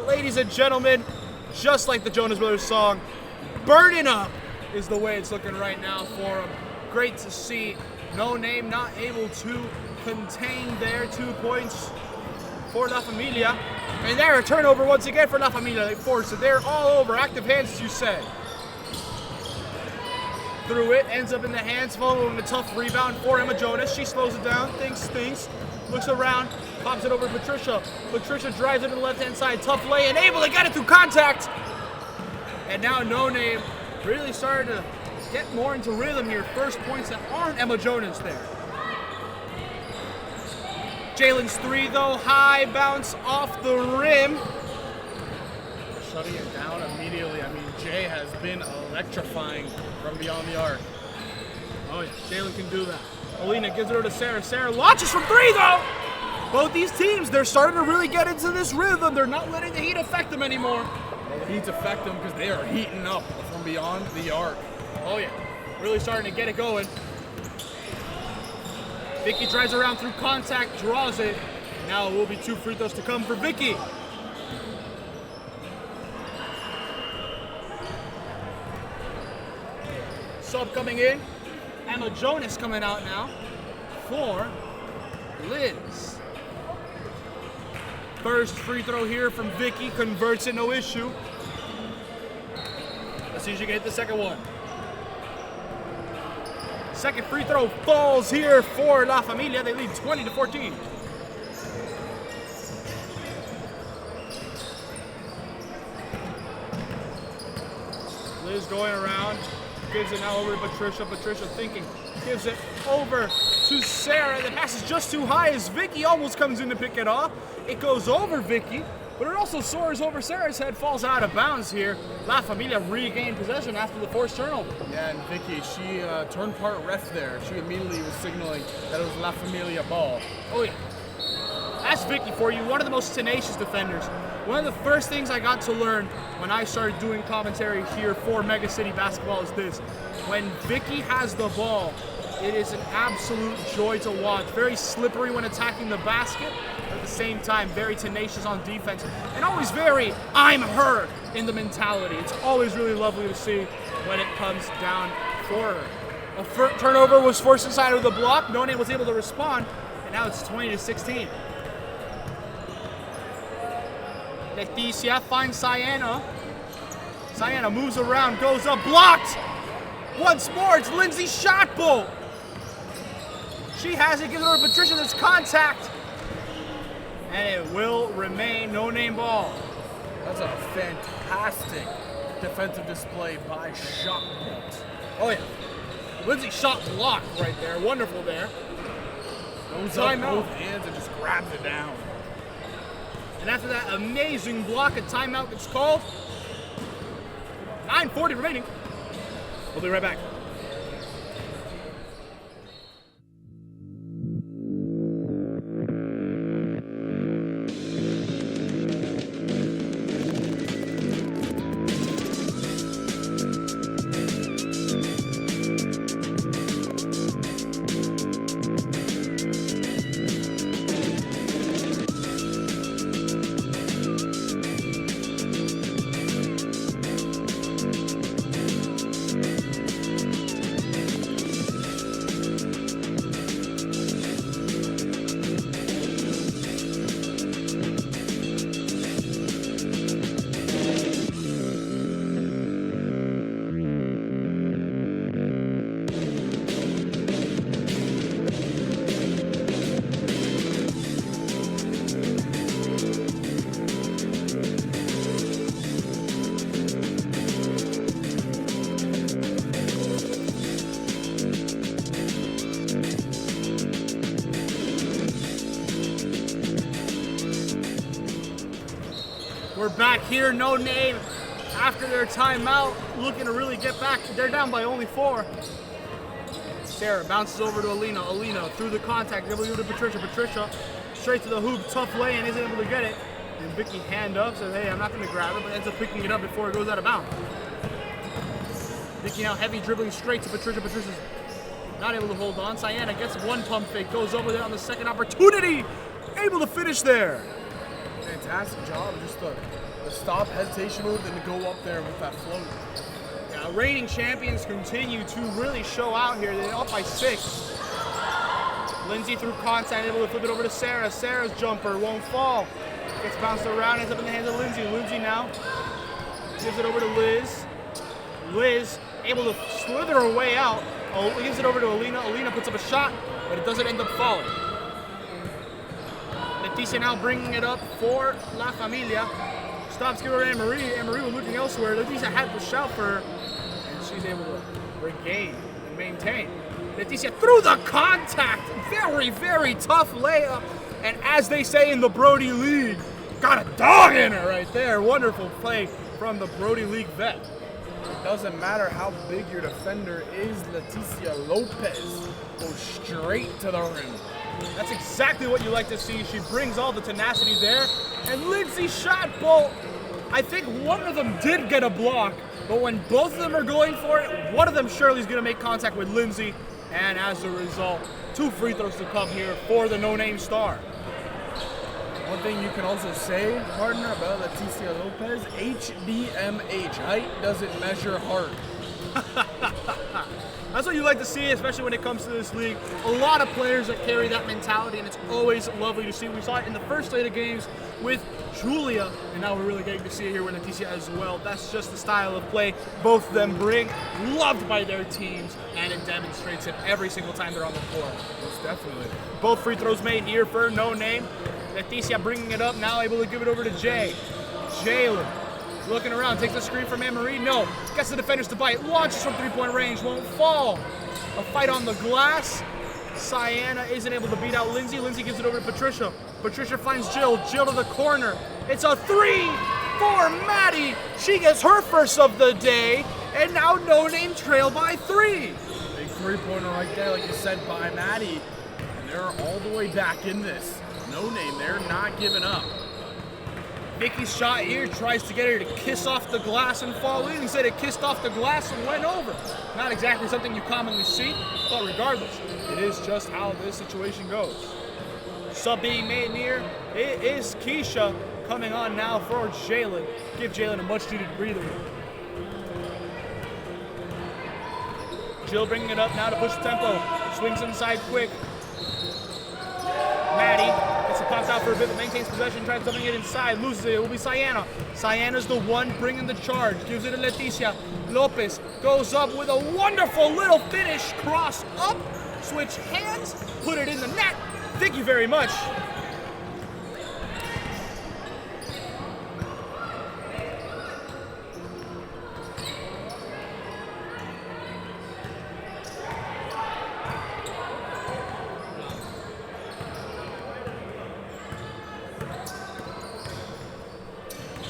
Ladies and gentlemen, just like the Jonas Brothers song, burning up is the way it's looking right now for them. Great to see. No Name not able to contain their 2 points for La Familia. And there, a turnover once again for La Familia. They forced it. They're all over. Active hands, as you said. through it, ends up in the hands, following a tough rebound for Emma Jonas. She slows it down, thinks, looks around, pops it over to Patricia. Patricia drives it to the left-hand side, tough lay, and able to get it through contact. And now No Name really started to get more into rhythm here. First points that aren't Emma Jonas there. Jalen's three, though, high bounce off the rim. Shutting it down immediately. I mean, Jay has been electrifying from beyond the arc. Oh yeah, Jalen can do that. Alina gives it over to Sarah. Sarah launches from three, though. Both these teams, they're starting to really get into this rhythm. They're not letting the heat affect them anymore. Well, the Heat's affect them because they are heating up from beyond the arc. Oh yeah, really starting to get it going. Vicky drives around through contact, draws it. Now it will be 2 free throws to come for Vicky. Sub coming in. Emma Jonas coming out now for Liz. First free throw here from Vicky, converts it, no issue. Let's see if she can hit the second one. Second free throw falls here for La Familia. They lead 20-14. Liz going around, gives it now over to Patricia. Patricia thinking, gives it over to Sarah. The pass is just too high as Vicky almost comes in to pick it off. It goes over Vicky, but it also soars over Sarah's head, falls out of bounds here. La Familia regained possession after the forced turnover. Yeah, and Vicky, she turned part ref there. She immediately was signaling that it was La Familia ball. Oh yeah. That's Vicky for you, one of the most tenacious defenders. One of the first things I got to learn when I started doing commentary here for Megacity basketball is this. When Vicky has the ball, it is an absolute joy to watch. Very slippery when attacking the basket, but at the same time, very tenacious on defense. And always very, I'm her in the mentality. It's always really lovely to see when it comes down for her. A turnover was forced inside of the block. No Name was able to respond, and now it's 20-16. Leticia finds Sienna. Sienna moves around, goes up, blocked! Once more, it's Lindsay's shot pull. She has it, gives it over to Patricia, there's contact. And it will remain No Name ball. That's a fantastic defensive display by Shot Bolt. Oh yeah. Lindsay shot blocked right there, wonderful there. Goes up both hands and just grabs it down. And after that amazing block, a timeout gets called. 9:40 remaining. We'll be right back. We're back here, No Name, after their timeout, looking to really get back. They're down by only 4. Sarah bounces over to Alina. Alina through the contact, able to go to Patricia. Patricia straight to the hoop, tough lay, and isn't able to get it. And Vicky hand up, says, hey, I'm not going to grab it, but ends up picking it up before it goes out of bounds. Vicky now heavy dribbling straight to Patricia. Patricia's not able to hold on. Sienna gets one pump fake, goes over there on the second opportunity, able to finish there. Fantastic job, just the stop hesitation move, then to go up there with that float. Yeah, reigning champions continue to really show out here. They're up by 6. Lindsay through contact, able to flip it over to Sarah. Sarah's jumper won't fall. Gets bounced around, ends up in the hands of Lindsay. Lindsay now gives it over to Liz. Liz able to slither her way out. Gives it over to Alina. Alina puts up a shot, but it doesn't end up falling. Leticia now bringing it up for La Familia. Stops give her to Anne-Marie. Anne-Marie was looking elsewhere. Leticia had the shout for her, and she's able to regain and maintain. Leticia through the contact. Very, very tough layup. And as they say in the Brody League, got a dog in her right there. Wonderful play from the Brody League vet. It doesn't matter how big your defender is, Leticia Lopez goes straight to the rim. That's exactly what you like to see. She brings all the tenacity there. And Lindsay shot bolt. I think one of them did get a block, but when both of them are going for it, one of them surely is going to make contact with Lindsay. And as a result, 2 free throws to come here for the no-name star. One thing you can also say, partner, about Leticia Lopez, HDMH, height doesn't measure heart. That's what you like to see, especially when it comes to this league. A lot of players that carry that mentality, and it's always lovely to see. We saw it in the first slate of games with Julia, and now we're really getting to see it here with Leticia as well. That's just the style of play both of them bring, loved by their teams, and it demonstrates it every single time they're on the court. Most definitely. Both free throws made here for no name. Leticia bringing it up, now able to give it over to Jay. Jalen looking around, takes the screen from Anne-Marie. No, gets the defenders to bite. Launches from three-point range, won't fall. A fight on the glass. Sienna isn't able to beat out Lindsay. Lindsay gives it over to Patricia. Patricia finds Jill. Jill to the corner. It's a 3 for Maddie. She gets her first of the day. And now No Name trail by 3. Big three-pointer right there, like you said, by Maddie. And they're all the way back in this. No Name, they're not giving up. Vicky's shot here tries to get her to kiss off the glass and fall in. Instead, it kissed off the glass and went over. Not exactly something you commonly see, but regardless, it is just how this situation goes. Sub being made near, it is Keisha coming on now for Jalen. Give Jalen a much-needed breather. Jill bringing it up now to push the tempo. Swings inside quick. Maddie gets the pops out for a bit, but maintains possession, tries something it inside, loses it. It will be Sienna. Sienna's the one bringing the charge, gives it to Leticia. Lopez goes up with a wonderful little finish, cross up, switch hands, put it in the net. Thank you very much.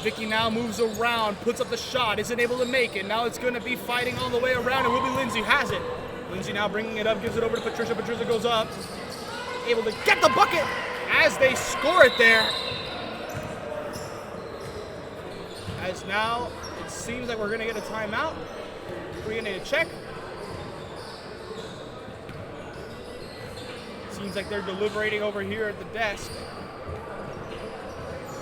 Vicky now moves around, puts up the shot, isn't able to make it. Now it's going to be fighting all the way around. It will be Lindsay, has it. Lindsay now bringing it up, gives it over to Patricia. Patricia goes up, able to get the bucket as they score it there. As now it seems like we're going to get a timeout. We're going to need a check. Seems like they're deliberating over here at the desk.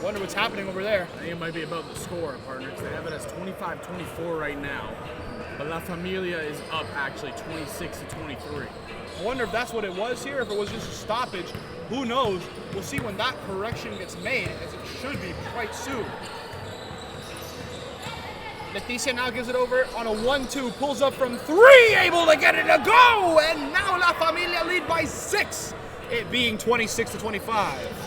Wonder what's happening over there. I think it might be about the score, partner, because they have it as 25-24 right now. But La Familia is up actually 26-23. I wonder if that's what it was here, if it was just a stoppage. Who knows? We'll see when that correction gets made, as it should be quite soon. Leticia now gives it over on a 1-2, pulls up from 3, able to get it to go! And now La Familia lead by 6, it being 26-25.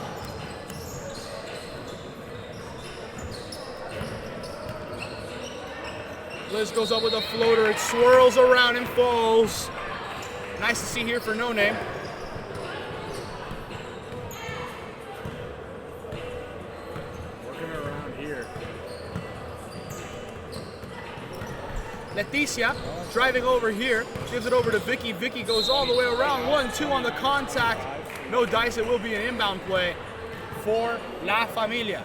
Liz goes up with a floater, it swirls around and falls. Nice to see here for No Name. Working around here. Leticia driving over here, gives it over to Vicky. Vicky goes all the way around, 1-2 on the contact. No dice, it will be an inbound play for La Familia.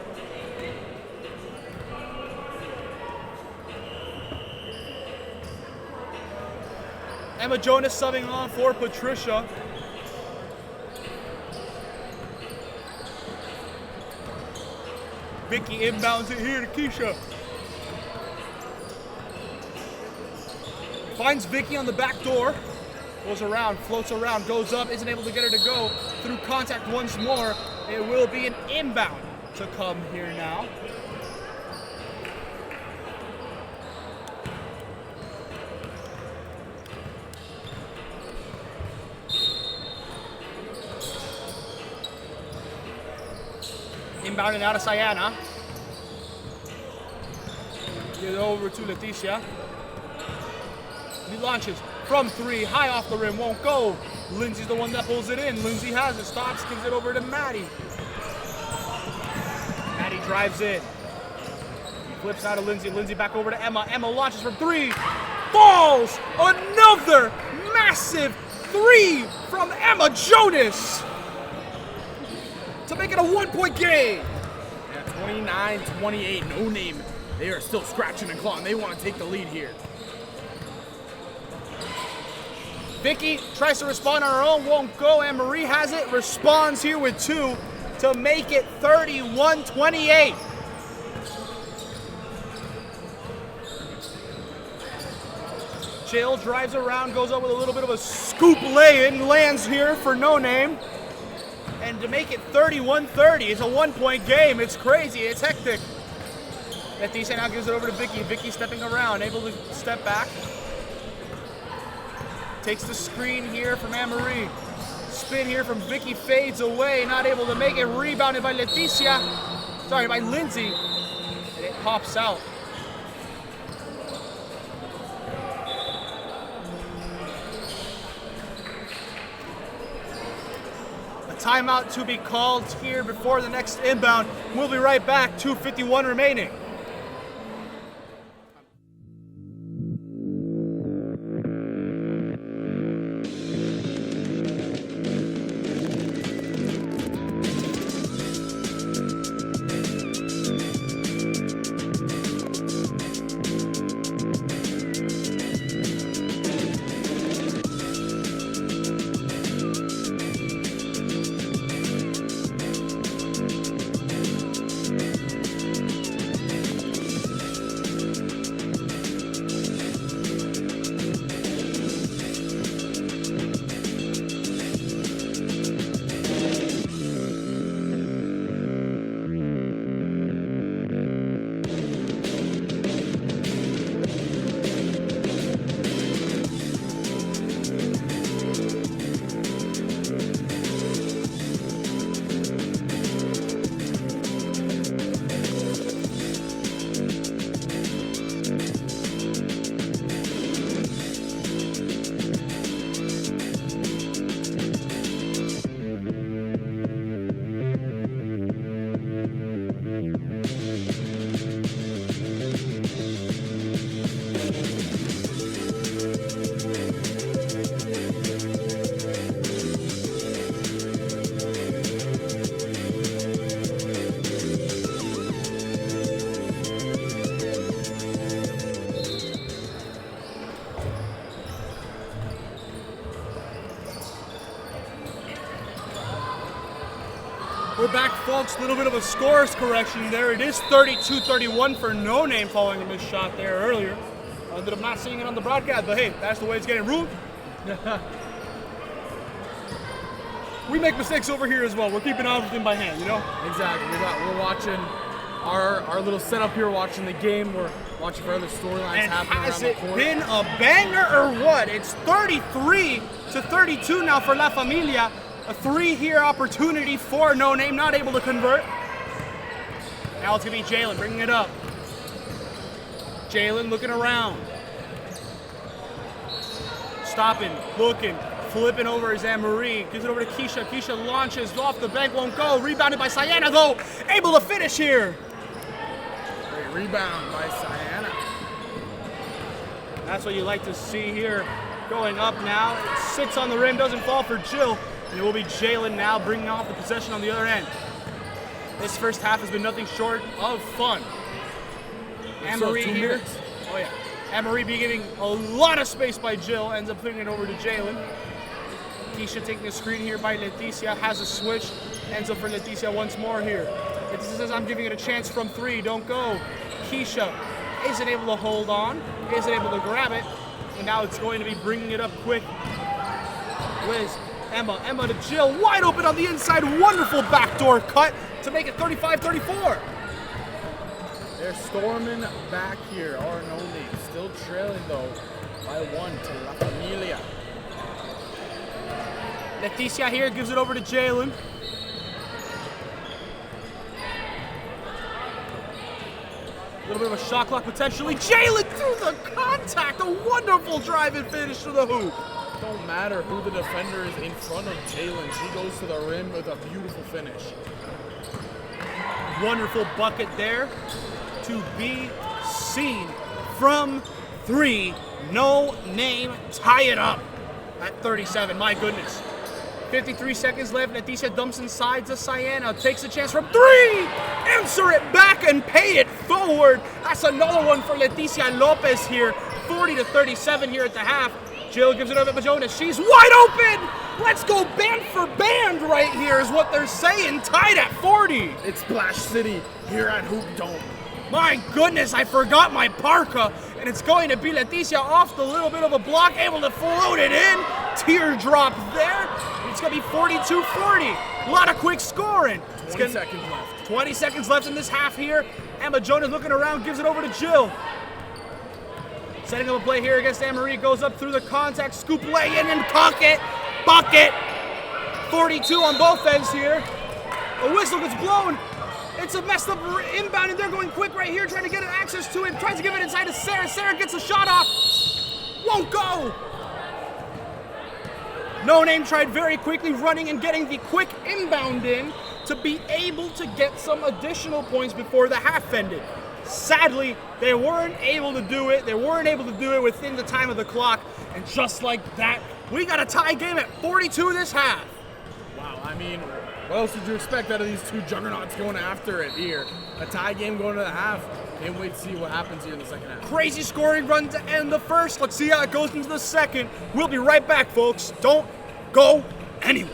Emma Jonas subbing on for Patricia. Vicky inbounds it here to Keisha. Finds Vicky on the back door. Goes around, floats around, goes up, isn't able to get her to go. Through contact once more. It will be an inbound to come here now. Inbound and out of Sayana. Get it over to Leticia. He launches from 3, high off the rim, won't go. Lindsay's the one that pulls it in. Lindsay has it, stops, gives it over to Maddie. Maddie drives in. Flips out of Lindsay. Lindsay back over to Emma. Emma launches from 3. Falls! Another massive 3 from Emma Jonas to make it a 1-point game. Yeah, 29-28, no name. They are still scratching and clawing. They want to take the lead here. Vicky tries to respond on her own, won't go. Anne-Marie has it, responds here with 2 to make it 31-28. Jill drives around, goes up with a little bit of a scoop lay-in, lands here for no name. And to make it 31-30, it's a 1-point game. It's crazy, it's hectic. Leticia now gives it over to Vicky. Vicky stepping around, able to step back. Takes the screen here from Anne-Marie. Spin here from Vicky, fades away, not able to make it. Rebounded by by Lindsay. And it pops out. Timeout to be called here before the next inbound. We'll be right back. 2:51 remaining. We're back, folks. A little bit of a scores correction there. It is 32-31 for No Name following a missed shot there earlier. Ended up not seeing it on the broadcast, but hey, that's the way it's getting ruled. We make mistakes over here as well. We're keeping everything by hand, you know? Exactly. We're watching our little setup here, watching the game. We're watching for other storylines happening around the court. Has it been a banger or what? It's 33-32 now for La Familia. A 3 here opportunity for No Name, not able to convert. Now it's going to be Jalen bringing it up. Jalen looking around. Stopping, looking, flipping over is Anne-Marie. Gives it over to Keisha. Keisha launches off the bank, won't go. Rebounded by Sayana though. Able to finish here. Great rebound by Sayana. That's what you like to see here. Going up now. It sits on the rim, doesn't fall for Jill. And it will be Jalen now bringing off the possession on the other end. This first half has been nothing short of fun. Anne-Marie here. Oh yeah. Anne-Marie be getting a lot of space by Jill. Ends up putting it over to Jalen. Keisha taking a screen here by Leticia. Has a switch. Ends up for Leticia once more here. Leticia says, I'm giving it a chance from 3. Don't go. Keisha isn't able to hold on. Isn't able to grab it. And now it's going to be bringing it up quick. Liz. Emma to Jill, wide open on the inside, wonderful backdoor cut to make it 35-34. They're storming back here, or No Name, still trailing though by 1 to La Familia. Leticia here gives it over to Jalen. A little bit of a shot clock potentially. Jalen through the contact. A wonderful drive and finish to the hoop. Don't matter who the defender is in front of Jalen. She goes to the rim with a beautiful finish. Wonderful bucket there to be seen from 3. No name. Tie it up at 37. My goodness. 53 seconds left. Leticia dumps inside to Sienna. Takes a chance from 3. Answer it back and pay it forward. That's another one for Leticia Lopez here. 40-37 here at the half. Jill gives it over to Jonas. She's wide open. Let's go band for band right here is what they're saying. Tied at 40. It's Splash City here at Hoop Dome. My goodness, I forgot my parka. And it's going to be Leticia off the little bit of a block, able to float it in. Teardrop there. It's going to be 42-40. A lot of quick scoring. 20 seconds left. 20 seconds left in this half here. Emma Jonas looking around, gives it over to Jill. Setting up a play here against Anne-Marie. Goes up through the contact, scoop lay in and bucket. 42 on both ends here. A whistle gets blown. It's a messed up inbound, and they're going quick right here, trying to get access to it. Tries to give it inside to Sarah. Sarah gets a shot off. Won't go. No Name tried very quickly running and getting the quick inbound in to be able to get some additional points before the half ended. Sadly, they weren't able to do it. They weren't able to do it within the time of the clock. And just like that, we got a tie game at 42 this half. Wow, I mean, what else did you expect out of these two juggernauts going after it here? A tie game going to the half. Can't wait to see what happens here in the second half. Crazy scoring run to end the first. Let's see how it goes into the second. We'll be right back, folks. Don't go anywhere.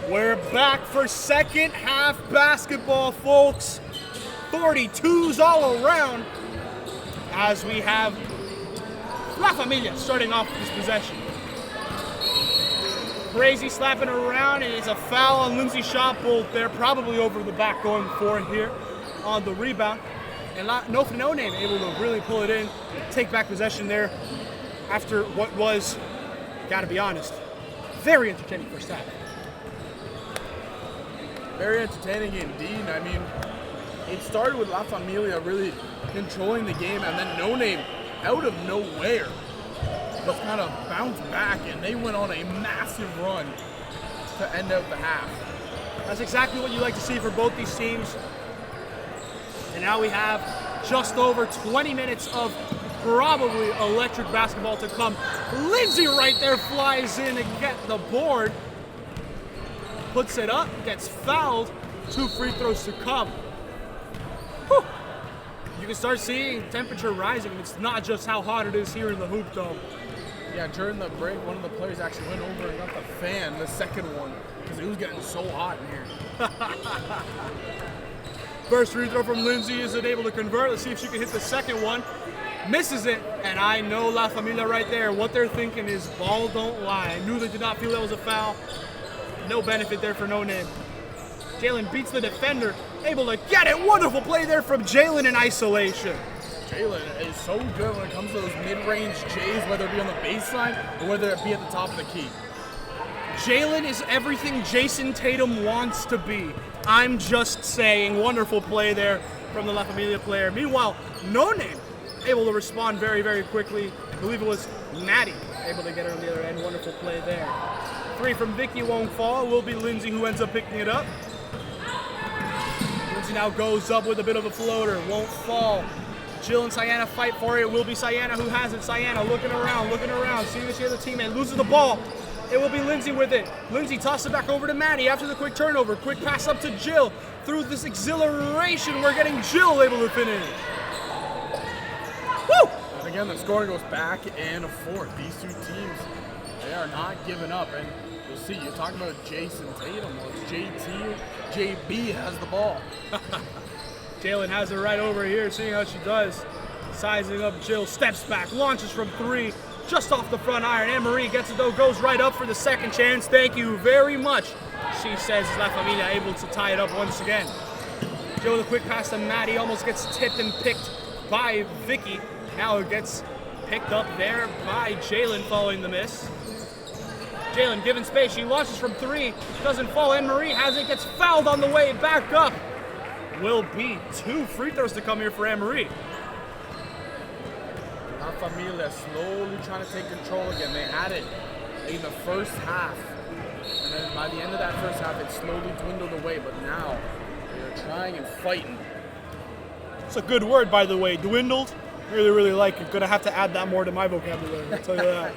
We're back for second half basketball, folks. 42s all around as we have La Familia starting off this possession. Crazy slapping around, and it's a foul on Lindsay Shotbolt there, probably over the back going for it here on the rebound. And no name able to really pull it in, take back possession there after what was, gotta be honest, very entertaining first half. Very entertaining indeed. I mean, it started with La Familia really controlling the game, and then No Name, out of nowhere, just kind of bounced back, and they went on a massive run to end out the half. That's exactly what you like to see for both these teams. And now we have just over 20 minutes of probably electric basketball to come. Lindsay right there flies in to get the board. Puts it up, gets fouled. 2 free throws to come. Whew. You can start seeing temperature rising. It's not just how hot it is here in the hoop, though. Yeah, during the break, one of the players actually went over and got the fan, the second one, because it was getting so hot in here. First free throw from Lindsay isn't able to convert. Let's see if she can hit the second one. Misses it, and I know La Familia right there. What they're thinking is ball don't lie. I knew they did not feel that was a foul. No benefit there for No Name. Jalen beats the defender, able to get it. Wonderful play there from Jalen in isolation. Jalen is so good when it comes to those mid-range J's, whether it be on the baseline or whether it be at the top of the key. Jalen is everything Jason Tatum wants to be. I'm just saying. Wonderful play there from the La Familia player. Meanwhile, No Name able to respond very, very quickly. I believe it was Maddie able to get her on the other end. Wonderful play there. 3 from Vicky won't fall. It will be Lindsay who ends up picking it up. Lindsay now goes up with a bit of a floater. Won't fall. Jill and Sienna fight for it. It will be Sienna who has it. Sienna looking around, seeing if she has a teammate. Loses the ball. It will be Lindsay with it. Lindsay tosses it back over to Maddie after the quick turnover. Quick pass up to Jill. Through this exhilaration, we're getting Jill able to finish. Woo! And again, the scoring goes back and forth. These two teams, they are not giving up. And you'll see, you're talking about Jason Tatum. Well, it's JT, JB has the ball. Jalen has it right over here, seeing how she does. Sizing up Jill, steps back, launches from 3, just off the front iron. Anne-Marie gets it though, goes right up for the second chance. Thank you very much, she says. La Familia able to tie it up once again. Jill with a quick pass to Maddie, almost gets tipped and picked by Vicky. Now it gets picked up there by Jalen following the miss. Jalen given space, she launches from 3, doesn't fall. Anne-Marie has it, gets fouled on the way back up. Will be 2 free throws to come here for Anne-Marie. La Familia slowly trying to take control again. They had it in the first half. And then by the end of that first half, it slowly dwindled away. But now, they're trying and fighting. It's a good word, by the way, dwindled. Really, really like it. Gonna have to add that more to my vocabulary, I'll tell you that.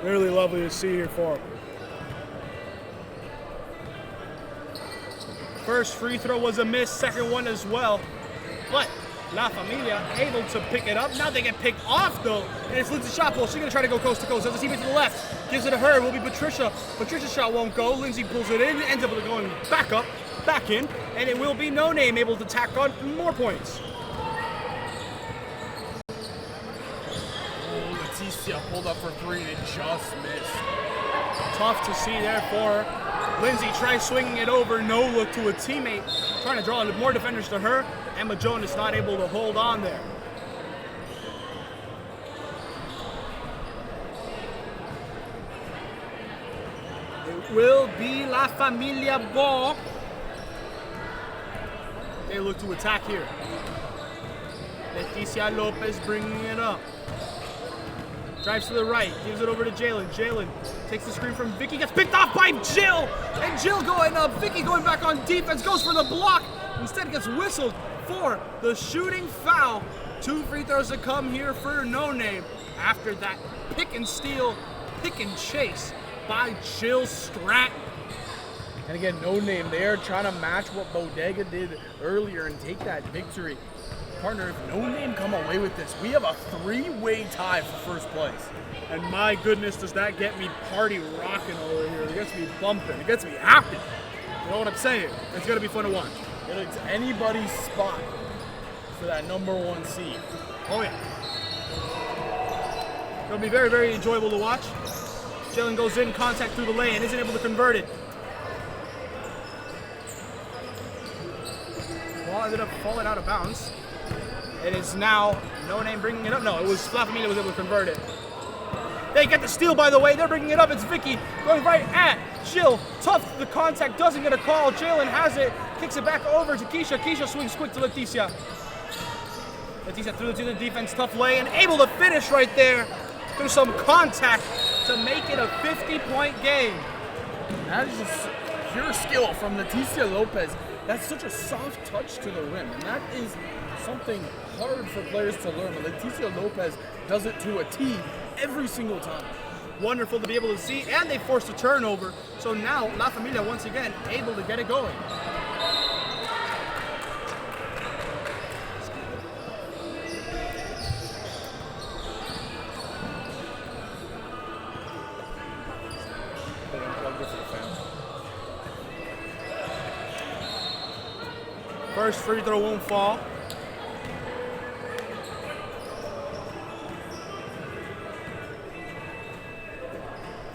Really lovely to see here for them. First free throw was a miss, second one as well. But La Familia able to pick it up. Now they get picked off though. And it's Lindsay Shotwell. She's gonna try to go coast to coast. Has a teammate to the left. Gives it to her. It will be Patricia. Patricia's shot won't go. Lindsay pulls it in. Ends up going back up, back in. And it will be No Name able to tack on more points. Oh, Leticia pulled up for 3 and it just missed. Tough to see there for Lindsay. Tries swinging it over. No look to a teammate. Trying to draw more defenders to her. Emma Jonas not able to hold on there. It will be La Familia ball. They look to attack here. Leticia Lopez bringing it up. Drives to the right, gives it over to Jalen. Jalen takes the screen from Vicky, gets picked off by Jill! And Jill going up, Vicky going back on defense, goes for the block. Instead gets whistled for the shooting foul. 2 free throws to come here for No Name after that pick and steal, pick and chase by Jill Stratton. And again, No Name there trying to match what Bodega did earlier and take that victory. Partner, if No Name come away with this, we have a 3-way tie for first place. And my goodness, does that get me party rocking over here. It gets me bumping. It gets me happy. You know what I'm saying? It's going to be fun to watch. It's anybody's spot for that #1 seed. Oh, yeah. It'll be very, very enjoyable to watch. Jalen goes in, contact through the lane, and isn't able to convert it. ball ended up falling out of bounds. It is now No Name bringing it up. No, it was Famillia was able to convert it. They get the steal, by the way. They're bringing it up. It's Vicky going right at Jill. Tough. The contact doesn't get a call. Jalen has it. Kicks it back over to Keisha. Keisha swings quick to Leticia. Leticia threw it to the defense. Tough lay and able to finish right there through some contact to make it a 50-point game. That is just pure skill from Leticia Lopez. That's such a soft touch to the rim, and that is something hard for players to learn. But Leticia Lopez does it to a T every single time. Wonderful to be able to see, and they forced a turnover. So now La Familia once again able to get it going. First free throw won't fall.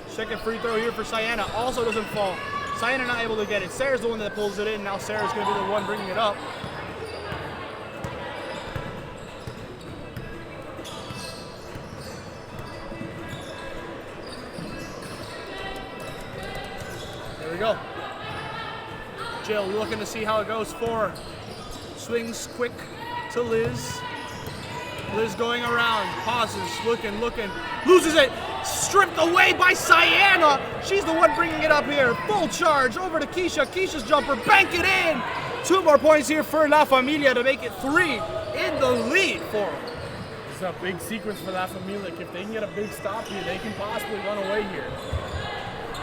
Second free throw here for Sienna also doesn't fall. Sienna not able to get it. Sarah's the one that pulls it in. Now Sarah's going to be the one bringing it up. There we go. Jill looking to see how it goes for her. Swings quick to Liz. Liz going around, pauses, looking, loses it. Stripped away by Sienna. She's the one bringing it up here. Full charge over to Keisha. Keisha's jumper, bank it in. 2 more points here for La Familia to make it 3 in the lead for them. It's a big sequence for La Familia. If they can get a big stop here, they can possibly run away here.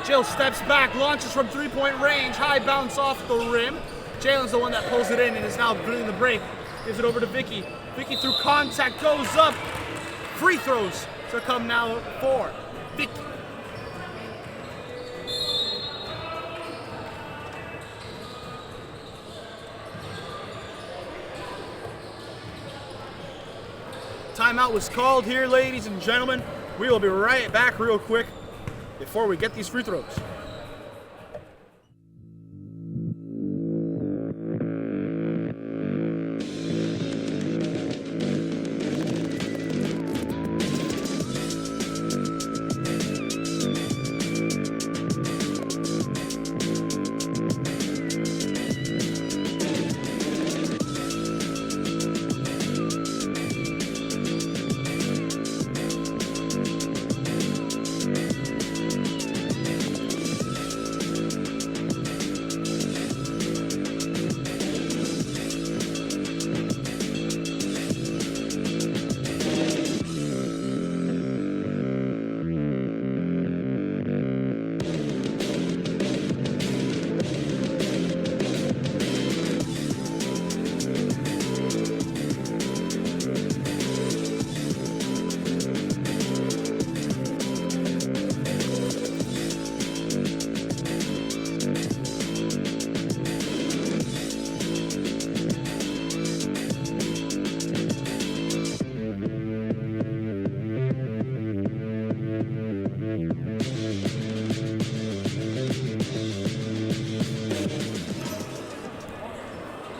Jill steps back, launches from 3-point range, high bounce off the rim. Jalen's the one that pulls it in and is now doing the break. Gives it over to Vicky. Vicky through contact goes up. Free throws to come now for Vicky. Timeout was called here, ladies and gentlemen. We will be right back real quick before we get these free throws.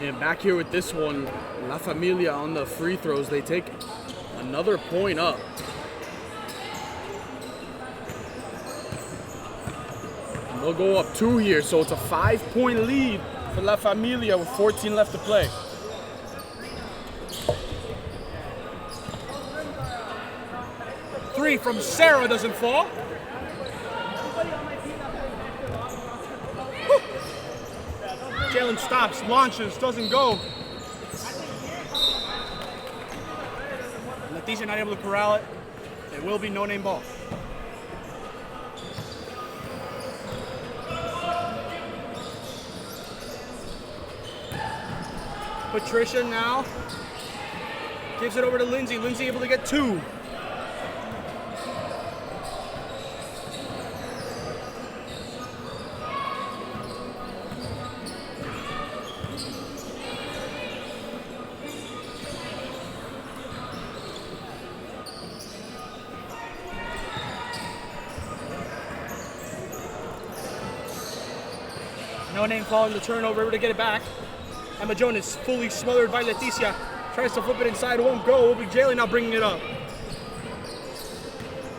And back here with this one, La Familia on the free throws, they take another point up. And they'll go up 2 here, so it's a 5-point lead for La Familia with 14 left to play. Three from Sarah doesn't fall. Jalen stops, launches, doesn't go. Leticia not able to corral it. It will be no-name ball. Patricia now gives it over to Lindsay. Lindsay able to get 2. No name calling the turnover, able to get it back. Emma Jonas fully smothered by Leticia. Tries to flip it inside, won't go. Will be Jalen now bringing it up.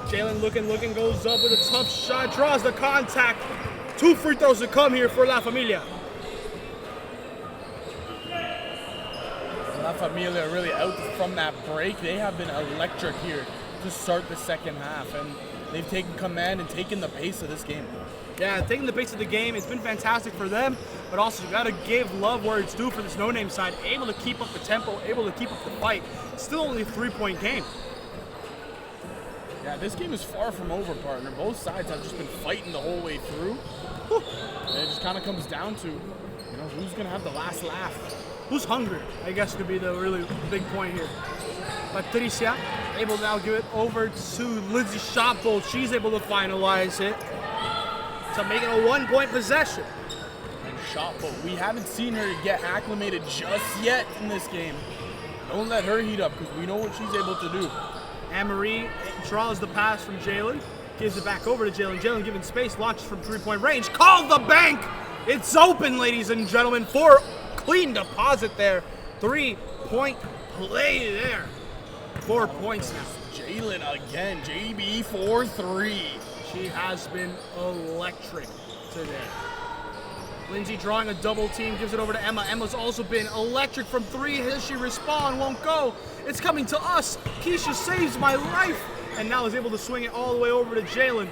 Jalen looking, goes up with a tough shot, draws the contact. 2 free throws to come here for La Familia. La Familia really out from that break. They have been electric here to start the second half, and they've taken command and taken the pace of this game. Yeah, taking the pace of the game, it's been fantastic for them, but also you got to give love where it's due for this no-name side. Able to keep up the tempo, able to keep up the fight. Still only a 3-point game. Yeah, this game is far from over, partner. Both sides have just been fighting the whole way through. And it just kind of comes down to, who's going to have the last laugh. Who's hungry, I guess, could be the really big point here. Patricia able to now give it over to Lindsay Shotbolt. She's able to finalize it to make it a 1-point possession. And Shotbolt, we haven't seen her get acclimated just yet in this game. Don't let her heat up because we know what she's able to do. Anne-Marie draws the pass from Jalen, gives it back over to Jalen. Jalen given space, launches from 3-point range. Called the bank! It's open, ladies and gentlemen, for clean deposit there. 3-point play there. 4 points now. Jalen again, JB for 3. She has been electric today. Lindsay drawing a double team, gives it over to Emma. Emma's also been electric from 3. Does she respond? Won't go. It's coming to us. Keisha saves my life. And now is able to swing it all the way over to Jalen.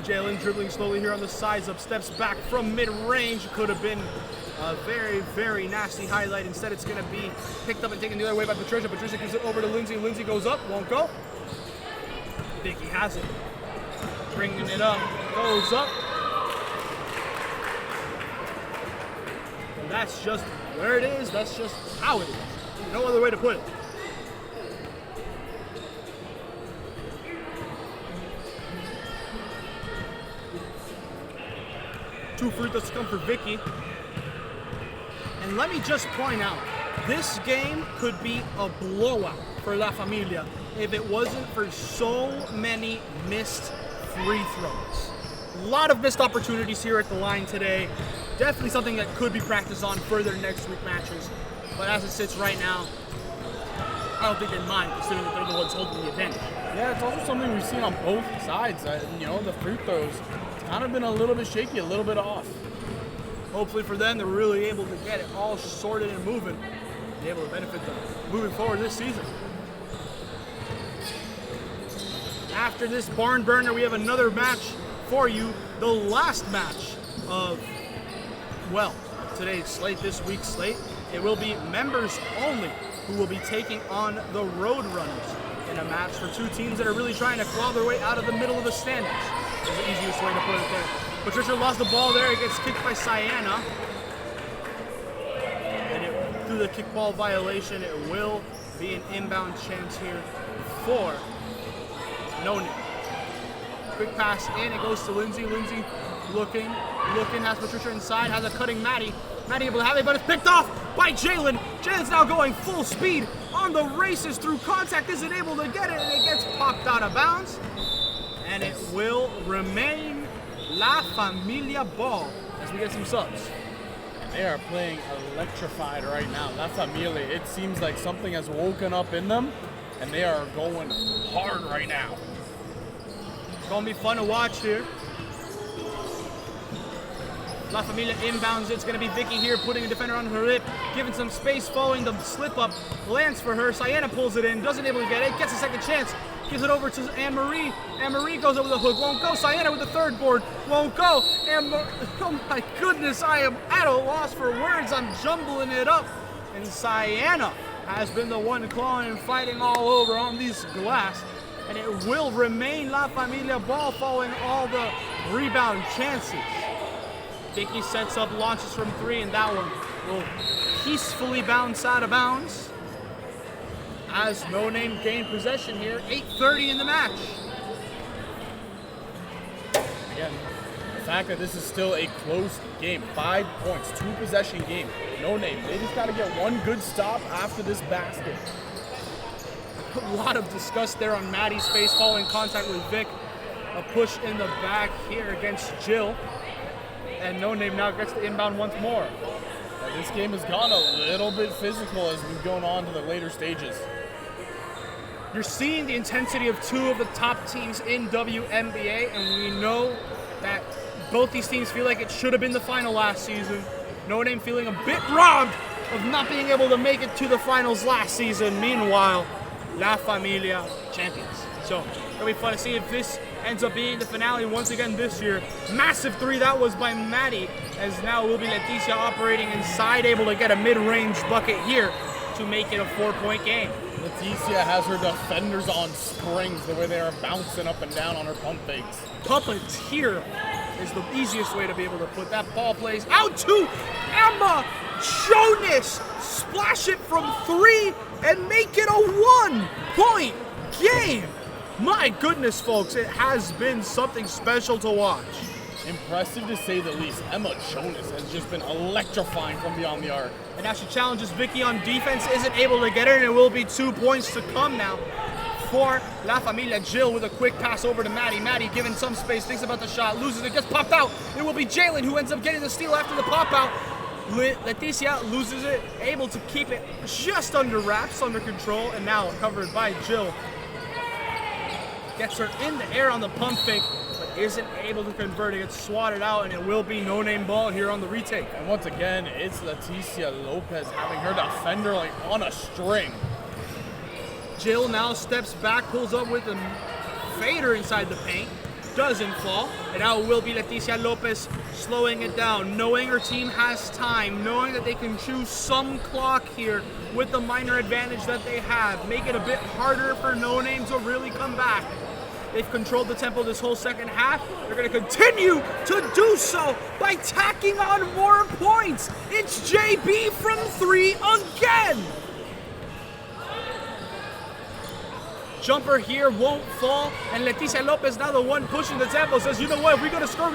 Jalen dribbling slowly here on the sides up, steps back from mid-range. Could have been a very, very nasty highlight. Instead, it's going to be picked up and taken the other way by Patricia. Patricia gives it over to Lindsay. Lindsay goes up, won't go. Vicky has it. Bringing it up, goes up. And that's just where it is. That's just how it is. No other way to put it. Two free throws to come for Vicky. And let me just point out, this game could be a blowout for La Familia if it wasn't for so many missed free throws. A lot of missed opportunities here at the line today. Definitely something that could be practiced on further next week matches. But as it sits right now, I don't think they mind, considering that they're the ones holding the advantage. Yeah, it's also something we've seen on both sides. The free throws, it's kind of been a little bit shaky, a little bit off. Hopefully for them, they're really able to get it all sorted and moving. Be able to benefit them moving forward this season. After this barn burner, we have another match for you. The last match of, today's slate, this week's slate. It will be members only who will be taking on the Roadrunners in a match for two teams that are really trying to claw their way out of the middle of the standings. Is the easiest way to put it there. Patricia lost the ball there. It gets kicked by Sienna. And through the kickball violation, it will be an inbound chance here for No Name. Quick pass in. It goes to Lindsay. Lindsay looking, has Patricia inside, has a cutting Maddie. Maddie able to have it, but it's picked off by Jalen. Jalen's now going full speed on the races through contact. Isn't able to get it, and it gets popped out of bounds. And it will remain La Familia ball as we get some subs. They are playing electrified right now. La Familia, it seems like something has woken up in them, and they are going hard right now. It's going to be fun to watch here. La Familia inbounds it. It's going to be Vicky here putting a defender on her lip, giving some space following the slip up. Lands for her. Sienna pulls it in, doesn't able to get it, gets a second chance. Gives it over to Anne-Marie. Anne-Marie goes over the hook, won't go. Sienna with the third board, won't go. Oh my goodness, I am at a loss for words. I'm jumbling it up. And Sienna has been the one clawing and fighting all over on this glass. And it will remain La Familia ball following all the rebound chances. Vicky sets up, launches from 3, and that one will peacefully bounce out of bounds. As No Name gained possession here, 8:30 in the match. Again, the fact that this is still a close game, 5 points, 2 possession game. No Name, they just got to get one good stop after this basket. A lot of disgust there on Maddie's face following contact with Vic. A push in the back here against Jill. And No Name now gets the inbound once more. This game has gone a little bit physical as we've gone on to the later stages. You're seeing the intensity of two of the top teams in WMBA, and we know that both these teams feel like it should have been the final last season. No Name feeling a bit robbed of not being able to make it to the finals last season. Meanwhile, La Familia champions. So it'll be fun to see if this ends up being the finale once again this year. Massive three that was by Maddie, as now will be Leticia operating inside, able to get a mid-range bucket here to make it a 4-point game. Leticia has her defenders on springs, the way they are bouncing up and down on her pump fakes. Puppeteer is the easiest way to be able to put that ball plays out to Emma Jonas. Splash it from 3 and make it a 1-point game. My goodness, folks, it has been something special to watch. Impressive to say the least. Emma Jonas has just been electrifying from beyond the arc. And now she challenges Vicky on defense, isn't able to get her, and it will be 2 points to come now for La Familia. Jill with a quick pass over to Maddie. Maddie given some space, thinks about the shot, loses it, gets popped out. It will be Jalen who ends up getting the steal after the pop out. Leticia loses it, able to keep it just under wraps, under control, and now covered by Jill. Gets her in the air on the pump fake, but isn't able to convert. It gets swatted out, and it will be No Name ball here on the retake. And once again, it's Leticia Lopez having her defender like on a string. Jill now steps back, pulls up with a fader inside the paint. Doesn't fall, and now it will be Leticia Lopez slowing it down, knowing her team has time, knowing that they can choose some clock here with the minor advantage that they have, make it a bit harder for No Name to really come back. They've controlled the tempo this whole second half. They're going to continue to do so by tacking on more points. It's JB from 3 again. Jumper here won't fall, and Leticia Lopez now the one pushing the tempo, says, you know what, if we're gonna score,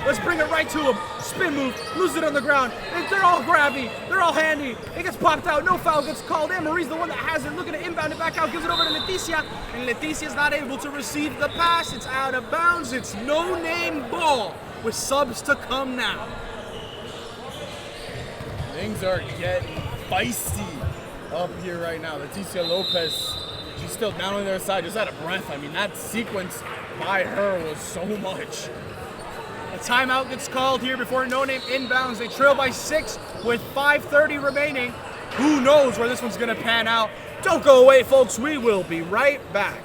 let's bring it right to him. Spin move, lose it on the ground. They're all grabby, they're all handy. It gets popped out, no foul gets called. Anne-Marie's the one that has it, looking to inbound it back out, gives it over to Leticia, and Leticia's not able to receive the pass. It's out of bounds. It's No Name ball with subs to come now. Things are getting feisty up here right now. Leticia Lopez, she's still down on the other side, just out of breath. I mean, that sequence by her was so much. A timeout gets called here before No Name inbounds. They trail by 6 with 5:30 remaining. Who knows where this one's going to pan out? Don't go away, folks. We will be right back.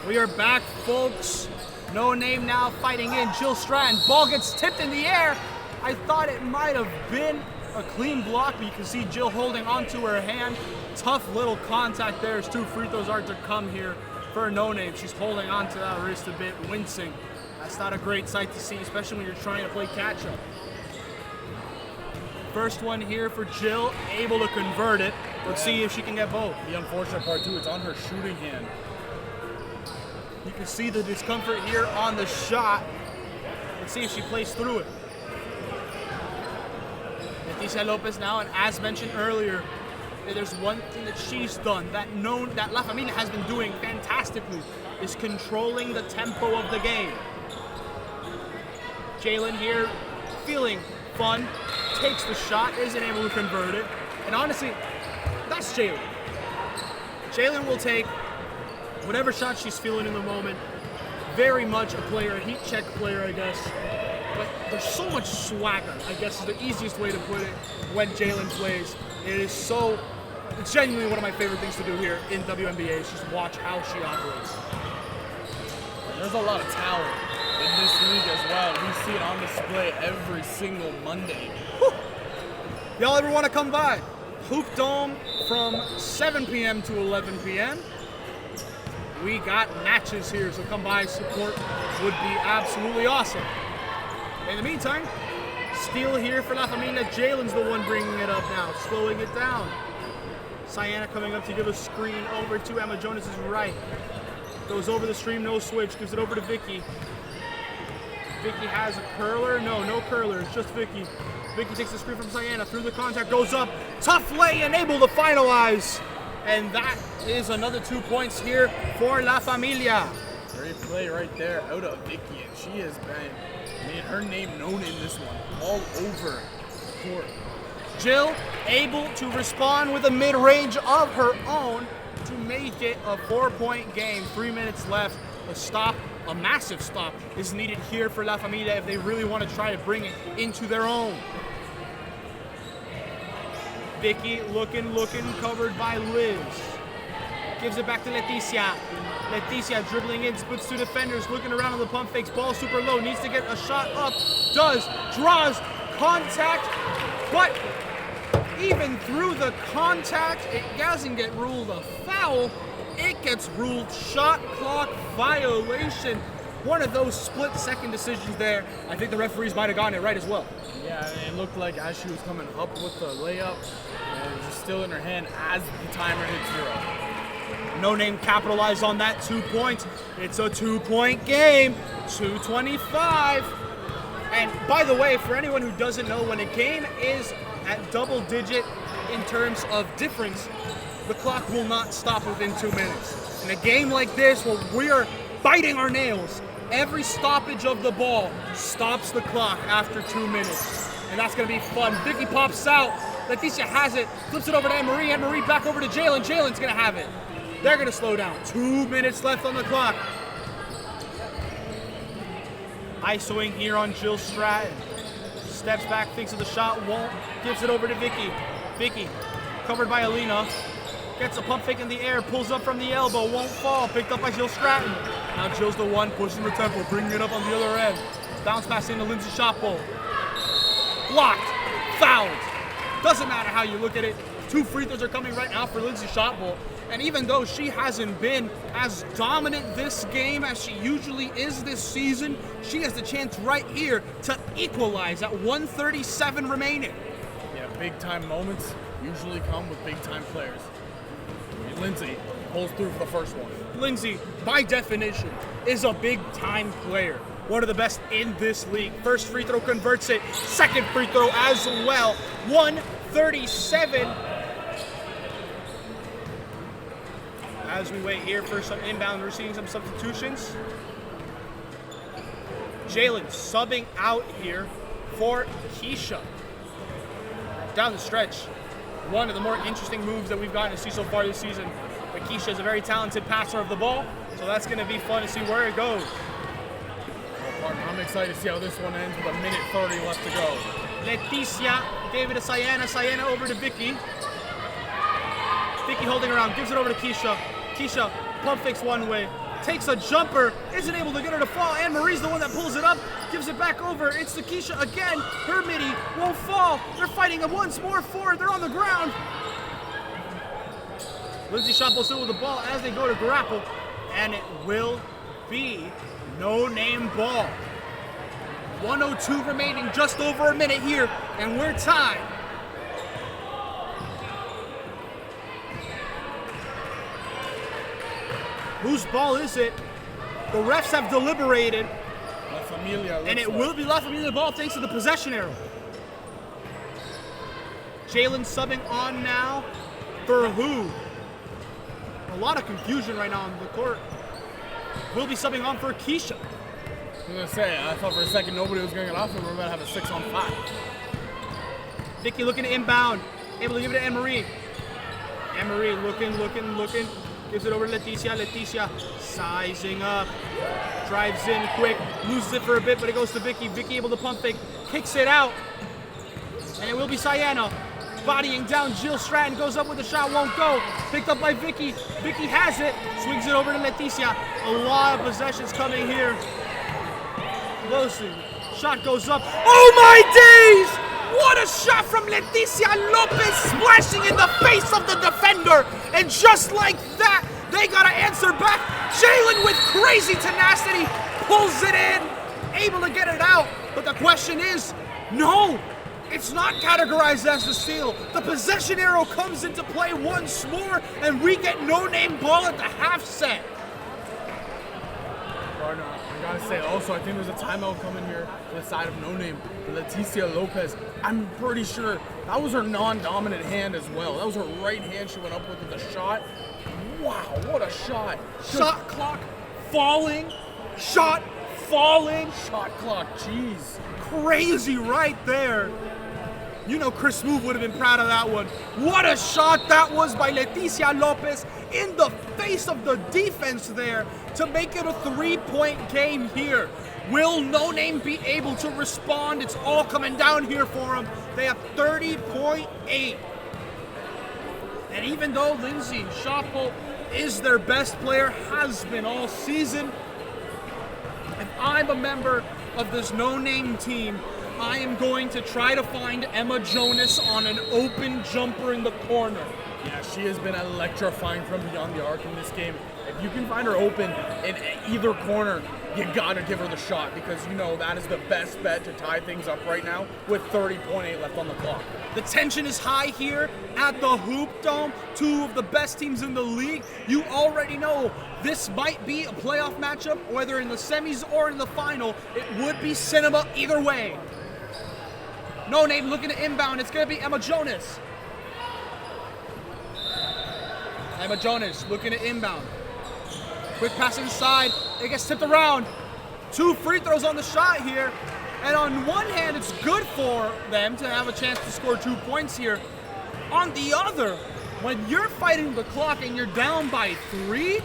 We are back, folks. No Name now fighting in. Jill Stratton. Ball gets tipped in the air. I thought it might have been a clean block, but you can see Jill holding onto her hand. Tough little contact there as 2 free throws are to come here for No Name. She's holding onto that wrist a bit, wincing. That's not a great sight to see, especially when you're trying to play catch-up. First one here for Jill, able to convert it. Let's see if she can get both. The unfortunate part too, it's on her shooting hand. You can see the discomfort here on the shot. Let's see if she plays through it. Leticia Lopez now, and as mentioned earlier, there's one thing that she's done that La Familia has been doing fantastically is controlling the tempo of the game. Jalen here feeling fun, takes the shot, isn't able to convert it, and honestly, that's Jalen. Jalen will take whatever shot she's feeling in the moment. Very much a player, a heat check player, I guess. But there's so much swagger, I guess is the easiest way to put it, when Jalen plays. It's genuinely one of my favorite things to do here in WNBA is just watch how she operates. There's a lot of talent in this league as well. We see it on display every single Monday. Whew. Y'all ever want to come by? Hoop Dome from 7 p.m. to 11 p.m. We got matches here, so come by, support would be absolutely awesome. In the meantime, steal here for La Familia. Jalen's the one bringing it up now, slowing it down. Sienna coming up to give a screen over to Emma Jonas' right. Goes over the stream, no switch, gives it over to Vicky. Vicky has a curler? No curler, it's just Vicky. Vicky takes the screen from Sienna, through the contact, goes up, tough lay and able to finalize. And that is another 2 points here for La Familia. Great play right there out of Vicky, and she has made her name known in this one all over the court. Jill able to respond with a mid-range of her own to make it a 4-point game. 3 minutes left. A stop, a massive stop, is needed here for La Familia if they really want to try to bring it into their own. Vicky looking, covered by Liz. Gives it back to Leticia. Leticia dribbling in, splits two defenders, looking around on the pump fakes. Ball super low, needs to get a shot up. Does, draws, contact, but even through the contact, it doesn't get ruled a foul. It gets ruled shot clock violation. One of those split-second decisions there. I think the referees might have gotten it right as well. Yeah, it looked like as she was coming up with the layup, and it was just still in her hand as the timer hit 0. No Name capitalized on that 2 points. It's a 2-point game, 2:25. And by the way, for anyone who doesn't know, when a game is at double digit in terms of difference, the clock will not stop within 2 minutes. In a game like this, where we are biting our nails, every stoppage of the ball stops the clock after 2 minutes. And that's going to be fun. Vicky pops out. Leticia has it. Flips it over to Anne-Marie. Anne-Marie back over to Jalen. Jalen's going to have it. They're going to slow down. 2 minutes left on the clock. ISOing here on Jill Stratton. Steps back, thinks of the shot, won't. Gives it over to Vicky. Vicky, covered by Alina. Gets a pump fake in the air, pulls up from the elbow, won't fall. Picked up by Jill Stratton. Now Jill's the one pushing the tempo, bringing it up on the other end. Bounce pass into Lindsay Shotbowl. Blocked. Fouled. Doesn't matter how you look at it. 2 free throws are coming right now for Lindsay Shotbowl. And even though she hasn't been as dominant this game as she usually is this season, she has the chance right here to equalize at 1:37 remaining. Yeah, big-time moments usually come with big-time players. And Lindsay pulls through for the first one. Lindsay, by definition, is a big-time player. One of the best in this league. First free throw converts it. Second free throw as well. 1:37. As we wait here for some inbound, we're seeing some substitutions. Jalen subbing out here for Keisha. Down the stretch, one of the more interesting moves that we've gotten to see so far this season. But Keisha is a very talented passer of the ball, so that's going to be fun to see where it goes. Well, partner, I'm excited to see how this one ends with 1:30 left to go. Leticia gave it to Sienna. Sienna over to Vicky. Vicky holding around, gives it over to Keisha. Keisha pump fakes one way, takes a jumper, isn't able to get her to fall. Anne-Marie's the one that pulls it up, gives it back over. It's to Keisha again. Her midi won't fall. They're fighting it once more forward. They're on the ground. Lindsay Shotbowl still with the ball as they go to grapple, and it will be No Name ball. 1:02 remaining, just over a minute here, and we're tied. Whose ball is it? The refs have deliberated. La Familia. And it will be La Familia ball thanks to the possession arrow. Jalen subbing on now for who? A lot of confusion right now on the court. Will be subbing on for Keisha. I was going to say, I thought for a second nobody was going to get off, and we're about to have a 6-on-5. Vicky looking to inbound. Able to give it to Anne-Marie. Anne-Marie looking. Gives it over to Leticia. Leticia sizing up. Drives in quick. Loses it for a bit, but it goes to Vicky. Vicky able to pump fake. Kicks it out. And it will be Sayana. Bodying down Jill Stratton. Goes up with the shot. Won't go. Picked up by Vicky. Vicky has it. Swings it over to Leticia. A lot of possessions coming here. Closing. Shot goes up. Oh my days! What a shot from Leticia Lopez, splashing in the face of the defender. And just like that, they got to answer back. Jalen with crazy tenacity pulls it in, able to get it out. But the question is, no, it's not categorized as a steal. The possession arrow comes into play once more, and we get no-name ball at the half set. I gotta say, also, I think there's a timeout coming here to the side of No Name, Leticia Lopez. I'm pretty sure that was her non-dominant hand as well. That was her right hand she went up with the shot. Wow, what a shot. Shot clock falling. Shot falling. Shot clock, jeez. Crazy right there. You know Chris Smoove would have been proud of that one. What a shot that was by Leticia Lopez in the face of the defense there to make it a 3-point game here. Will No Name be able to respond? It's all coming down here for them. They have 30.8. And even though Lindsay Shopple is their best player, has been all season, if I'm a member of this No Name team, I am going to try to find Emma Jonas on an open jumper in the corner. Yeah, she has been electrifying from beyond the arc in this game. If you can find her open in either corner, you gotta give her the shot, because you know that is the best bet to tie things up right now with 30.8 left on the clock. The tension is high here at the Hoop Dome. Two of the best teams in the league. You already know this might be a playoff matchup, whether in the semis or in the final. It would be cinema either way. No Name looking to inbound. It's going to be Emma Jonas. Emma Jonas looking to inbound. Quick pass inside. It gets tipped around. 2 free throws on the shot here. And on one hand, it's good for them to have a chance to score 2 points here. On the other, when you're fighting the clock and you're down by 3,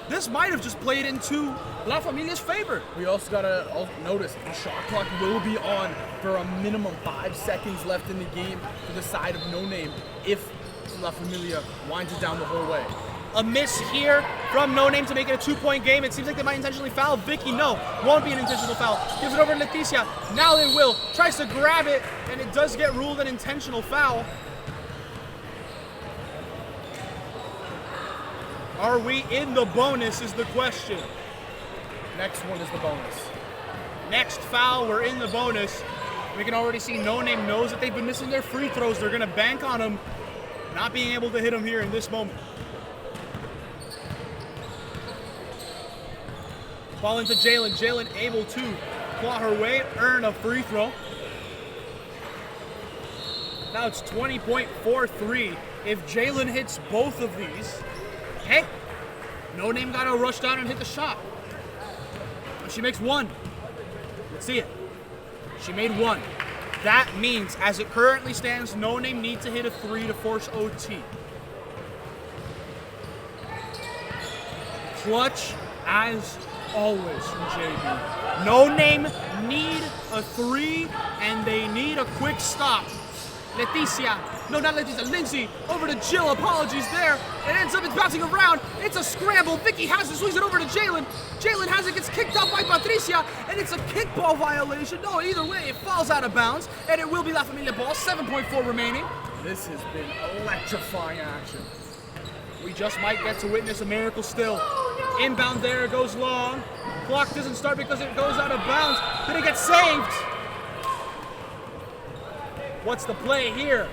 this might have just played into La Familia's favor. We also gotta notice the shot clock will be on for a minimum 5 seconds left in the game to the side of No Name if La Familia winds it down the whole way. A miss here from No Name to make it a 2-point game. It seems like they might intentionally foul Vicky. No, won't be an intentional foul. Gives it over to Leticia. Now they will. Tries to grab it, and it does get ruled an intentional foul. Are we in the bonus is the question. Next one is the bonus. Next foul, we're in the bonus. We can already see No Name knows that they've been missing their free throws. They're going to bank on them, not being able to hit them here in this moment. Ball into Jalen. Jalen able to claw her way, earn a free throw. Now it's 20.43. If Jalen hits both of these, hey, No Name got to rush down and hit the shot. She makes 1. Let's see it. She made 1. That means, as it currently stands, No Name needs to hit a 3 to force OT. Clutch as always from JB. No Name need a 3, and they need a quick stop. Leticia, no, not Leticia, Lindsay, over to Jill, apologies there. It ends up, it's bouncing around, it's a scramble. Vicky has it, swings it over to Jalen. Jalen has it, gets kicked out by Patricia, and it's a kickball violation. No, either way, it falls out of bounds, and it will be La Familia ball, 7.4 remaining. This has been electrifying action. We just might get to witness a miracle still. Inbound there, goes long. Clock doesn't start because it goes out of bounds. Did it get saved? What's the play here?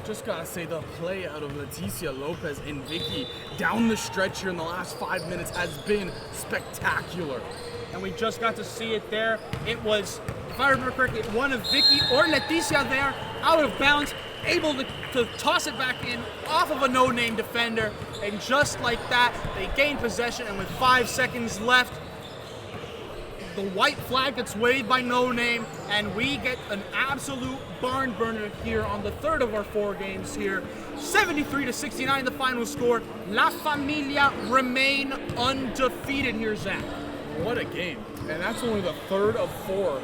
Just gotta say, the play out of Leticia Lopez and Vicky down the stretch here in the last 5 minutes has been spectacular. And we just got to see it there. It was, if I remember correctly, one of Vicky or Leticia there, out of bounds, able to toss it back in off of a no-name defender. And just like that, they gain possession, and with 5 seconds left, the white flag gets waved by No Name, and we get an absolute barn burner here on the third of our 4 games here. 73-69 the final score. La Familia remain undefeated here, Zach. What a game. And that's only the third of 4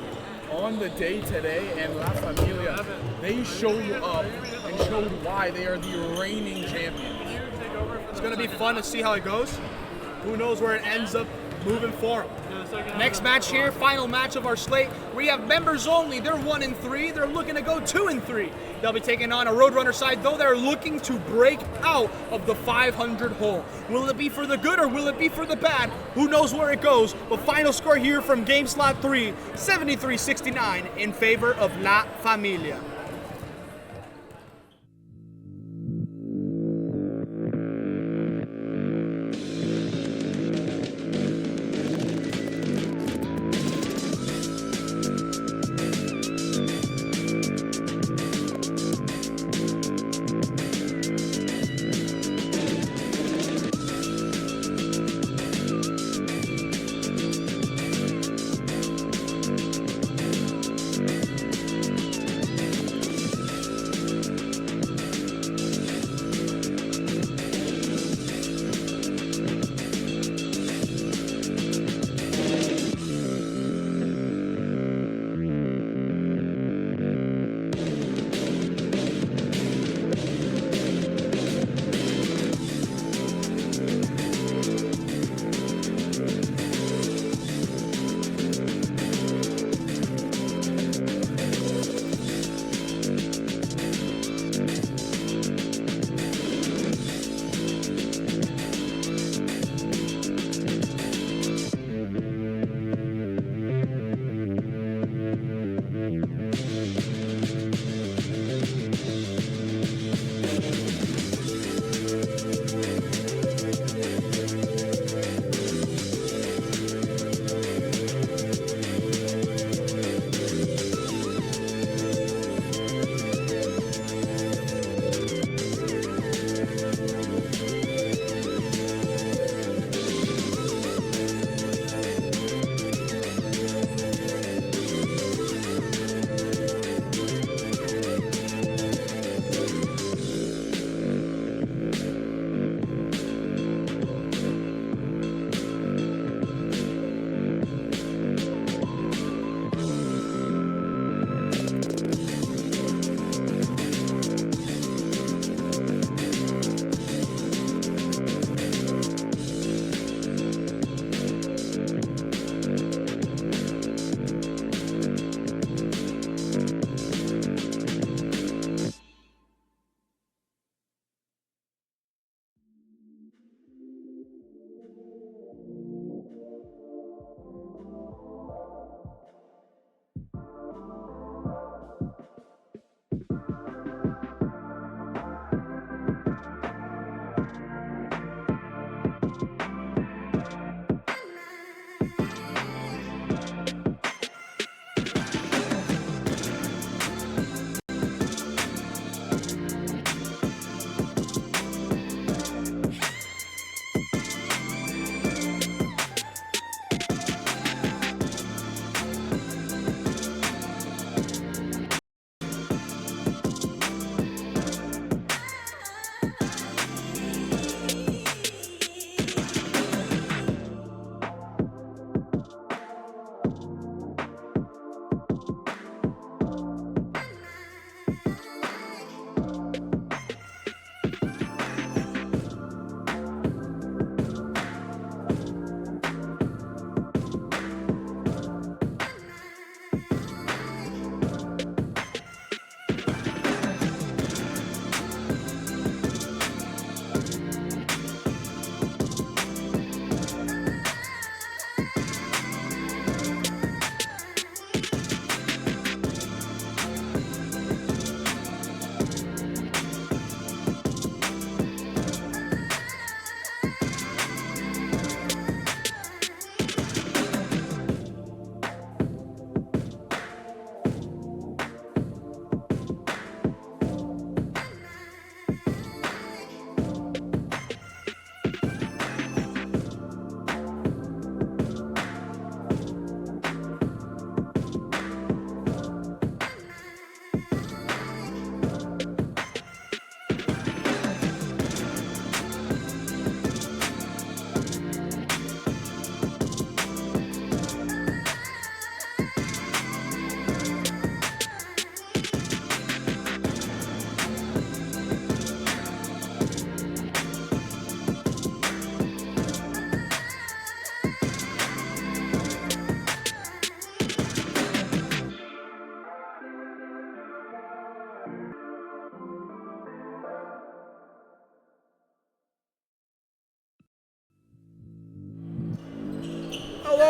on the day today, and La Familia, they showed up and showed why they are the reigning champions. It's going to be fun to see how it goes. Who knows where it ends up moving forward. Next match here, final match of our slate. We have members only. They're 1-3. They're looking to go 2-3. They'll be taking on a Roadrunner side, though they're looking to break out of the 500 hole. Will it be for the good or will it be for the bad? Who knows where it goes? But final score here from game slot 3, 73-69 in favor of La Familia.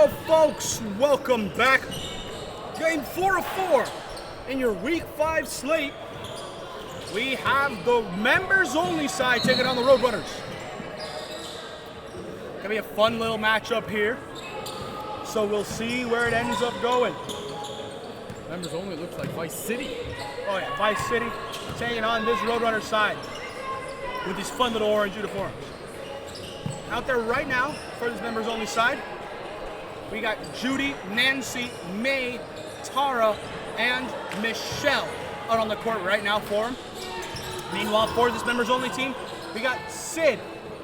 Well, folks, welcome back. Game 4 of 4 in your Week 5 slate. We have the members-only side taking on the Roadrunners. Gonna be a fun little matchup here. So we'll see where it ends up going. Members only looks like Vice City. Oh yeah, Vice City taking on this Roadrunner side with these fun little orange uniforms. Out there right now for this members only side, we got Judy, Nancy, May, Tara, and Michelle out on the court right now for them. Meanwhile, for this members only team, we got Sid,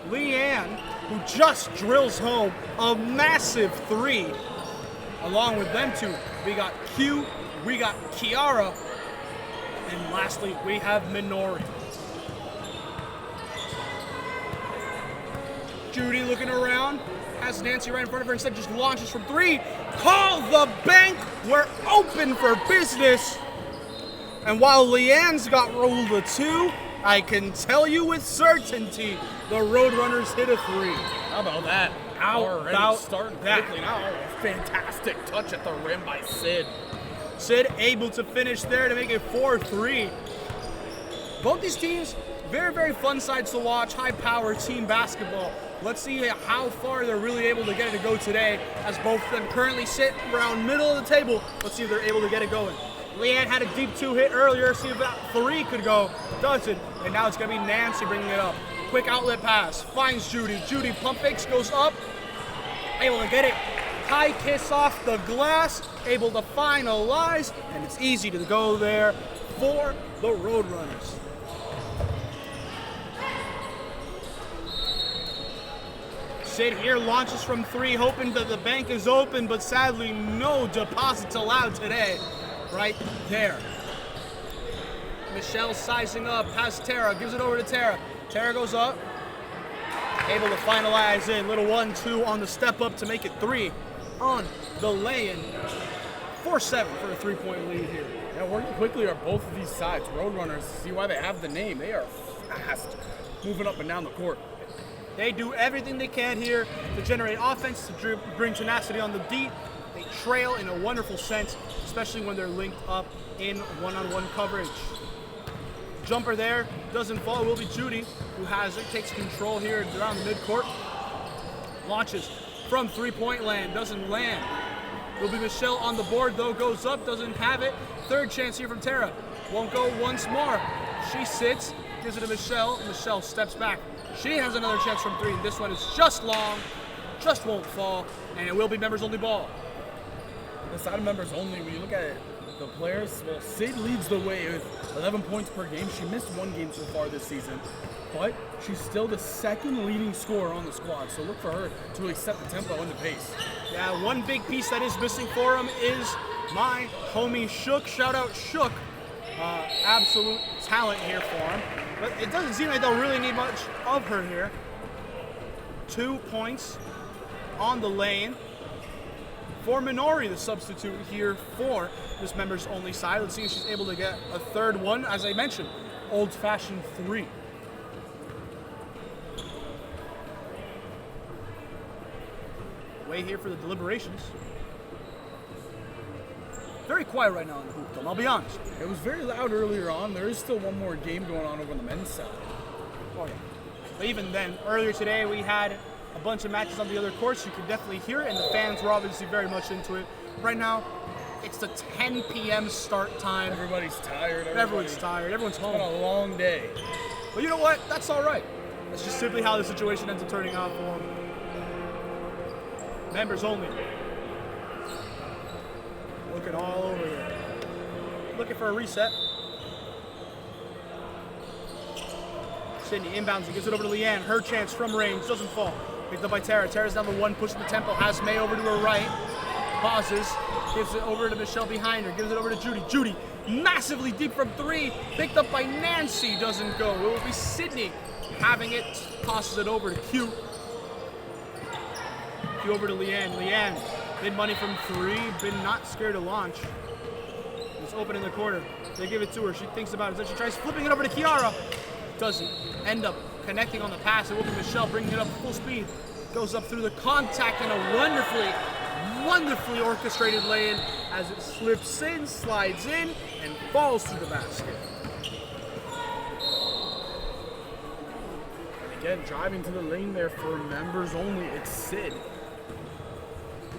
Leanne, who just drills home a massive 3. Along with them two, we got Q, we got Kiara, and lastly, we have Minori. Judy looking around, has Nancy right in front of her, instead just launches from 3. Call the bank, we're open for business. And while Leanne's got rolled a 2, I can tell you with certainty, the Roadrunners hit a 3. How about that? About starting that. quickly now. A fantastic touch at the rim by Sid. Sid able to finish there to make it 4-3. Both these teams, very, very fun sides to watch. High-power team basketball. Let's see how far they're really able to get it to go today, as both of them currently sit around middle of the table. Let's see if they're able to get it going. Leanne had a deep 2 hit earlier. See if that 3 could go. Doesn't. And now it's going to be Nancy bringing it up. Quick outlet pass. Finds Judy. Judy pump fakes, goes up. Able to get it. High kiss off the glass. Able to finalize. And it's easy to go there for the Roadrunners. Sid here launches from 3, hoping that the bank is open, but sadly no deposits allowed today. Right there. Michelle sizing up, has Tara, gives it over to Tara. Tara goes up, able to finalize in. Little 1-2 on the step up to make it 3 on the lay-in. 4-7 for a 3-point lead here. Yeah, working quickly are both of these sides. Roadrunners, see why they have the name. They are fast, moving up and down the court. They do everything they can here to generate offense, to bring tenacity on the D. They trail in a wonderful sense, especially when they're linked up in one-on-one coverage. Jumper there, doesn't fall, it will be Judy, who has it, takes control here around the midcourt. Launches from 3-point land, doesn't land. Will be Michelle on the board though, goes up, doesn't have it. Third chance here from Tara, won't go once more. She sits, gives it to Michelle, Michelle steps back. She has another chance from 3, this one is just long, just won't fall, and it will be members only ball. The side of members only, when you look at it, the players, well, Sid leads the way with 11 points per game. She missed 1 game so far this season, but she's still the 2nd leading scorer on the squad, so look for her to really set the tempo and the pace. Yeah, one big piece that is missing for him is my homie Shook. Shout out Shook. Absolute talent here for him. But it doesn't seem like they'll really need much of her here. 2 points on the lane for Minori, the substitute here for this members only side. Let's see if she's able to get a 3rd one. As I mentioned, old-fashioned 3. Wait here for the deliberations. Very quiet right now in the hoop, though, I'll be honest. It was very loud earlier on. There is still one more game going on over on the men's side. Oh, yeah. But even then, earlier today we had a bunch of matches on the other courts. You could definitely hear it, and the fans were obviously very much into it. Right now, it's the 10 p.m. start time. Everybody's tired. Everyone's tired. Everyone's home. It's been a long day. But you know what? That's all right. That's just simply how the situation ends up turning out for them. Members only. Looking all over here. Looking for a reset. Sydney inbounds, he gives it over to Leanne. Her chance from range, doesn't fall. Picked up by Tara. Tara's down the 1, pushing the tempo. Has May over to her right. Pauses. Gives it over to Michelle behind her. Gives it over to Judy. Judy, massively deep from 3. Picked up by Nancy. Doesn't go. It will be Sydney having it. Tosses it over to Q. Q over to Leanne. Leanne, mid money from 3. Been not scared to launch. It's open in the corner. They give it to her. She thinks about it. Then she tries flipping it over to Kiara. Doesn't end up connecting on the pass. It will be Michelle bringing it up full speed. Goes up through the contact and a wonderfully wonderfully orchestrated lay-in as it slips in, slides in, and falls through the basket. And again, driving to the lane there for members only, it's Sid.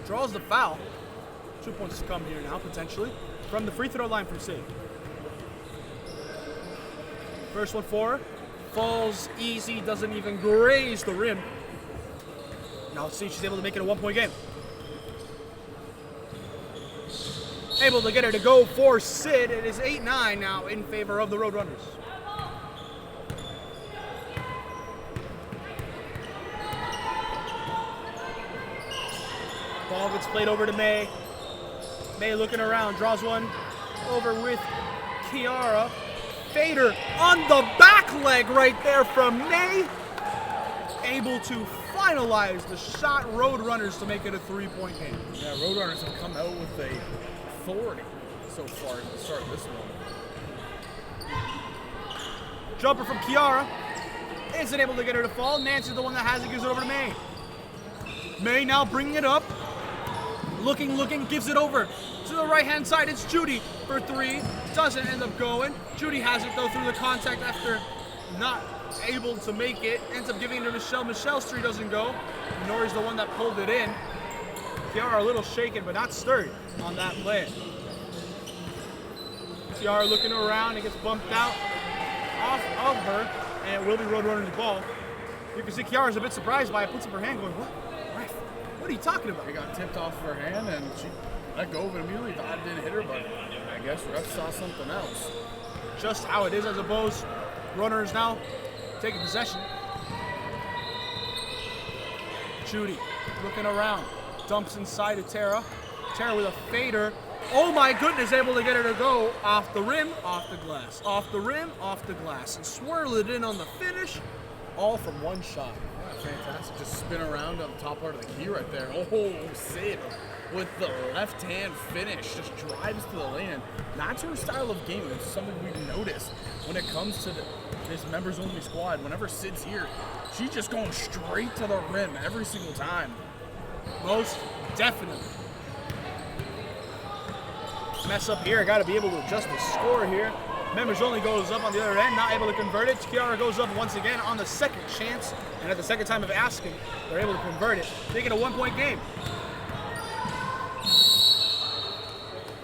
Draws the foul. 2 points to come here now, potentially, from the free throw line from Sid. First one for her. Falls easy, doesn't even graze the rim. Now let's see if she's able to make it a 1 point game. Able to get her to go for Sid. It is 8-9 now in favor of the Roadrunners. Ball gets played over to May. May looking around, draws one over with Kiara. Fader on the back leg right there from May. Able to finalize the shot. Roadrunners to make it a 3 point game. Yeah, Roadrunners have come out with a authority so far at the start of this one. Jumper from Kiara. Isn't able to get her to fall. Nancy's the one that has it, gives it over to May. May now bringing it up. Looking, gives it over to the right-hand side. It's Judy for three. Doesn't end up going. Judy has it, though, through the contact after not able to make it. Ends up giving it to Michelle. Michelle's three doesn't go. Nori's the one that pulled it in. Kiara a little shaken, but not stirred on that play. Kiara looking around. It gets bumped out off of her, and it will be Roadrunners' ball. You can see Kiara's a bit surprised by it. Puts up her hand going, what? What are you talking about? It got tipped off of her hand, and she let go of it immediately. Thought it didn't hit her, but I guess refs saw something else. Just how it is, I suppose. Runners now taking possession. Judy looking around. Dumps inside to Tara. Tara with a fader. Oh my goodness, able to get her to go off the rim, off the glass. Off the rim, off the glass. And swirl it in on the finish. All from one shot. Fantastic. Just spin around on the top part of the key right there. Oh, Sid with the left hand finish. Just drives to the lane. That's her style of game. It's something we've noticed when it comes to this members only squad. Whenever Sid's here, she's just going straight to the rim every single time. Most definitely. Mess up here. Got to be able to adjust the score here. Members only goes up on the other end, not able to convert it. Kiara goes up once again on the second chance, and at the second time of asking, they're able to convert it, making a 1 point game.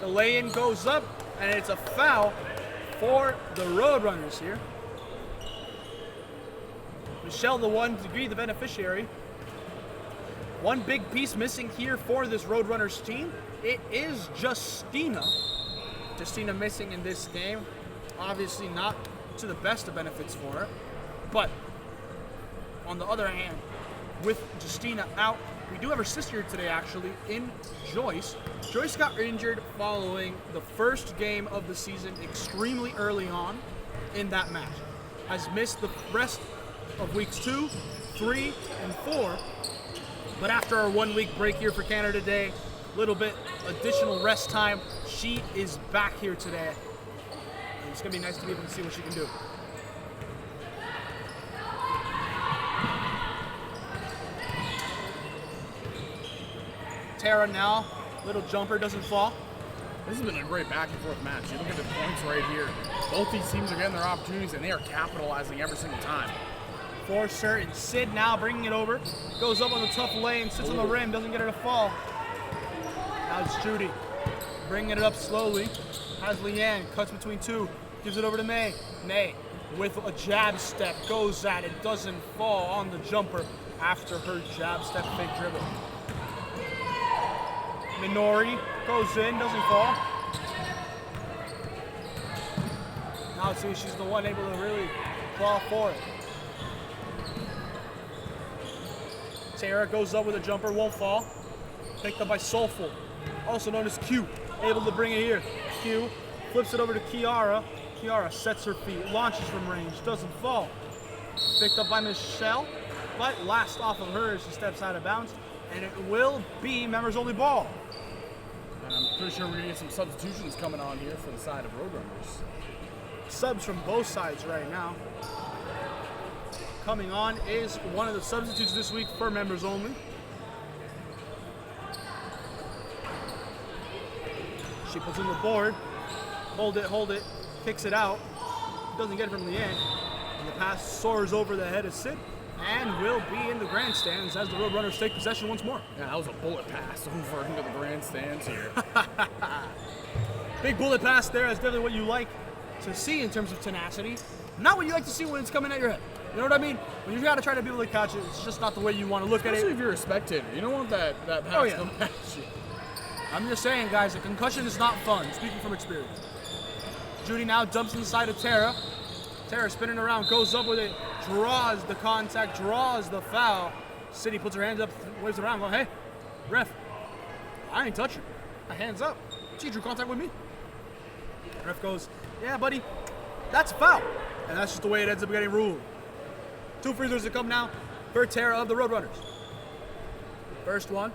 The lay-in goes up, and it's a foul for the Roadrunners here. Michelle, the one to be the beneficiary. One big piece missing here for this Roadrunners team. It is Justina. Justina missing in this game. Obviously not to the best of benefits for her, but on the other hand, with Justina out, we do have her sister today actually in Joyce. Joyce got injured following the first game of the season extremely early on in that match. Has missed the rest of weeks 2, 3, and 4, but after our 1 week break here for Canada Day, little bit additional rest time, she is back here today. It's going to be nice to be able to see what she can do. Tara now, little jumper, doesn't fall. This has been a great back and forth match. You look at the points right here. Both these teams are getting their opportunities, and they are capitalizing every single time. For certain. Sid now bringing it over. Goes up on the tough lane, sits on the rim, doesn't get her to fall. Now it's Judy. Bringing it up slowly. Has Leanne, cuts between two, gives it over to May. May with a jab step, goes at it, doesn't fall on the jumper after her jab step fake dribble. Minori goes in, doesn't fall. Now see, she's the one able to really claw for it. Tara goes up with a jumper, won't fall. Picked up by Soulful, also known as Q. Able to bring it here. Q flips it over to Kiara. Kiara sets her feet, launches from range, doesn't fall. Picked up by Michelle, but last off of her as she steps out of bounds, and it will be members only ball. And I'm pretty sure we're going to get some substitutions coming on here for the side of Roadrunners. Subs from both sides right now. Coming on is one of the substitutes this week for members only. She puts in the board. Hold it. Kicks it out. Doesn't get it from the end. And the pass soars over the head of Sid and will be in the grandstands as the Roadrunners take possession once more. Yeah, that was a bullet pass over into the grandstands here. Big bullet pass there. That's definitely what you like to see in terms of tenacity. Not what you like to see when it's coming at your head. You know what I mean? When you got to try to be able to catch it, it's just not the way you want to look Especially at it. if you're a spectator. You don't want that pass coming at you. I'm just saying, guys, a concussion is not fun, speaking from experience. Judy now dumps inside of Tara. Tara spinning around, goes up with it, draws the contact, draws the foul. City puts her hands up, waves around, going, hey, ref, I ain't touching. My hands up. She drew contact with me. Ref goes, yeah, buddy, that's a foul. And that's just the way it ends up getting ruled. 2 free throws to come now for Tara of the Roadrunners. First one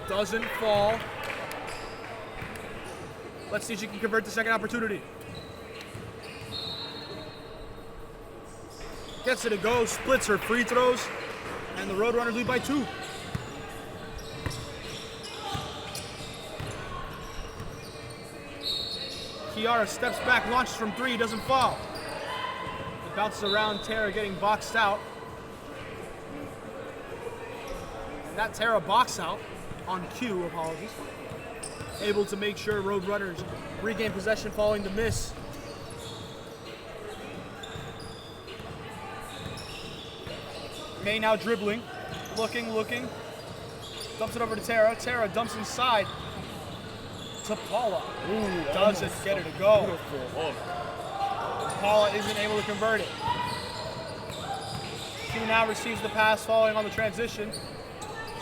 doesn't fall. Let's see if she can convert the second opportunity. Gets it to go, splits her free throws, and the Roadrunners lead by 2. Kiara steps back, launches from 3, doesn't fall. It bounces around, Tara getting boxed out. And that Tara box out on cue, apologies. Able to make sure Roadrunners regain possession following the miss. May now dribbling, looking. Dumps it over to Tara. Tara dumps inside to Paula. Ooh, Doesn't get it to go. Beautiful hook. Paula isn't able to convert it. She now receives the pass following on the transition.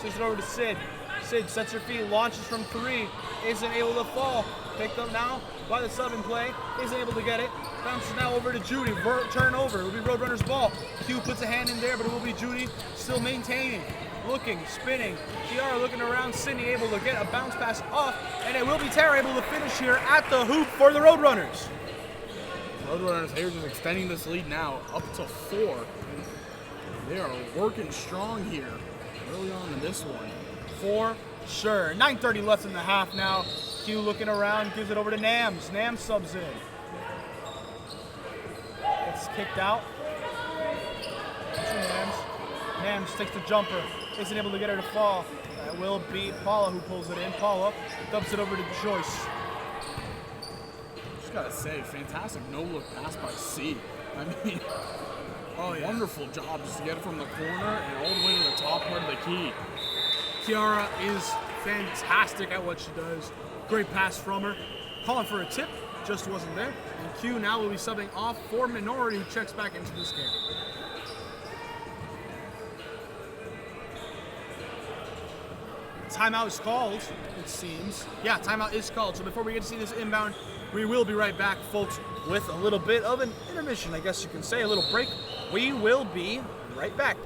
Sends it over to Sid. Sid sets her feet, launches from 3, isn't able to fall. Picked up now by the sub in play, isn't able to get it. Bounces now over to Judy, turnover, it will be Roadrunners ball. Q puts a hand in there, but it will be Judy still maintaining, looking, spinning. Kiara looking around, Sydney able to get a bounce pass off, and it will be Tara able to finish here at the hoop for the Roadrunners. Roadrunners here just extending this lead now up to 4. They are working strong here early on in this one. For sure. 9:30 left in the half now. Q looking around, gives it over to Nams. Nams subs in. Gets kicked out. Nams. Nams takes the jumper. Isn't able to get her to fall. That will be Paula who pulls it in. Paula dumps it over to Joyce. Just gotta say, fantastic no-look pass by C. I mean, wonderful job just to get it from the corner and all the way to the top part of the key. Kiara is fantastic at what she does. Great pass from her. Calling for a tip, just wasn't there. And Q now will be subbing off for Minority, who checks back into this game. Timeout is called, it seems. Yeah, timeout is called. So before we get to see this inbound, we will be right back, folks, with a little bit of an intermission, I guess you can say, a little break. We will be right back.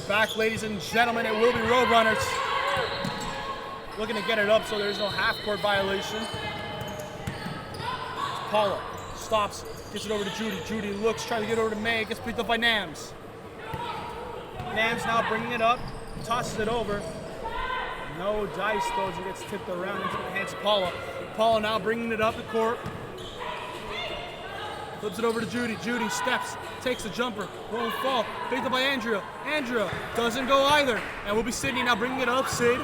Back, ladies and gentlemen, it will be Roadrunners. Looking to get it up so there's no half-court violation. Paula stops, gets it over to Judy. Judy looks, trying to get over to May, gets picked up by Nams. Nams now bringing it up, tosses it over. No dice though as it gets tipped around into the hands of Paula. Paula now bringing it up the court. Flips it over to Judy. Judy steps, takes the jumper, won't fall. Picked up by Andrea. Andrea doesn't go either. And we'll be Sydney now bringing it up. Sid.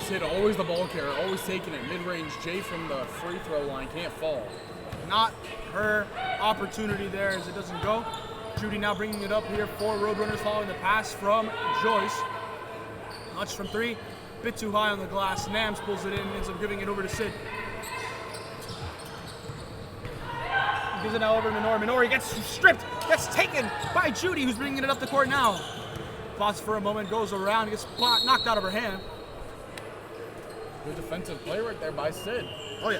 Sid, always the ball carrier, always taking it. Mid-range, Jay from the free throw line can't fall. Not her opportunity there as it doesn't go. Judy now bringing it up here for Roadrunners following the pass from Joyce. Much from three, bit too high on the glass. Nams pulls it in, ends up giving it over to Sid. Gives it now over to Minori. Minori gets stripped, gets taken by Judy, who's bringing it up the court now. Pause for a moment, goes around, gets knocked out of her hand. Good defensive play right there by Sid. Oh yeah.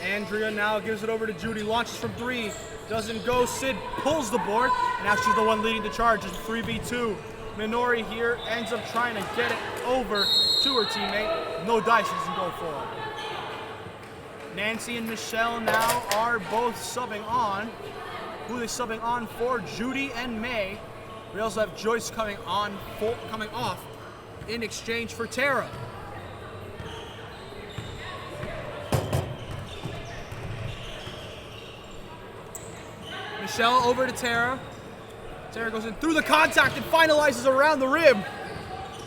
Andrea now gives it over to Judy, launches from three, doesn't go. Sid pulls the board. Now she's the one leading the charge. It's 3v2. Minori here ends up trying to get it over to her teammate. No dice, she doesn't go for it. Nancy and Michelle now are both subbing on. Who are they subbing on for? Judy and May. We also have Joyce coming off in exchange for Tara. Michelle over to Tara. Tara goes in through the contact and finalizes around the rim.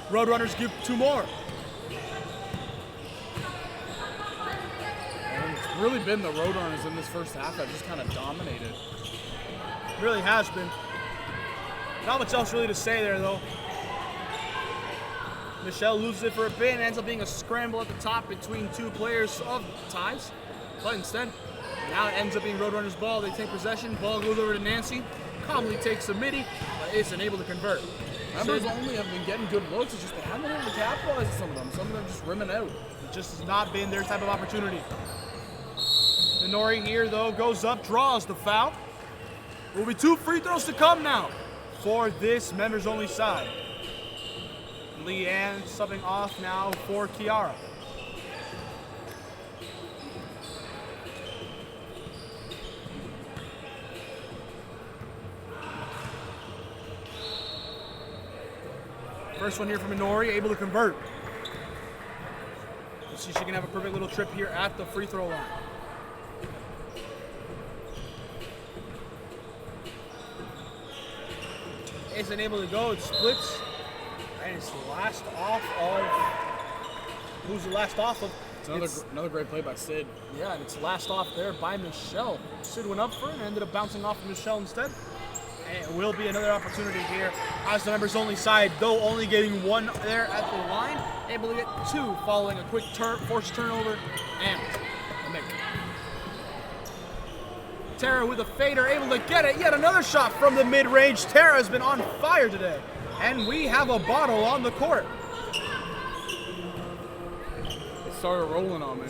Roadrunners give two more. And it's really been the Roadrunners in this first half that just kind of dominated. Really has been. Not much else really to say there though. Michelle loses it for a bit and ends up being a scramble at the top between two players of ties. But instead, now it ends up being Roadrunners' ball. They take possession. Ball goes over to Nancy. Calmly takes the midi, but isn't able to convert. Members only have been getting good looks. It's just they haven't been able to capitalize on some of them. Some of them just rimming out. It just has not been their type of opportunity. Minori here though goes up, draws the foul. There will be two free throws to come now for this members only side. Leanne subbing off now for Kiara. First one here from Minori, able to convert. Let's see if she can have a perfect little trip here at the free throw line. Isn't able to go, it splits. And it's the last off of, who's the last off of? It's another great play by Sid. Yeah, and it's last off there by Michelle. Sid went up for it and ended up bouncing off of Michelle instead. And it will be another opportunity here as the members only side, though only getting one there at the line, able to get two following a quick forced turnover and a make. Tara with a fader, able to get it. Yet another shot from the mid-range. Tara has been on fire today. And we have a bottle on the court. It started rolling on me.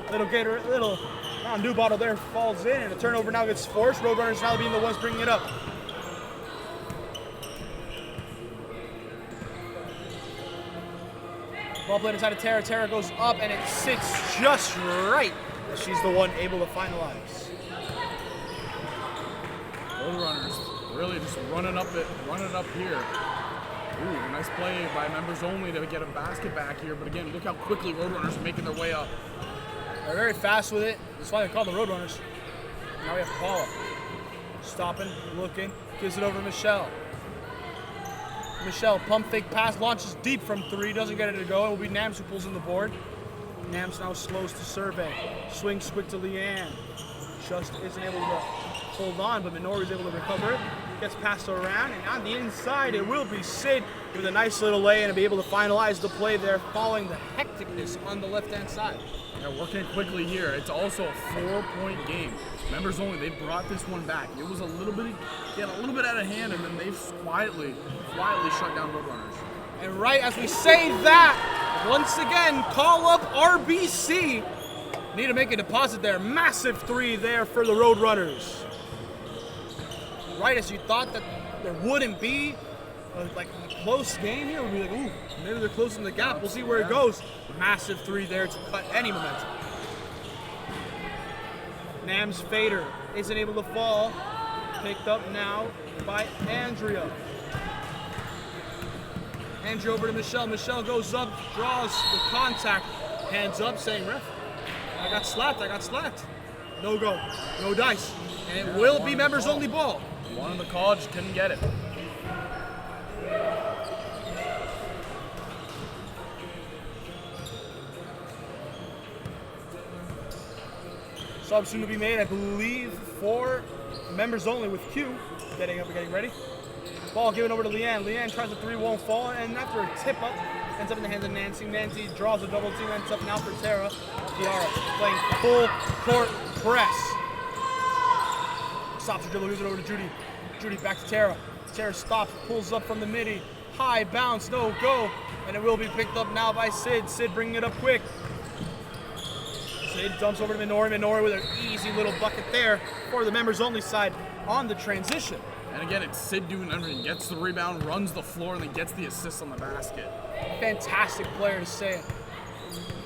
Little Mountain Dew bottle there falls in, and the turnover now gets forced. Roadrunners now being the ones bringing it up. Ball played inside of Tara. Tara goes up, and it sits just right. She's the one able to finalize. Roadrunners really just running up here. Ooh, nice play by members only to get a basket back here. But again, look how quickly Roadrunners are making their way up. They're very fast with it. That's why they're called the Roadrunners. Now we have Paula. Stopping, looking, gives it over to Michelle. Michelle, pump fake pass, launches deep from three, doesn't get it to go. It will be Nams who pulls in the board. Nams now slows to survey. Swings quick to Leanne. Just isn't able to hold on, but Minori is able to recover it. Gets passed around, and on the inside, it will be Sid with a nice little lay-in and be able to finalize the play there following the hecticness on the left-hand side. They're working quickly here. It's also a 4-point game. Members only, they brought this one back. It was a little bit out of hand, and then they've quietly shut down Roadrunners. And right as we say that, once again, call up RBC. Need to make a deposit there. Massive three there for the Roadrunners. Right as you thought that there wouldn't be a close game here, we'd be like, ooh, maybe they're closing the gap. We'll see where it goes. Massive three there to cut any momentum. Nam's fader isn't able to fall. Picked up now by Andrea. Hands you over to Michelle. Michelle goes up, draws the contact. Hands up, saying, ref, I got slapped. No go, no dice. And it will be members only ball. One in the college couldn't get it. Sub soon to be made, I believe, for members only with Q. Getting up and getting ready. Ball given over to Leanne. Leanne tries a 3, won't fall, and after a tip up, ends up in the hands of Nancy. Nancy draws a double team, ends up now for Tara. Kiara playing full court press. Stops her dribble, gives it over to Judy. Judy back to Tara. Tara stops, pulls up from the midi. High bounce, no go. And it will be picked up now by Sid. Sid bringing it up quick. Sid dumps over to Minori. Minori with an easy little bucket there for the members only side on the transition. And again, it's Sid doing everything. Gets the rebound, runs the floor, and then gets the assist on the basket. Fantastic player to say it.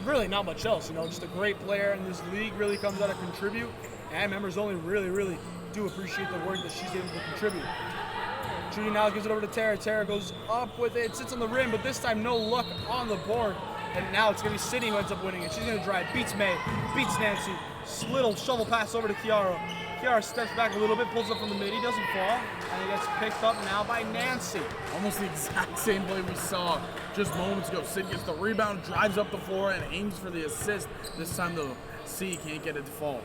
Really not much else, just a great player in this league, really comes out to contribute. And members only really do appreciate the work that she's able to contribute. Judy now gives it over to Tara. Tara goes up with it, sits on the rim, but this time no luck on the board. And now it's going to be Sydney who ends up winning it. She's going to drive, beats May, beats Nancy. Little shovel pass over to Kiara. Kiara steps back a little bit, pulls up from the midi, doesn't fall, and it gets picked up now by Nancy. Almost the exact same play we saw just moments ago. Sid gets the rebound, drives up the floor, and aims for the assist. This time the C can't get it to fall.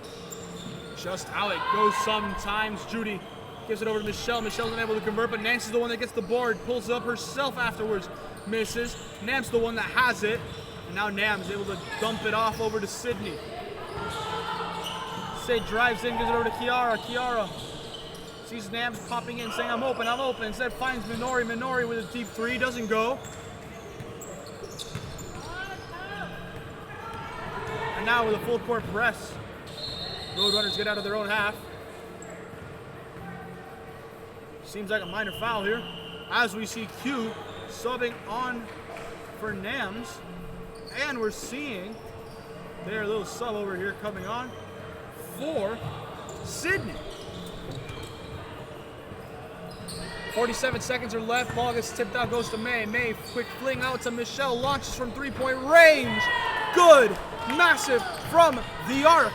Just how it goes sometimes. Judy gives it over to Michelle. Michelle's unable to convert, but Nancy's the one that gets the board, pulls it up herself afterwards, misses. Nam's the one that has it, and now Nam's able to dump it off over to Sydney. Sid drives in, gives it over to Kiara. Kiara sees Nams popping in, saying, I'm open. Instead finds Minori. Minori with a deep 3, doesn't go. And now with a full court press, Roadrunners get out of their own half. Seems like a minor foul here. As we see Q subbing on for Nams. And we're seeing their little sub over here coming on for Sydney. 47 seconds are left. Ball gets tipped out, goes to May. May, quick fling out to Michelle. Launches from 3-point range. Good. Massive from the arc.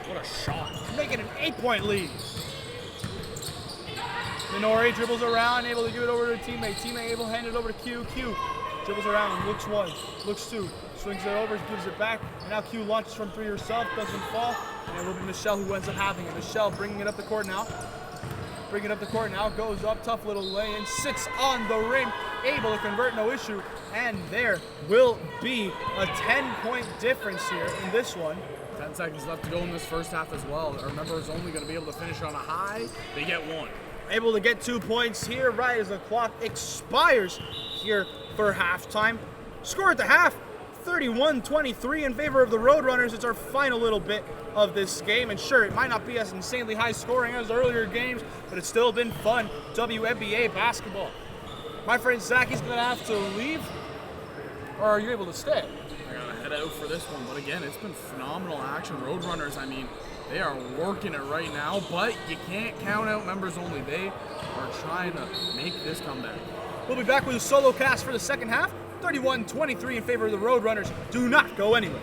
What a shot. Making an 8-point lead. Minori dribbles around, able to give it over to a teammate. Teammate able to hand it over to Q. Q dribbles around, looks 1, looks 2. Swings it over, gives it back, and now Q launches from 3 herself, doesn't fall, and it will be Michelle who ends up having it. Michelle bringing it up the court now. Goes up, tough little lay-in, sits on the rim, able to convert, no issue, and there will be a 10-point difference here in this one. 10 seconds left to go in this first half as well. Remember, it's only going to be able to finish on a high. They get 1. Able to get 2 points here right as the clock expires here for halftime. Score at the half, 31-23 in favor of the Roadrunners. It's our final little bit of this game, and sure, it might not be as insanely high scoring as earlier games, but it's still been fun WMBA basketball. My friend Zach, he's going to have to leave, or are you able to stay? I got to head out for this one, but again, it's been phenomenal action. Roadrunners, I mean, they are working it right now, but you can't count out members only. They are trying to make this comeback. We'll be back with a solo cast for the second half. 31-23 in favor of the Roadrunners. Do not go anywhere.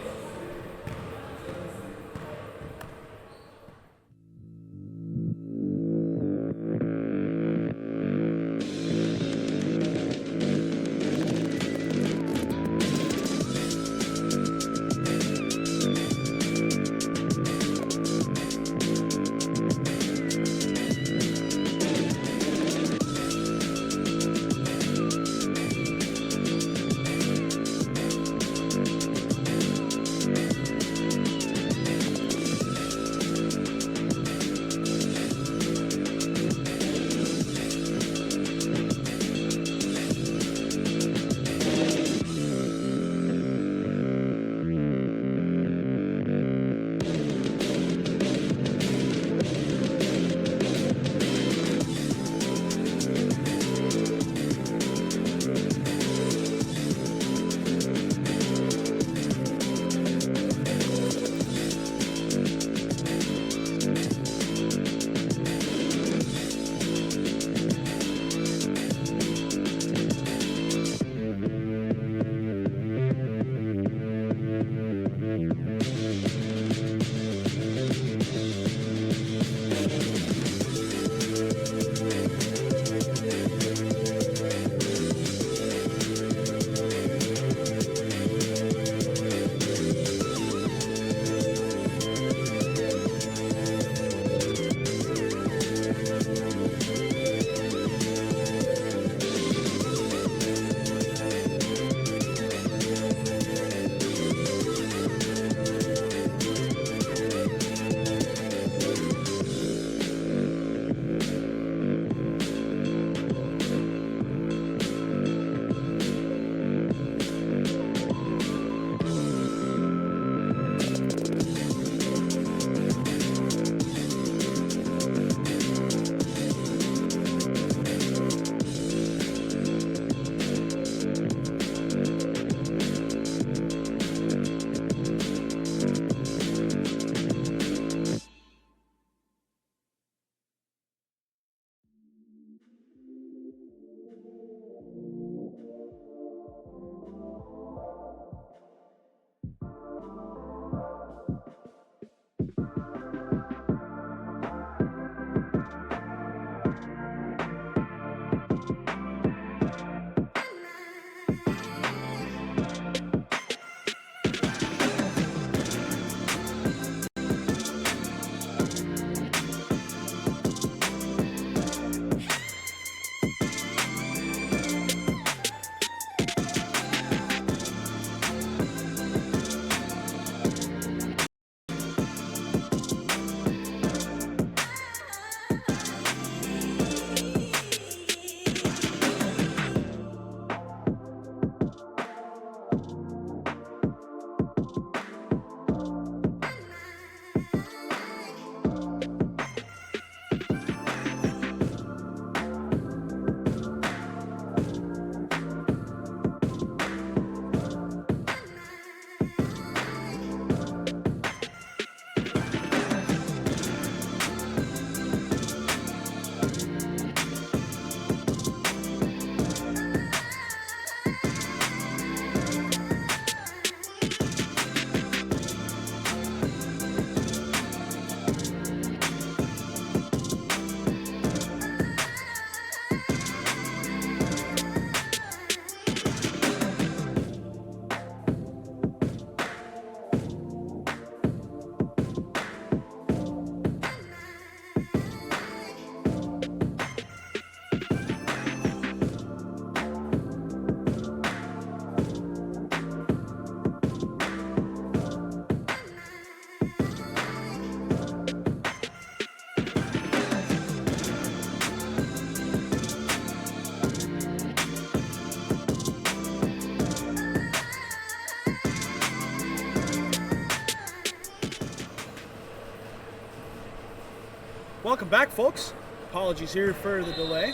Welcome back, folks. Apologies here for the delay.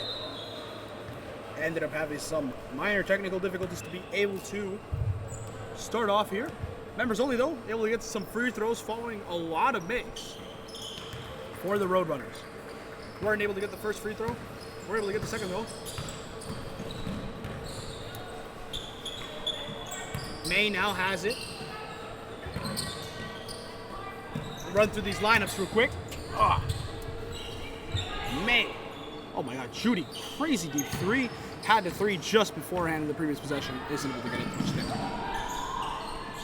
Ended up having some minor technical difficulties to be able to start off here. Members only, though, able to get some free throws following a lot of makes for the Roadrunners. Weren't able to get the first free throw. We're able to get the second, though. May now has it. Run through these lineups real quick. May. Oh my God, Judy, crazy deep three. Had the three just beforehand in the previous possession. Isn't able to get it touchdown.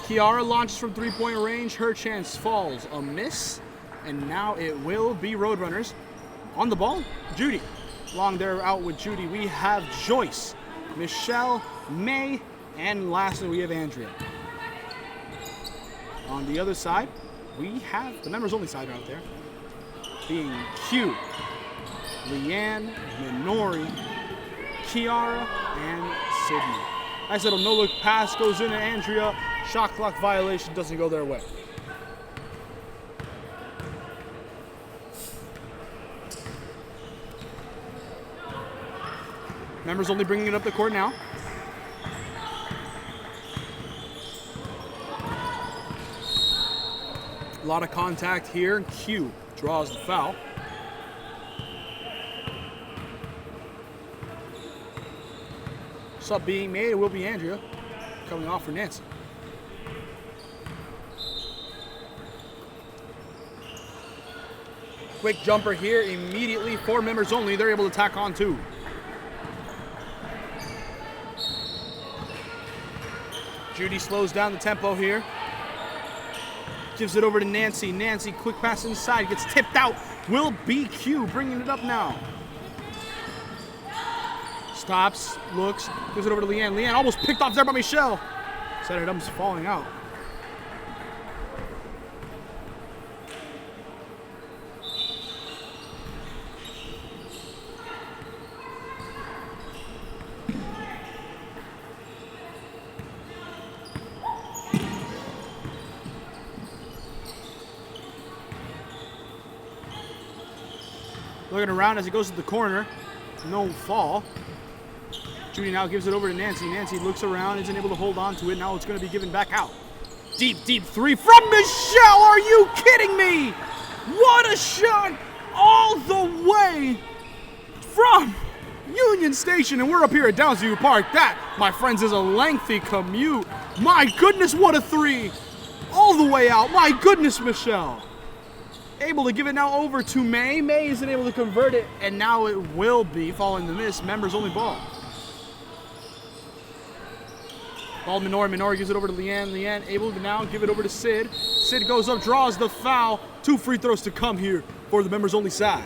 Kiara launches from three-point range. Her chance falls a miss. And now it will be Roadrunners. On the ball, Judy. Long there out with Judy, we have Joyce, Michelle, May, and lastly we have Andrea. On the other side, we have the members only side out there, being Q, Leanne, Minori, Kiara, and Sydney. Nice little no-look pass goes into Andrea. Shot clock violation doesn't go their way. Members only bringing it up the court now. A lot of contact here. Q draws the foul. Sub being made, it will be Andrea coming off for Nancy. Quick jumper here immediately for members only. They're able to tack on two. Judy slows down the tempo here. Gives it over to Nancy. Nancy, quick pass inside, gets tipped out. Will be Q bringing it up now. Stops, looks, gives it over to Leanne. Leanne almost picked off there by Michelle. Said it almost falling out. Looking around as it goes to the corner. No fall. Judy now gives it over to Nancy. Nancy looks around, isn't able to hold on to it. Now it's going to be given back out. Deep, deep three from Michelle. Are you kidding me? What a shot all the way from Union Station. And we're up here at Downsview Park. That, my friends, is a lengthy commute. My goodness, what a three. All the way out. My goodness, Michelle. Able to give it now over to May. May isn't able to convert it, and now it will be, following the miss, members only ball. Ball Minori. Minori gives it over to Leanne. Leanne able to now give it over to Sid. Sid goes up, draws the foul. 2 free throws to come here for the members only side.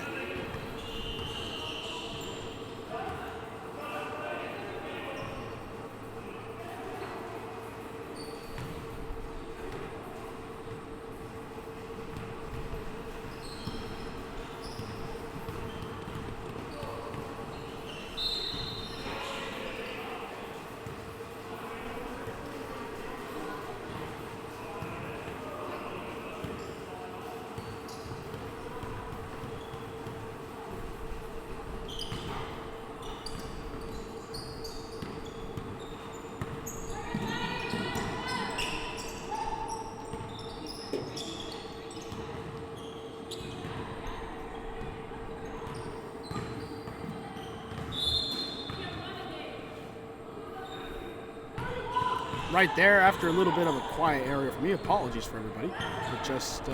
Right there, after a little bit of a quiet area for me, apologies for everybody. It just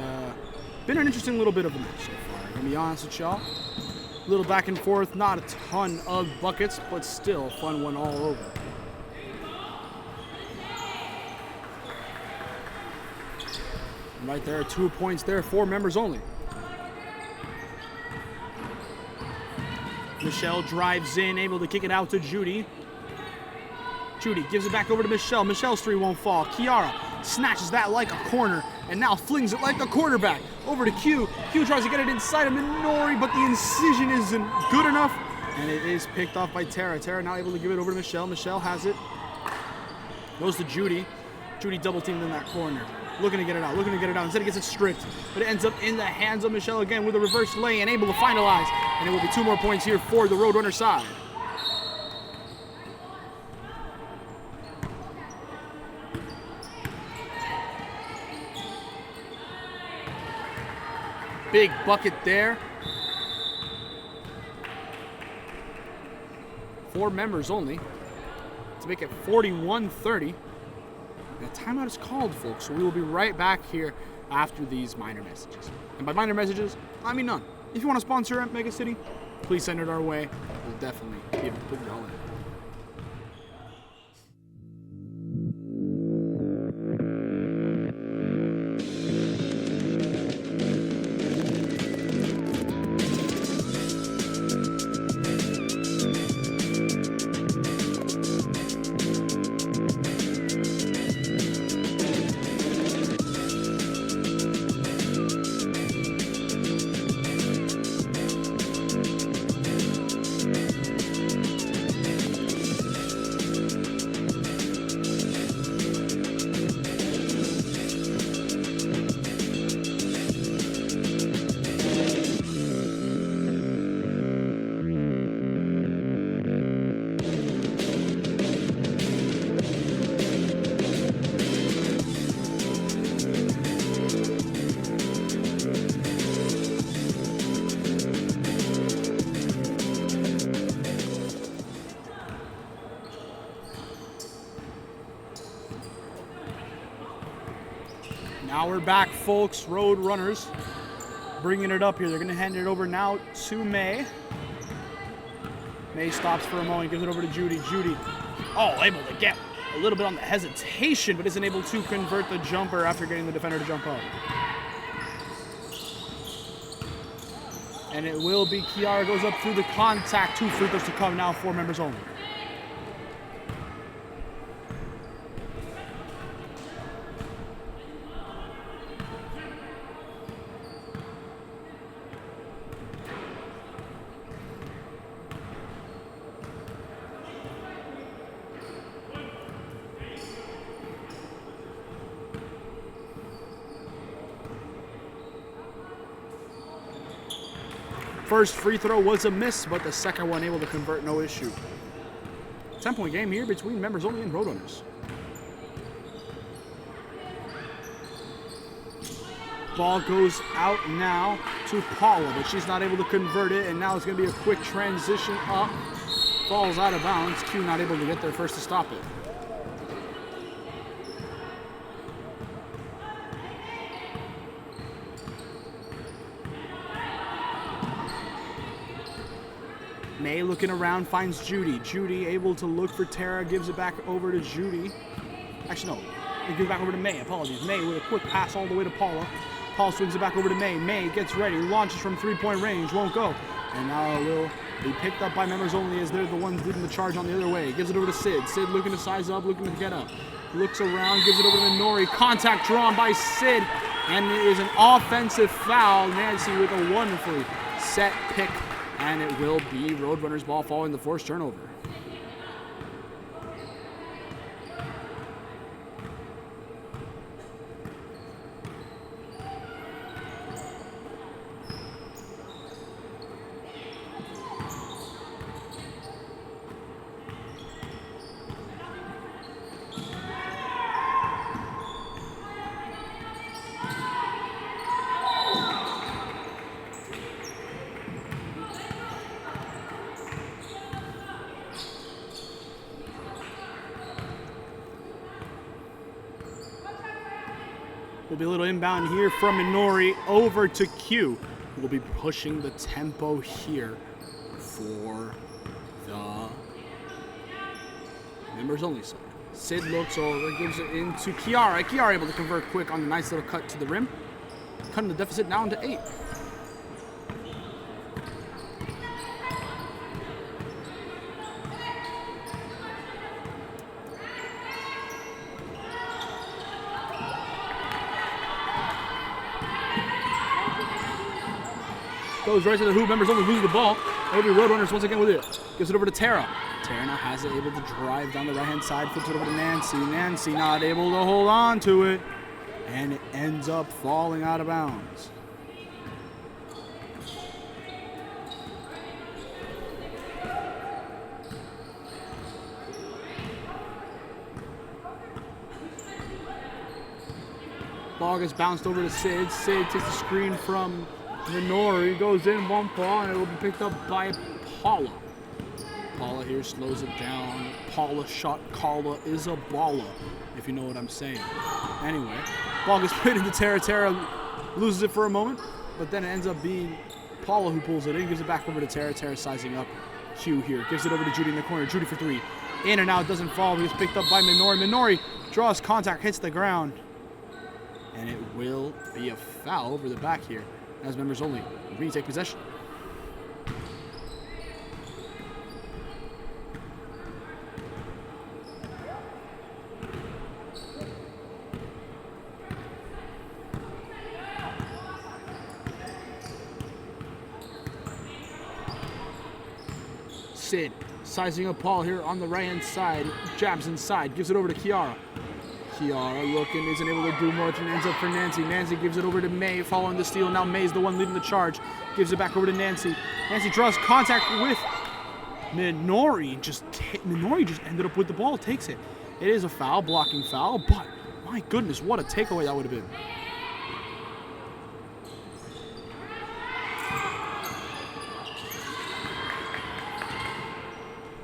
been an interesting little bit of a match so far. I'm gonna be honest with y'all. A little back and forth, not a ton of buckets, but still a fun one all over. And right there, 2 points there, 4 members only. Michelle drives in, able to kick it out to Judy. Judy gives it back over to Michelle. Michelle's three won't fall. Kiara snatches that like a corner and now flings it like a quarterback. Over to Q. Q tries to get it inside of Minori, but the incision isn't good enough. And it is picked off by Tara. Tara now able to give it over to Michelle. Michelle has it. Goes to Judy. Judy double teamed in that corner. looking to get it out. Instead, it gets it stripped, but it ends up in the hands of Michelle again with a reverse lay and able to finalize. And it will be 2 more points here for the Roadrunner side. Big bucket there. 4 members only to make it 41-30. And a timeout is called, folks, so we will be right back here after these minor messages. And by minor messages, I mean none. If you want to sponsor at Megacity, please send it our way. We'll definitely be able to put it all in. Now we're back, folks. Road Runners bringing it up here. They're going to hand it over now to May. May stops for a moment, gives it over to Judy. Judy, able to get a little bit on the hesitation, but isn't able to convert the jumper after getting the defender to jump up. And it will be Kiara goes up through the contact. 2 free throws to come now, 4 members only. First free throw was a miss, but the second one able to convert, no issue. 10-point game here between members only and Roadrunners. Ball goes out now to Paula, but she's not able to convert it, and now it's going to be a quick transition up. Falls out of bounds. Q not able to get there first to stop it. May looking around, finds Judy. Judy able to look for Tara, gives it back over to Judy. Actually, no, it gives it back over to May, apologies. May with a quick pass all the way to Paula. Paula swings it back over to May. May gets ready, launches from 3-point range, won't go. And now it will be picked up by members only as they're the ones leading the charge on the other way. Gives it over to Sid. Sid looking to size up, looking to get up. Looks around, gives it over to Nori. Contact drawn by Sid, and it is an offensive foul. Nancy with a wonderfully set pick. And it will be Roadrunners ball following the forced turnover. Will be a little inbound here from Minori over to Q, who will be pushing the tempo here for the members only side. Sid looks over, gives it into Kiara. Kiara able to convert quick on the nice little cut to the rim. Cutting the deficit down to 8. Goes right to the hoop, members only lose the ball. It'll be Roadrunners once again with it. Gives it over to Tara. Tara now has it, able to drive down the right-hand side, flips it over to Nancy. Nancy not able to hold on to it. and it ends up falling out of bounds. Ball gets bounced over to Sid. Sid takes the screen from Minori, goes in, one ball, and it will be picked up by Paula. Paula here slows it down. Paula shot Kala is a baller, if you know what I'm saying. Anyway, ball gets put into Tara. Tara loses it for a moment, but then it ends up being Paula who pulls it in, gives it back over to Tara. Tara sizing up Q here, gives it over to Judy in the corner. Judy for three. In and out, doesn't fall. He gets picked up by Minori. Minori draws contact, hits the ground. And it will be a foul over the back here as members only retake possession. Sid sizing up Paul here on the right hand side, jabs inside, gives it over to Kiara. Kiara looking, isn't able to do much, and ends up for Nancy. Nancy gives it over to May, following the steal. Now May's the one leading the charge. Gives it back over to Nancy. Nancy draws contact with Minori. Minori just ended up with the ball, takes it. It is a foul, blocking foul, but my goodness, what a takeaway that would have been.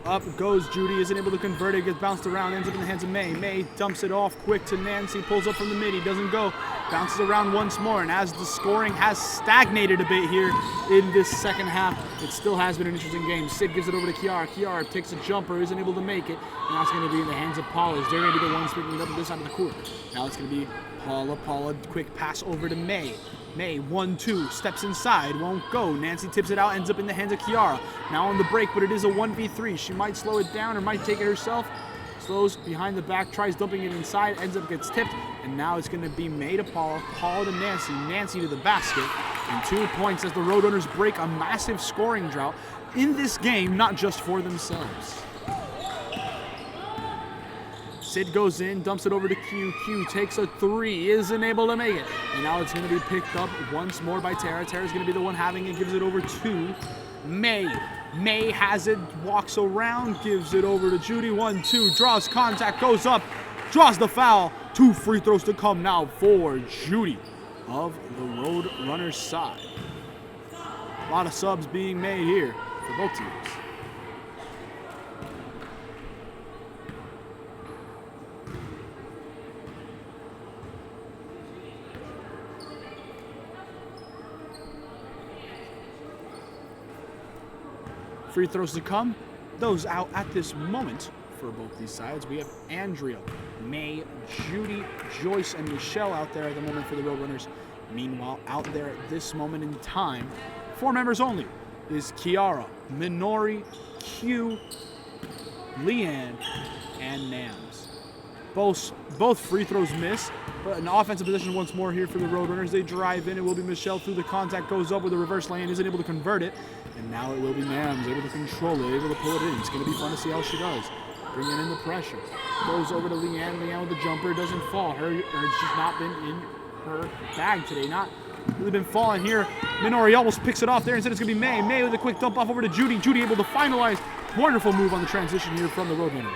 Up goes Judy, isn't able to convert it, gets bounced around, ends up in the hands of May. May dumps it off quick to Nancy, pulls up from the midi, doesn't go, bounces around once more, and as the scoring has stagnated a bit here in this second half, it still has been an interesting game. Sid gives it over to Kiara. Kiara takes a jumper, isn't able to make it, and now it's going to be in the hands of Paula. They're going to be the ones picking it up on this side of the court. Now it's going to be Paula. Paula, quick pass over to May. May, 1-2, steps inside, won't go. Nancy tips it out, ends up in the hands of Kiara. Now on the break, but it is a 1v3. She might slow it down or might take it herself. Slows behind the back, tries dumping it inside, ends up gets tipped, and now it's going to be May to Paula, Paula to Nancy, Nancy to the basket, and 2 points as the Roadrunners break a massive scoring drought in this game, not just for themselves. Sid goes in, dumps it over to Q. Q takes a three, isn't able to make it. And now it's going to be picked up once more by Tara. Tara's going to be the one having it, gives it over to May. May has it, walks around, gives it over to Judy. 1-2, draws contact, goes up, draws the foul. 2 free throws to come now for Judy of the Roadrunners side. A lot of subs being made here for both teams. Free throws to come. Those out at this moment for both these sides. We have Andrea, May, Judy, Joyce, and Michelle out there at the moment for the Roadrunners. Meanwhile, out there at this moment in time, 4 members only, is Kiara, Minori, Q, Leanne, and Nams. Both free throws miss, but an offensive possession once more here for the Roadrunners. They drive in. It will be Michelle through the contact, goes up with a reverse lane, isn't able to convert it. And now it will be Nams, able to control it, able to pull it in. It's going to be fun to see how she does. Bringing in the pressure. Goes over to Leanne. Leanne with the jumper. Doesn't fall. She's not been in her bag today. Not really been falling here. Minori almost picks it off there. Instead it's going to be May. May with a quick dump off over to Judy. Judy able to finalize. Wonderful move on the transition here from the Roadrunners.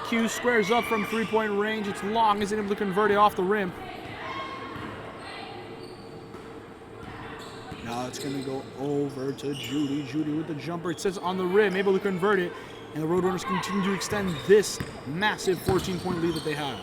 Q squares up from 3-point range. It's long, isn't able to convert it off the rim. Now it's going to go over to Judy. Judy with the jumper. It sits on the rim, able to convert it. And the Roadrunners continue to extend this massive 14-point lead that they have.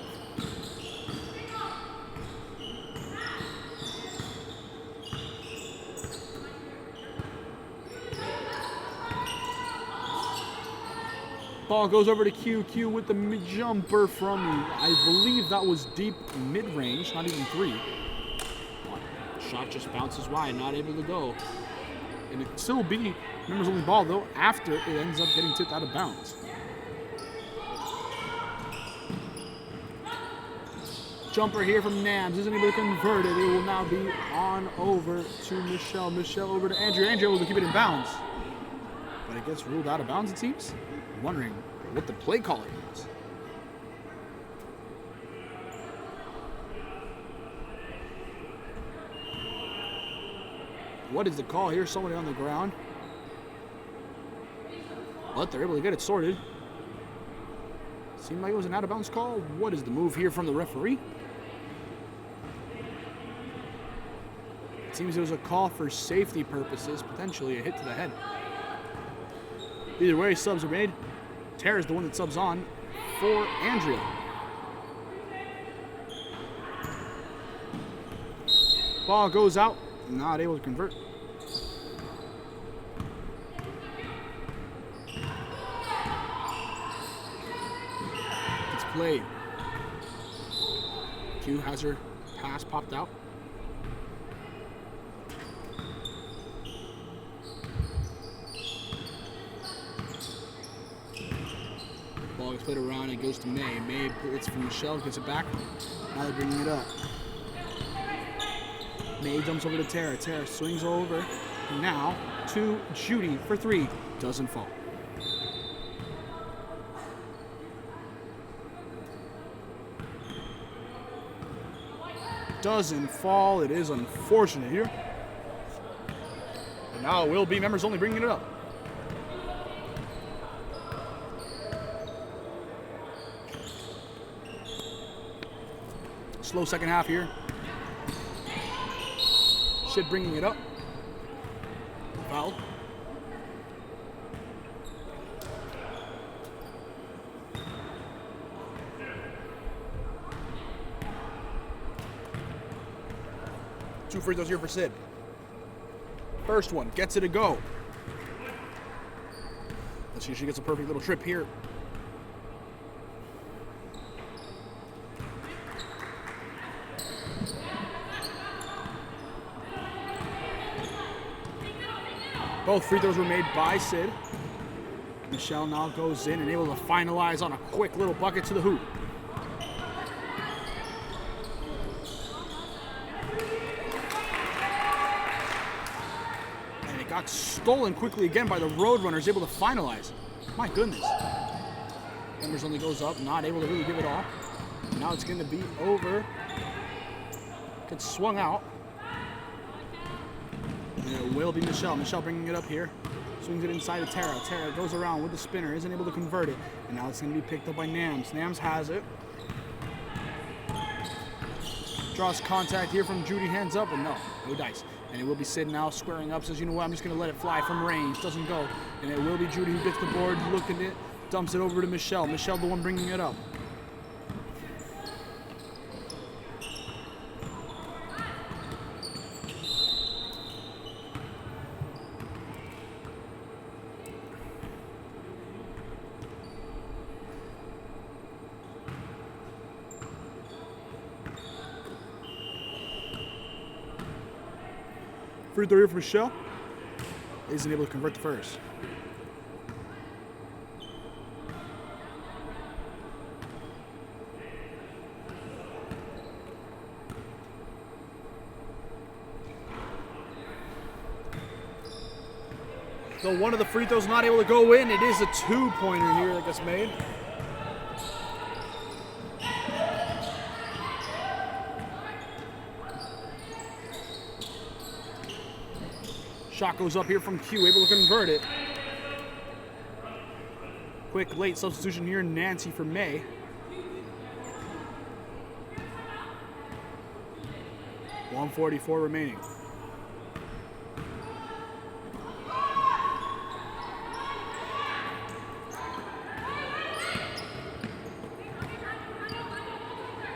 Ball goes over to Q. Q with the jumper from, I believe that was deep mid-range, not even 3. Shot just bounces wide, not able to go. And it still be members only ball though, after it ends up getting tipped out of bounds. Jumper here from Nams, isn't able to convert it. It will now be on over to Michelle. Michelle over to Andrea. Andrea will keep it in bounds. But it gets ruled out of bounds, it seems. wondering what the play calling is. What is the call here? Somebody on the ground. But they're able to get it sorted. Seemed like it was an out-of-bounds call. What is the move here from the referee? It seems it was a call for safety purposes, potentially a hit to the head. Either way, subs are made. Tara's the one that subs on for Andrea. Ball goes out, not able to convert. It's played. Q has her pass popped out. Ball gets played around and goes to May. May it's from Michelle, gets it back. Now they're bringing it up. May jumps over to Tara. Tara swings over. Now to Judy for three. Doesn't fall. Doesn't fall. It is unfortunate here. And now it will be members only bringing it up. Slow second half here. Shid bringing it up. Foul. Two free throws here for Sid. First one gets it to go. Let's see if she gets a perfect little trip here. Both free throws were made by Sid. Michelle now goes in and able to finalize on a quick little bucket to the hoop. And it got stolen quickly again by the Roadrunners, able to finalize. My goodness. Embers only goes up, not able to really give it off. Now it's going to be over. Gets swung out. And it will be Michelle. Michelle bringing it up here. Swings it inside of Tara. Tara goes around with the spinner. Isn't able to convert it. And now it's going to be picked up by Nams. Nams has it. Draws contact here from Judy. Hands up. And no dice. And it will be Sid now squaring up. Says, you know what? I'm just going to let it fly from range. Doesn't go. And it will be Judy who gets the board. Looking at it. Dumps it over to Michelle. Michelle the one bringing it up. Free throw here for Michelle. Isn't able to convert the first. So one of the free throws not able to go in. It is a two-pointer here that gets made. Shot goes up here from Q, able to convert it. Quick late substitution here, Nancy for May. .144 remaining.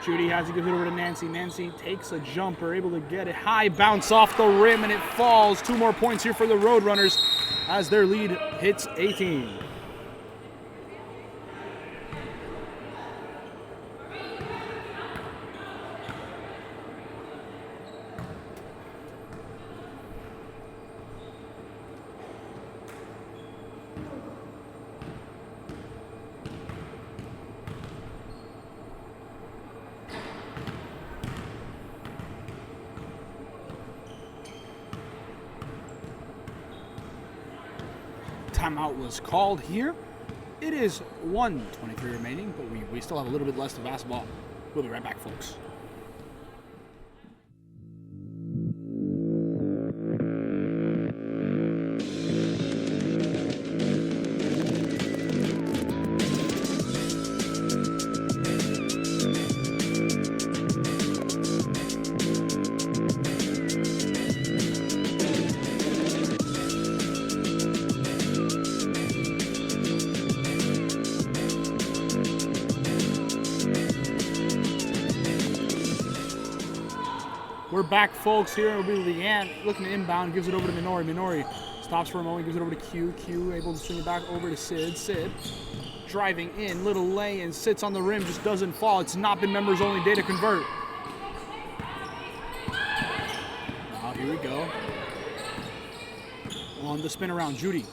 Judy has to give it over to Nancy. Nancy takes a jumper, able to get it high, bounce off the rim, and it falls. 2 more points here for the Roadrunners as their lead hits 18. Timeout was called here. It is 1:23 remaining, but we still have a little bit less of basketball. We'll be right back, folks. We're back, folks. Here will be Leanne looking to inbound, gives it over to Minori. Minori stops for a moment, gives it over to Q. Q able to swing it back over to Sid. Sid driving in, little lay and sits on the rim, just doesn't fall. It's not been members only day to convert. Now here we go. On the spin around, Judy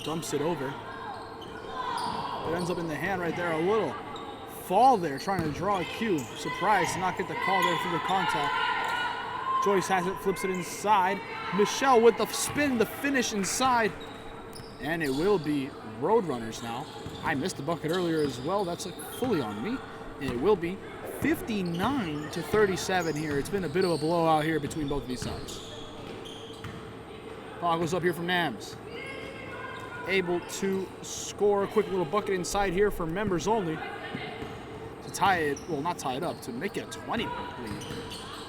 dumps it over. It ends up in the hand right there, a little fall there, trying to draw a Q. Surprised to not get the call there through the contact. Joyce has it, flips it inside. Michelle with the spin, the finish inside. And it will be Roadrunners now. I missed the bucket earlier as well. That's fully on me. And it will be 59-37 here. It's been a bit of a blowout here between both of these sides. Ball goes up here from Nams. Able to score a quick little bucket inside here for members only. To tie it, well, not tie it up, to make it a 20 lead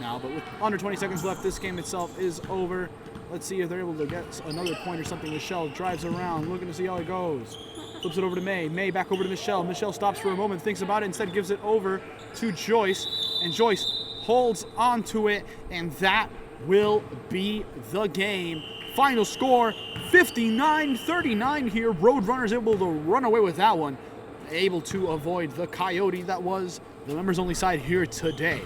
now. But with under 20 seconds left, this game itself is over. Let's see if they're able to get another point or something. Michelle drives around, looking to see how it goes. Flips it over to May. May back over to Michelle. Michelle stops for a moment, thinks about it, instead gives it over to Joyce. And Joyce holds onto it, and that will be the game. Final score, 59-39 here. Roadrunners able to run away with that one. Able to avoid the coyote that was the members only side here today.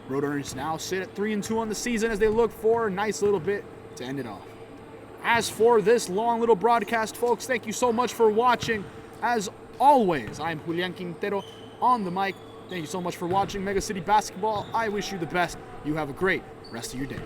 Roadrunners now sit at 3-2 on the season as they look for a nice little bit to end it off. As for this long little broadcast, folks, thank you so much for watching. As always, I'm Julian Quintero on the mic. Thank you so much for watching Megacity Basketball. I wish you the best. You have a great rest of your day.